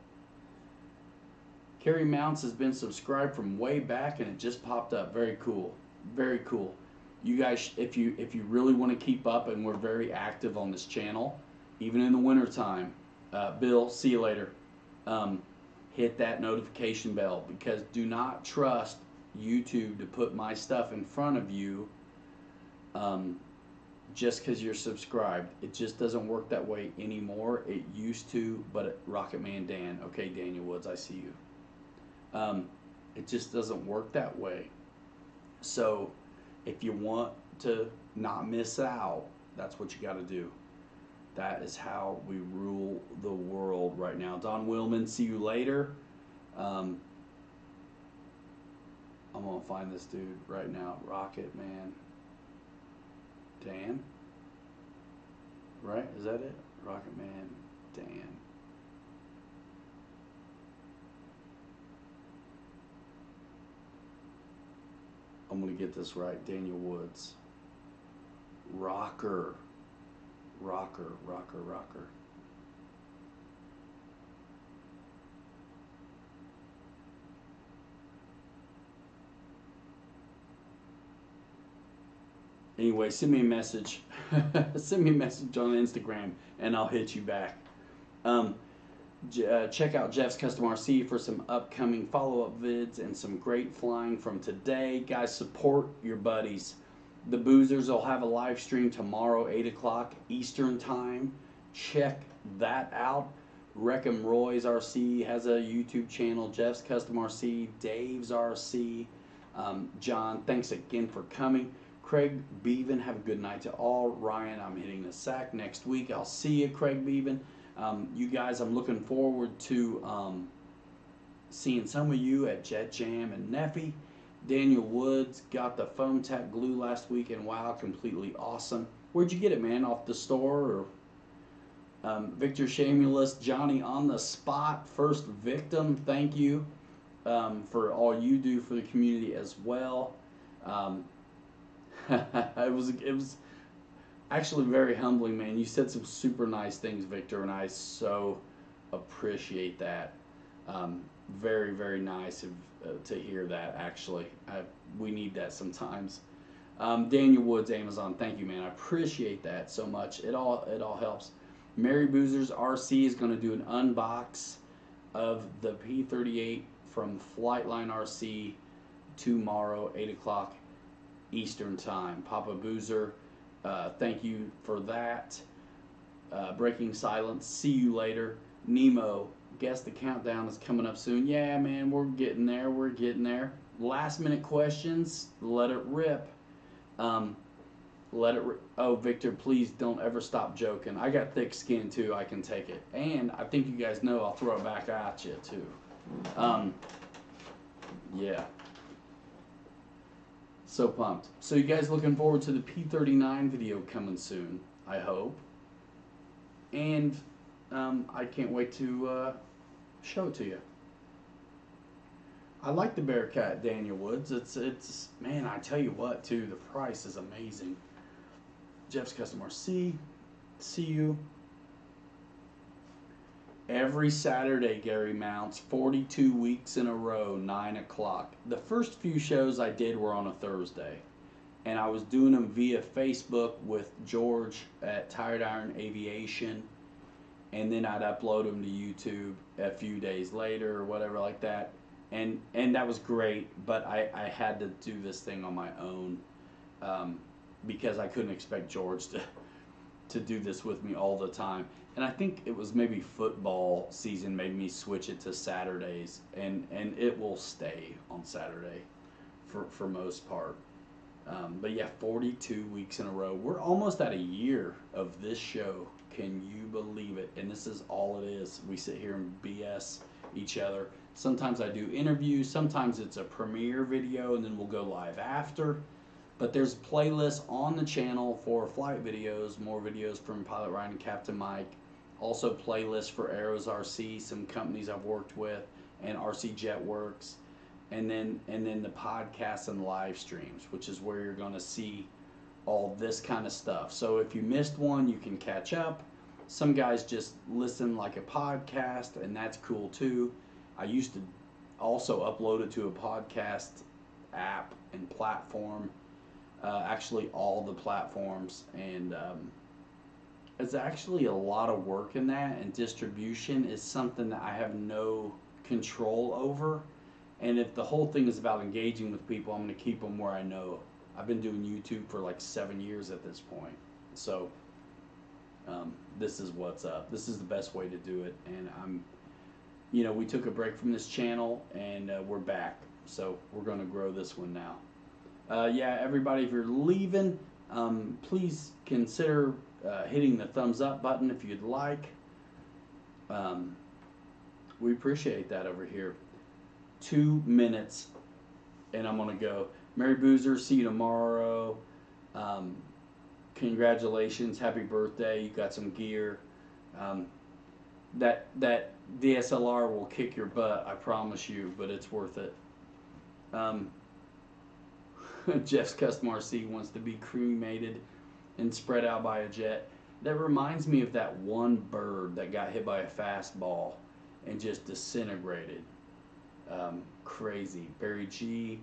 Carrie Mounts has been subscribed from way back and it just popped up. Very cool. Very cool. You guys, if you really want to keep up, and we're very active on this channel, even in the wintertime, Bill, see you later. Hit that notification bell, because do not trust YouTube to put my stuff in front of you just because you're subscribed. It just doesn't work that way anymore. It used to, but Rocket Man Dan, okay, Daniel Woods, I see you. It just doesn't work that way. So if you want to not miss out, that's what you got to do. That is how we rule the world right now. Don Willman, see you later. I'm going to find this dude right now. Rocket Man Dan. Right? Is that it? Rocket Man Dan. I'm going to get this right. Daniel Woods. Rocker. Anyway, send me a message. Send me a message on Instagram and I'll hit you back. Check out Jeff's Custom RC for some upcoming follow-up vids and some great flying from today. Guys, support your buddies. The Boozers will have a live stream tomorrow, 8 o'clock Eastern time. Check that out. Wreckham Roy's RC has a YouTube channel. Jeff's Custom RC, Dave's RC. John, thanks again for coming. Craig Beaven, have a good night to all. Ryan, I'm hitting the sack next week. I'll see you, Craig Beaven. You guys, I'm looking forward to seeing some of you at Jet Jam and Neffy. Daniel Woods got the foam tack glue last week, and wow, completely awesome. Where'd you get it, man? Off the store? Or Victor Shamulus, Johnny on the spot, first victim. Thank you for all you do for the community as well. It was actually very humbling, man. You said some super nice things, Victor, and I so appreciate that. Very, very nice to hear that, actually. We need that sometimes. Daniel Woods, Amazon, thank you, man. I appreciate that so much. It all helps. Mary Boozers RC is going to do an unbox of the P38 from Flightline RC tomorrow, 8 o'clock Eastern time. Papa Boozer, thank you for that. Breaking Silence, see you later. Nemo, guess the countdown is coming up soon. Yeah, man, we're getting there. We're getting there. Last minute questions, let it rip. Oh, Victor, please don't ever stop joking. I got thick skin too. I can take it. And I think you guys know I'll throw it back at you too. Yeah. So pumped. So you guys looking forward to the P39 video coming soon, I hope. And I can't wait to show it to you. I like the Bearcat Daniel Woods. It's man, I tell you what too, the price is amazing. Jeff's customer. See you every Saturday. Gary Mounts, 42 weeks in a row, 9 o'clock. The first few shows I did were on a Thursday, and I was doing them via Facebook with George at Tired Iron Aviation, and then I'd upload them to YouTube a few days later or whatever like that. And that was great, but I had to do this thing on my own, because I couldn't expect George to do this with me all the time. And I think it was maybe football season made me switch it to Saturdays, and it will stay on Saturday for most part. But yeah, 42 weeks in a row. We're almost at a year of this show. Can you believe it? And this is all it is. We sit here and BS each other. Sometimes I do interviews. Sometimes it's a premiere video, and then we'll go live after. But there's playlists on the channel for flight videos, more videos from Pilot Ryan and Captain Mike. Also playlists for Arrows RC, some companies I've worked with, and RC Jetworks. And then the podcasts and live streams, which is where you're going to see all this kind of stuff. So if you missed one, you can catch up. Some guys just listen like a podcast, and that's cool too. I used to also upload it to a podcast app and platform, actually all the platforms, and it's actually a lot of work in that, and distribution is something that I have no control over. And if the whole thing is about engaging with people, I'm going to keep them where I know. I've been doing YouTube for like 7 years at this point. So this is what's up. This is the best way to do it. And we took a break from this channel, and we're back. So we're going to grow this one now. Yeah, everybody, if you're leaving, please consider hitting the thumbs up button if you'd like. We appreciate that over here. 2 minutes, and I'm gonna go. Mary Boozer, see you tomorrow. Congratulations, happy birthday. You got some gear. That DSLR will kick your butt, I promise you, but it's worth it. Jeff's Custom RC wants to be cremated and spread out by a jet. That reminds me of that one bird that got hit by a fastball and just disintegrated. Crazy. Barry G,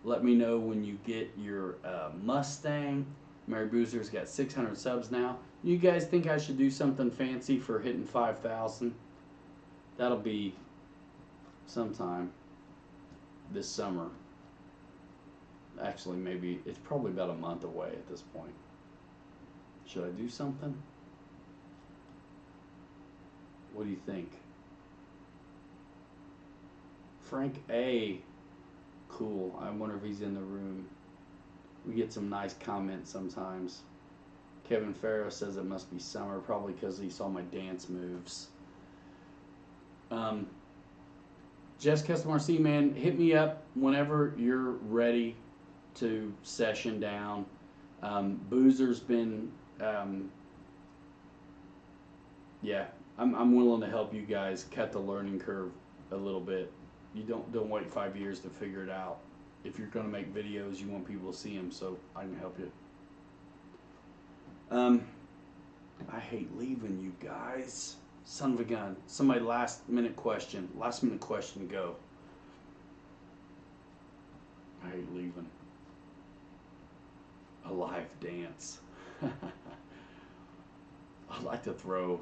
let me know when you get your Mustang. Mary Boozer's got 600 subs now. You guys think I should do something fancy for hitting 5,000? That'll be sometime this summer. Actually, maybe it's probably about a month away at this point. Should I do something? What do you think? Frank A. Cool. I wonder if he's in the room. We get some nice comments sometimes. Kevin Farrow says it must be summer, probably because he saw my dance moves. Jess Custom RC, man, hit me up whenever you're ready to session down. Boozer's been, yeah, I'm willing to help you guys cut the learning curve a little bit. You don't wait 5 years to figure it out. If you're going to make videos, you want people to see them, so I can help you. I hate leaving you guys. Son of a gun. Somebody last minute question. Last minute question, go. I hate leaving. A live dance. I'd like to throw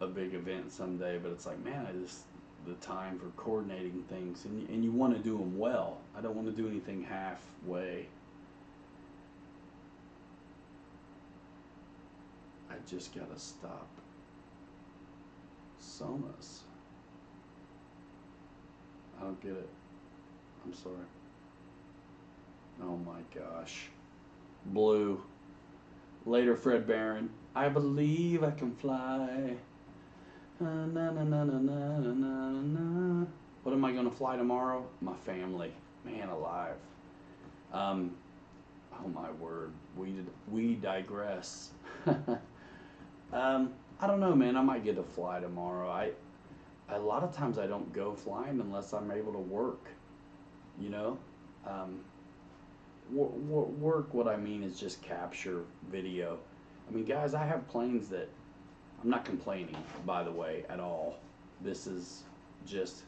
a big event someday, but it's like, man, the time for coordinating things, and you want to do them well. I don't want to do anything halfway. I just gotta stop. Somas. I don't get it. I'm sorry. Oh my gosh. Blue. Later, Fred Barron. I believe I can fly. Na, na, na, na, na, na, na, na. What am I going to fly tomorrow? My family. Man alive. Oh my word. We digress. I don't know, man. I might get to fly tomorrow. A lot of times I don't go flying unless I'm able to work. you know. Um, work, what I mean is just capture video. I mean, guys, I have planes that I'm not complaining, by the way, at all. This is just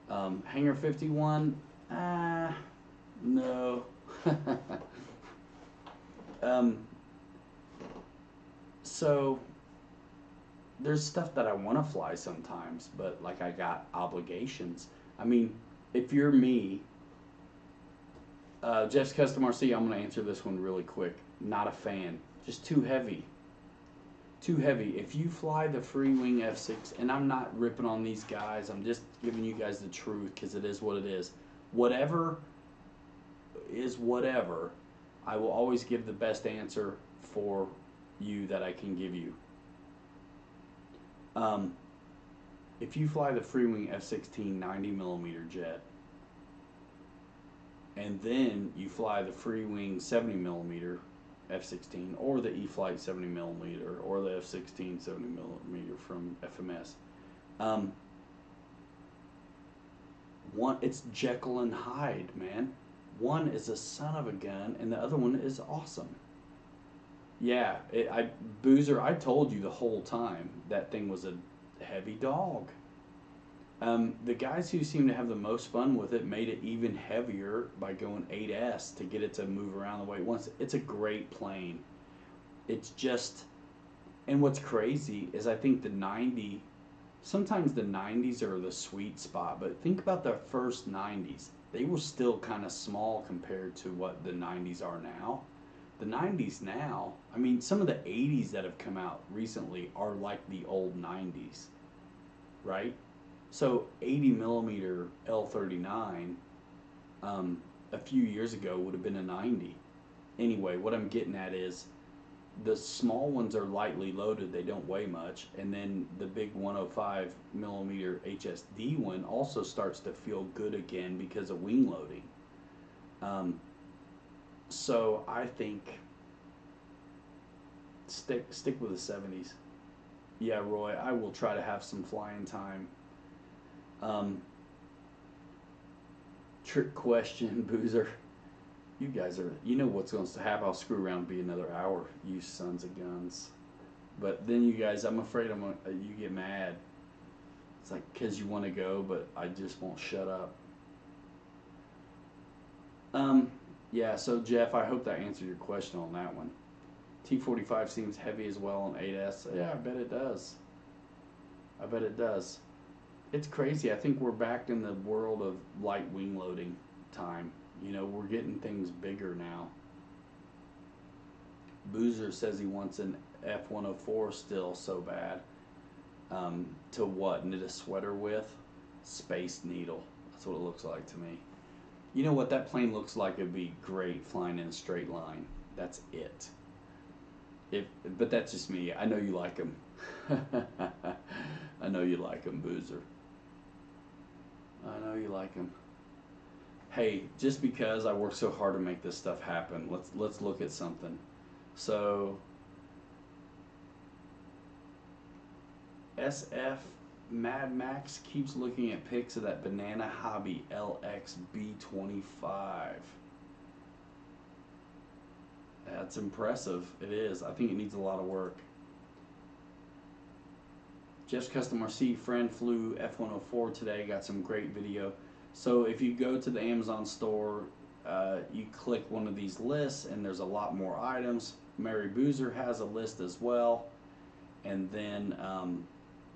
Hangar 51. No. um, so there's stuff that I want to fly sometimes, but like I got obligations. I mean, if you're me, Jeff's Custom RC, I'm going to answer this one really quick. Not a fan. Just too heavy. Too heavy. If you fly the Freewing F6, and I'm not ripping on these guys, I'm just giving you guys the truth because it is what it is. Whatever is whatever, I will always give the best answer for you that I can give you. If you fly the Freewing F16 90mm jet, and then you fly the Freewing 70mm F16 or the e-flite 70mm or the F16 70mm from FMS, one, it's Jekyll and Hyde, man. One is a son of a gun, and the other one is awesome. Yeah, Boozer, I told you the whole time that thing was a heavy dog. The guys who seem to have the most fun with it made it even heavier by going 8S to get it to move around the way it wants. It's a great plane. It's just, and what's crazy is I think sometimes the 90s are the sweet spot, but think about the first 90s. They were still kind of small compared to what the 90s are now. The 90s now, I mean, some of the 80s that have come out recently are like the old 90s, right? So 80mm L39 a few years ago would have been a 90. Anyway, what I'm getting at is the small ones are lightly loaded, they don't weigh much, and then the big 105mm HSD one also starts to feel good again because of wing loading. So I think stick with the 70s. Yeah, Roy, I will try to have some flying time. Trick question, Boozer. You guys are, you know what's going to happen. I'll screw around and be another hour, you sons of guns. But then you guys, I'm afraid you get mad. It's like, because you want to go, but I just won't shut up. Yeah, so Jeff, I hope that answered your question on that one. T45 seems heavy as well on 8S. Yeah, I bet it does. I bet it does. It's crazy. I think we're back in the world of light wing loading time. You know, we're getting things bigger now. Boozer says he wants an F104 still so bad. To what? Knit a sweater with? Space Needle. That's what it looks like to me. You know what? That plane looks like it'd be great flying in a straight line. That's it. But that's just me. I know you like them. I know you like them, Boozer. I know you like them. Hey, just because I work so hard to make this stuff happen, let's look at something. So SF Mad Max keeps looking at pics of that Banana Hobby LX B25. That's impressive. It is. I think it needs a lot of work. Jeff's Custom RC friend flew F104 today. Got some great video. So if you go to the Amazon store, you click one of these lists, and there's a lot more items. Mary Boozer has a list as well, and then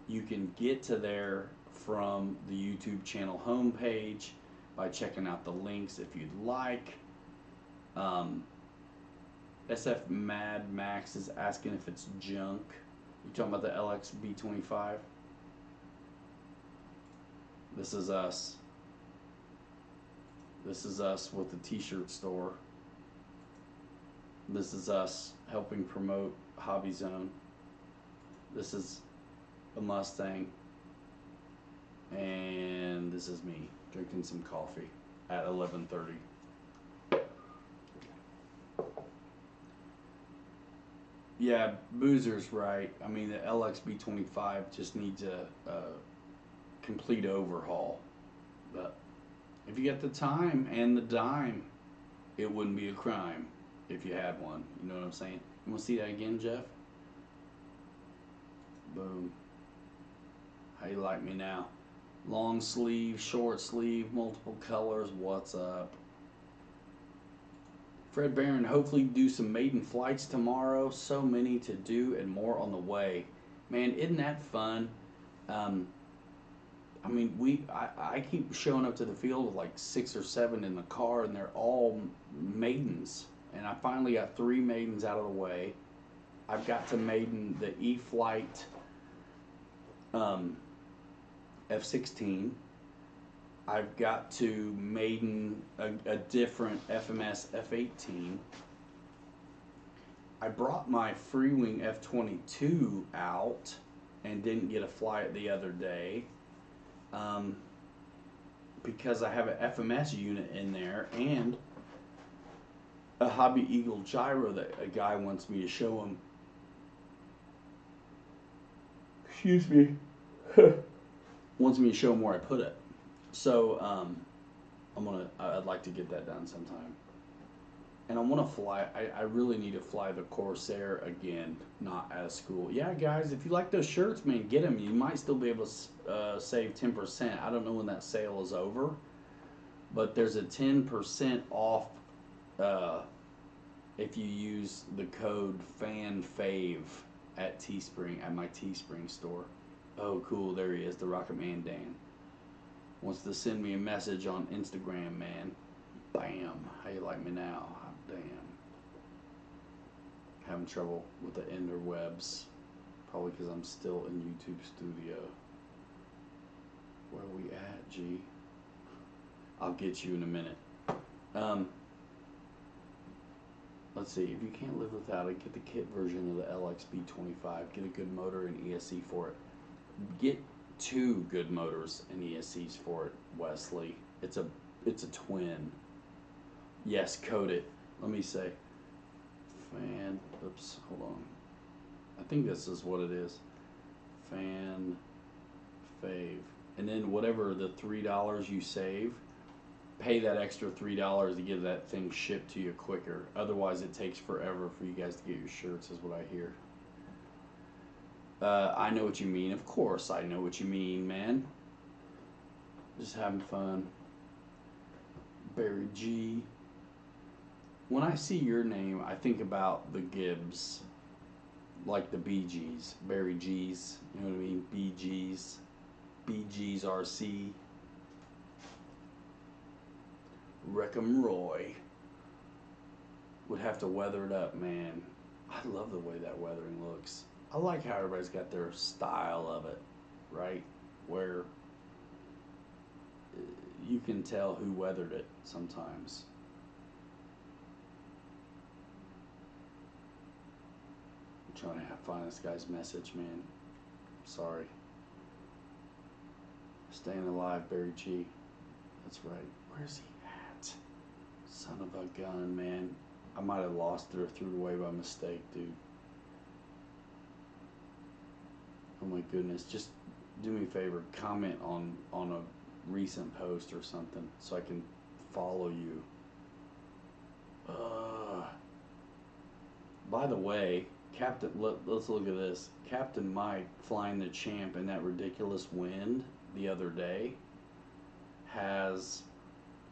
you can get to there from the YouTube channel homepage by checking out the links if you'd like. SF Mad Max is asking if it's junk. You talking about the LX B25? This is us. This is us with the t-shirt store. This is us helping promote Hobby Zone. This is a Mustang. And this is me drinking some coffee at 11:30. Yeah, Boozer's right. I mean, the LX B25 just needs a complete overhaul. But If you got the time and the dime, it wouldn't be a crime if you had one. You know what I'm saying? You want to see that again, Jeff? Boom. How you like me now? Long sleeve, short sleeve, multiple colors. What's up? Fred Barron, hopefully do some maiden flights tomorrow. So many to do and more on the way. Man, isn't that fun? I mean, I keep showing up to the field with like 6 or 7 in the car, and they're all maidens. And I finally got 3 maidens out of the way. I've got to maiden the e-flite F-16. I've got to maiden a different FMS F-18. I brought my Freewing F-22 out and didn't get a flight the other day because I have an FMS unit in there and a Hobby Eagle gyro that a guy wants me to show him. Excuse me. Wants me to show him where I put it. So I'd like to get that done sometime. And I want to fly. I really need to fly the Corsair again, not out of school. Yeah, guys, if you like those shirts, man, get them. You might still be able to save 10%. I don't know when that sale is over, but there's a 10% off if you use the code FANFAVE at Teespring, at my Teespring store. Oh, cool. There he is, the Rocket Man Dan. Wants to send me a message on Instagram, man. Bam. How you like me now? Damn. Having trouble with the interwebs. Probably because I'm still in YouTube Studio. Where we at, G? I'll get you in a minute. Let's see. If you can't live without it, get the kit version of the LXB25. Get a good motor and ESC for it. Get 2 good motors and ESCs for it, Wesley. It's a twin. Yes, code it. Let me say oops, hold on. I think this is what it is. Fan fave. And then whatever the $3 you save, pay that extra $3 to get that thing shipped to you quicker. Otherwise it takes forever for you guys to get your shirts, is what I hear. I know what you mean. Of course I know what you mean, man. Just having fun. Barry G. When I see your name, I think about the Gibbs. Like the Bee Gees. Barry G's. You know what I mean? Bee Gees. Bee Gees RC. Wreckham Roy. Would have to weather it up, man. I love the way that weathering looks. I like how everybody's got their style of it, right? Where you can tell who weathered it sometimes. I'm trying to find this guy's message, man. Sorry. Staying alive, Barry G. That's right. Where's he at? Son of a gun, man. I might have lost it or threw it away by mistake, dude. Oh my goodness, just do me a favor, comment on a recent post or something so I can follow you. By the way, let's look at this. Captain Mike flying the Champ in that ridiculous wind the other day has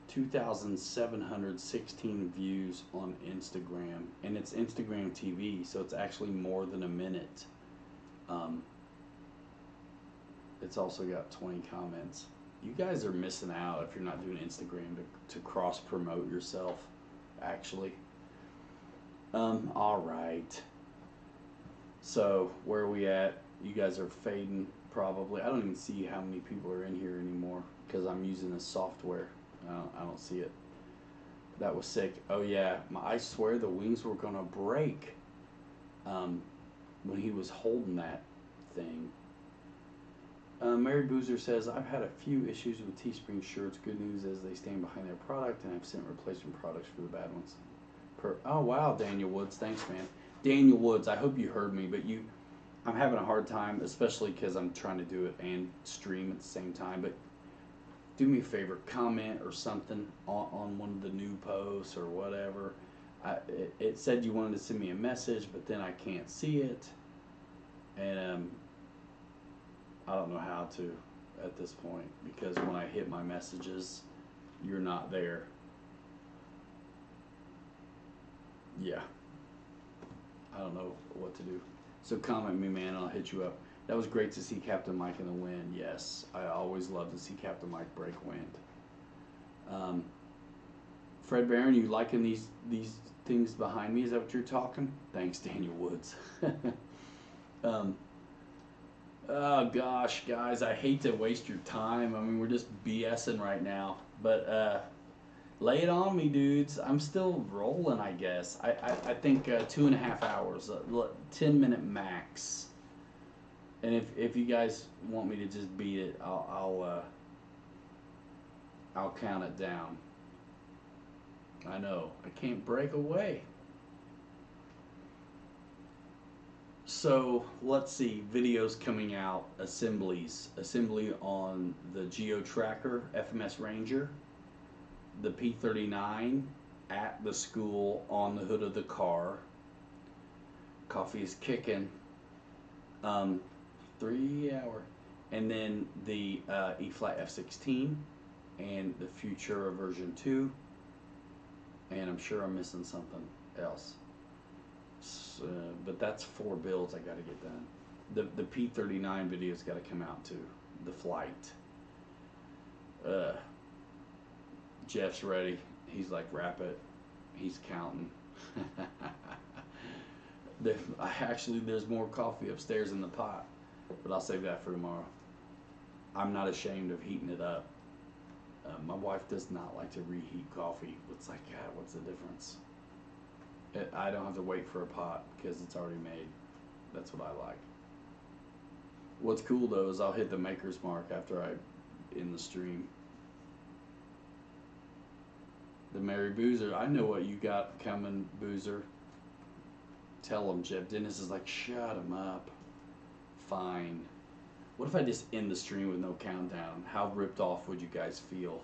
2,716 views on Instagram, and it's Instagram TV, so it's actually more than a minute. It's also got 20 comments. You guys are missing out if you're not doing Instagram to cross promote yourself, actually. All right. So where are we at? You guys are fading probably. I don't even see how many people are in here anymore because I'm using this software. I don't see it. That was sick. Oh yeah, I swear the wings were gonna break when he was holding that thing. Mary Boozer says, I've had a few issues with Teespring shirts. Good news is they stand behind their product, and I've sent replacement products for the bad ones. Oh, wow, Daniel Woods. Thanks, man. Daniel Woods, I hope you heard me, but I'm having a hard time, especially because I'm trying to do it and stream at the same time. But do me a favor, comment or something on one of the new posts or whatever. It said you wanted to send me a message, but then I can't see it, and I don't know how to at this point, because when I hit my messages, you're not there. Yeah, I don't know what to do. So comment me, man, and I'll hit you up. That was great to see Captain Mike in the wind. Yes, I always love to see Captain Mike break wind. Fred Barron, you liking these things behind me? Is that what you're talking? Thanks, Daniel Woods. Oh gosh, guys, I hate to waste your time. I mean, we're just BSing right now, but lay it on me, dudes. I'm still rolling, I guess. I think 2.5 hours, 10-minute max. And if you guys want me to just beat it, I'll count it down. I know I can't break away. So let's see, videos coming out, assembly on the Geo Tracker FMS Ranger, the P39 at the school on the hood of the car. Coffee is kicking. 3 hour, and then the e-flite F16 and the Futura version 2, and I'm sure I'm missing something else. But that's 4 builds I got to get done. The P39 video's got to come out too. The flight. Jeff's ready. He's like, wrap it. He's counting. There's more coffee upstairs in the pot, but I'll save that for tomorrow. I'm not ashamed of heating it up. My wife does not like to reheat coffee. It's like, God, what's the difference? I don't have to wait for a pot because it's already made. That's what I like. What's cool though is I'll hit the maker's mark after I in the stream. The Mary Boozer, I know what you got coming, Boozer. Tell him, Jeff. Dennis is like, shut him up. Fine. What if I just end the stream with no countdown? How ripped off would you guys feel?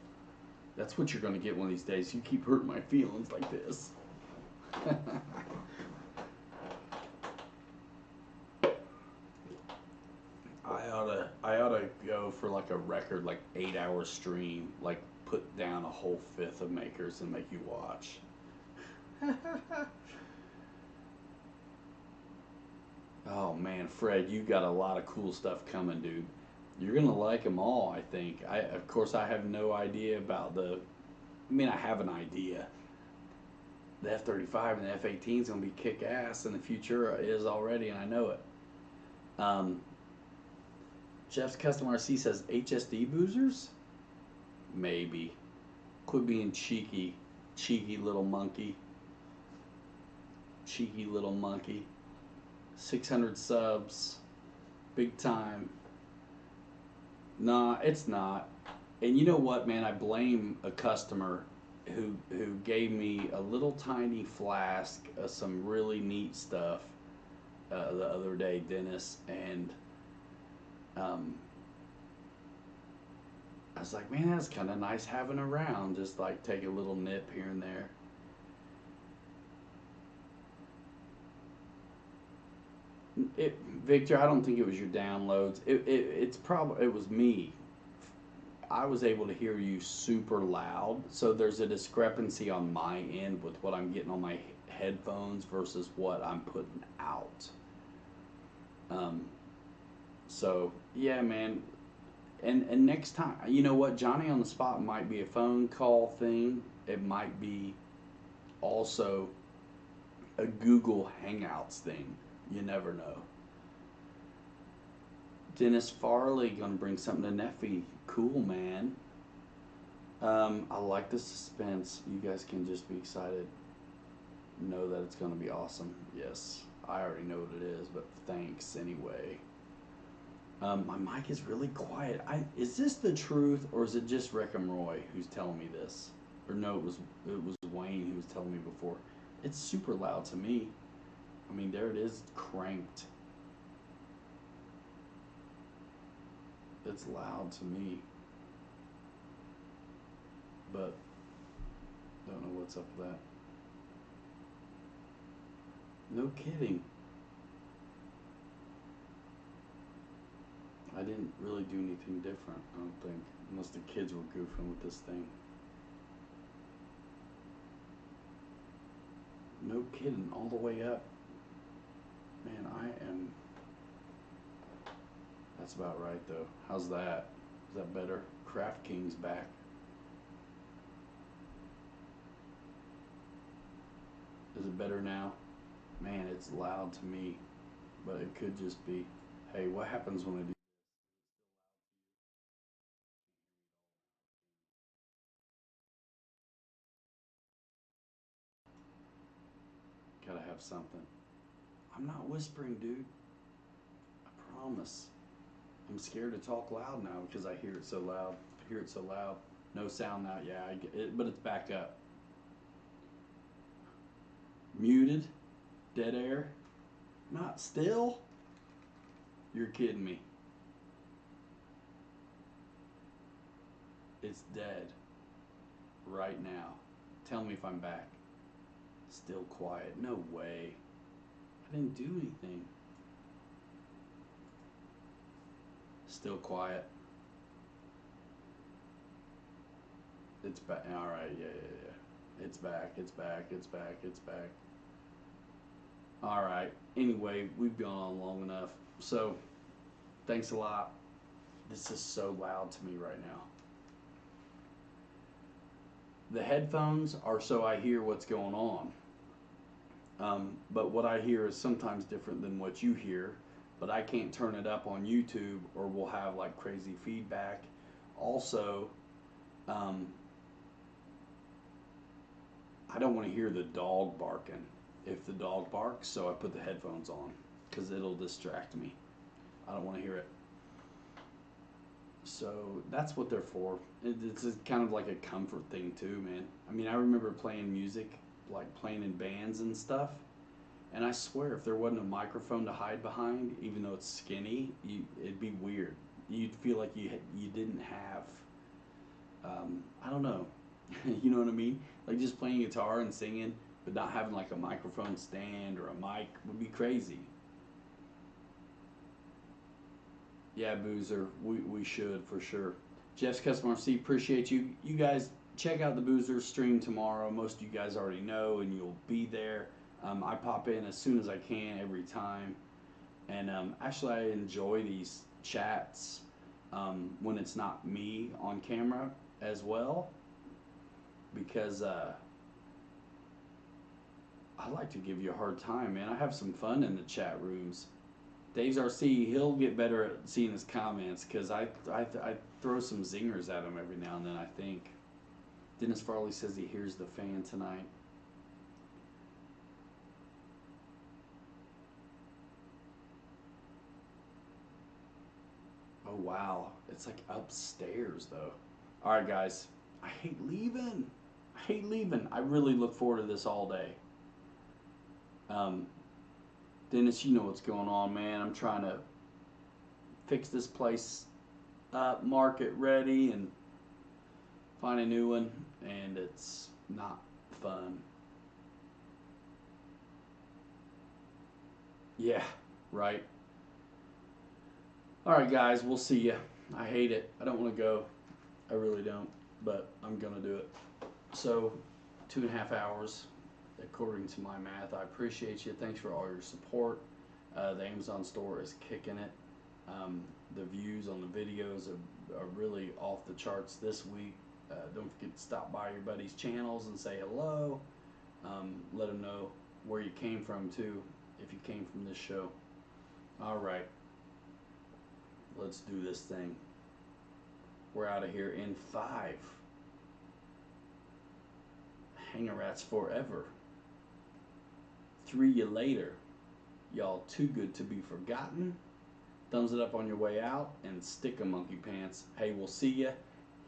That's what you're going to get one of these days. You keep hurting my feelings like this. I ought to go for like a record, like 8-hour stream, like put down a whole fifth of makers and make you watch. Oh man, Fred, you got a lot of cool stuff coming, dude. You're gonna like them all, I think. Of course, I have no idea about I mean, I have an idea. The F-35 and the F-18 is gonna be kick ass, and the Futura is already, and I know it. Jeff's Custom RC says HSD boozers? Maybe. Quit being cheeky little monkey. Cheeky little monkey. 600 subs. Big time. Nah, it's not. And you know what, man? I blame a customer who gave me a little tiny flask of some really neat stuff the other day, Dennis, and I was like, man, that's kind of nice having around. Just like take a little nip here and there. Victor, I don't think it was your downloads. It was me. I was able to hear you super loud, so there's a discrepancy on my end with what I'm getting on my headphones versus what I'm putting out. So yeah, man. And next time, you know what, Johnny on the spot might be a phone call thing. It might be also a Google Hangouts thing. You never know. Dennis Farley gonna bring something to Neffy. Cool, man. I like the suspense. You guys can just be excited. Know that it's gonna be awesome. Yes, I already know what it is, but thanks anyway. My mic is really quiet. Is this the truth, or is it just Rick and Roy who's telling me this? Or no, it was Wayne who was telling me before. It's super loud to me. I mean, there it is, cranked. It's loud to me. but don't know what's up with that. No kidding. I didn't really do anything different, I don't think, unless the kids were goofing with this thing. No kidding, all the way up. Man, I am. That's about right, though. How's that? Is that better? Craft King's back. Is it better now? Man, it's loud to me, but it could just be. Hey, what happens when I do? Gotta have something. I'm not whispering, dude. I promise. I'm scared to talk loud now because I hear it so loud. I hear it so loud. No sound now. Yeah, I get it, but it's back up. Muted. Dead air. Not still. You're kidding me. It's dead right now. Tell me if I'm back. Still quiet. No way. I didn't do anything. Still quiet. It's back. All right. Yeah, yeah, yeah. It's back. It's back. It's back. It's back. All right. Anyway, we've gone on long enough. So, thanks a lot. This is so loud to me right now. The headphones are so I hear what's going on. But what I hear is sometimes different than what you hear. But I can't turn it up on YouTube or we'll have like crazy feedback. Also, um, I don't want to hear the dog barking if the dog barks, so I put the headphones on because it'll distract me. I don't want to hear it. So that's what they're for. It's kind of like a comfort thing too, man. I mean, I remember playing music, like playing in bands and stuff, and I swear if there wasn't a microphone to hide behind, even though it's skinny, it'd be weird. You'd feel like you didn't have. I don't know. You know what I mean? Like just playing guitar and singing, but not having like a microphone stand or a mic would be crazy. Yeah, Boozer, we should for sure. Jeff's Customer C, appreciate you. You guys check out the Boozer stream tomorrow. Most of you guys already know, and you'll be there. I pop in as soon as I can every time, and actually I enjoy these chats when it's not me on camera as well, because I like to give you a hard time, man. I have some fun in the chat rooms. Dave's RC, he'll get better at seeing his comments because I throw some zingers at him every now and then, I think. Dennis Farley says he hears the fan tonight. Oh, wow. It's like upstairs, though. All right, guys. I hate leaving. I hate leaving. I really look forward to this all day. Um, Dennis, you know what's going on, man. I'm trying to fix this place up, market ready, and find a new one, and it's not fun. Yeah, right. All right, guys, we'll see you. I hate it. I don't want to go. I really don't, but I'm gonna do it. So, 2.5 hours, according to my math. I appreciate you. Thanks for all your support. The Amazon store is kicking it. The views on the videos are really off the charts this week. Don't forget to stop by your buddies' channels and say hello. Let them know where you came from too, if you came from this show. All right, let's do this thing. We're out of here in 5. Hanger rats forever. 3 you later. Y'all too good to be forgotten. Thumbs it up on your way out and stick 'em, monkey pants. Hey, we'll see ya.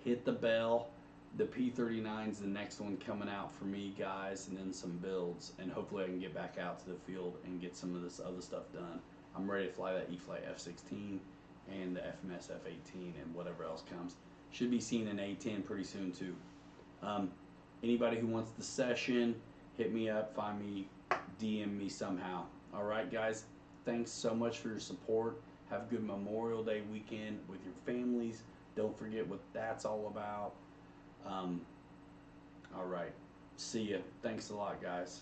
Hit the bell. The P39's the next one coming out for me, guys, and then some builds. And hopefully I can get back out to the field and get some of this other stuff done. I'm ready to fly that e-flite F-16 and the FMS F-18 and whatever else comes. Should be seeing an A-10 pretty soon, too. Um, Anybody who wants the session, hit me up, find me, DM me somehow. All right, guys. Thanks so much for your support. Have a good Memorial Day weekend with your families. Don't forget what that's all about. All right. See ya. Thanks a lot, guys.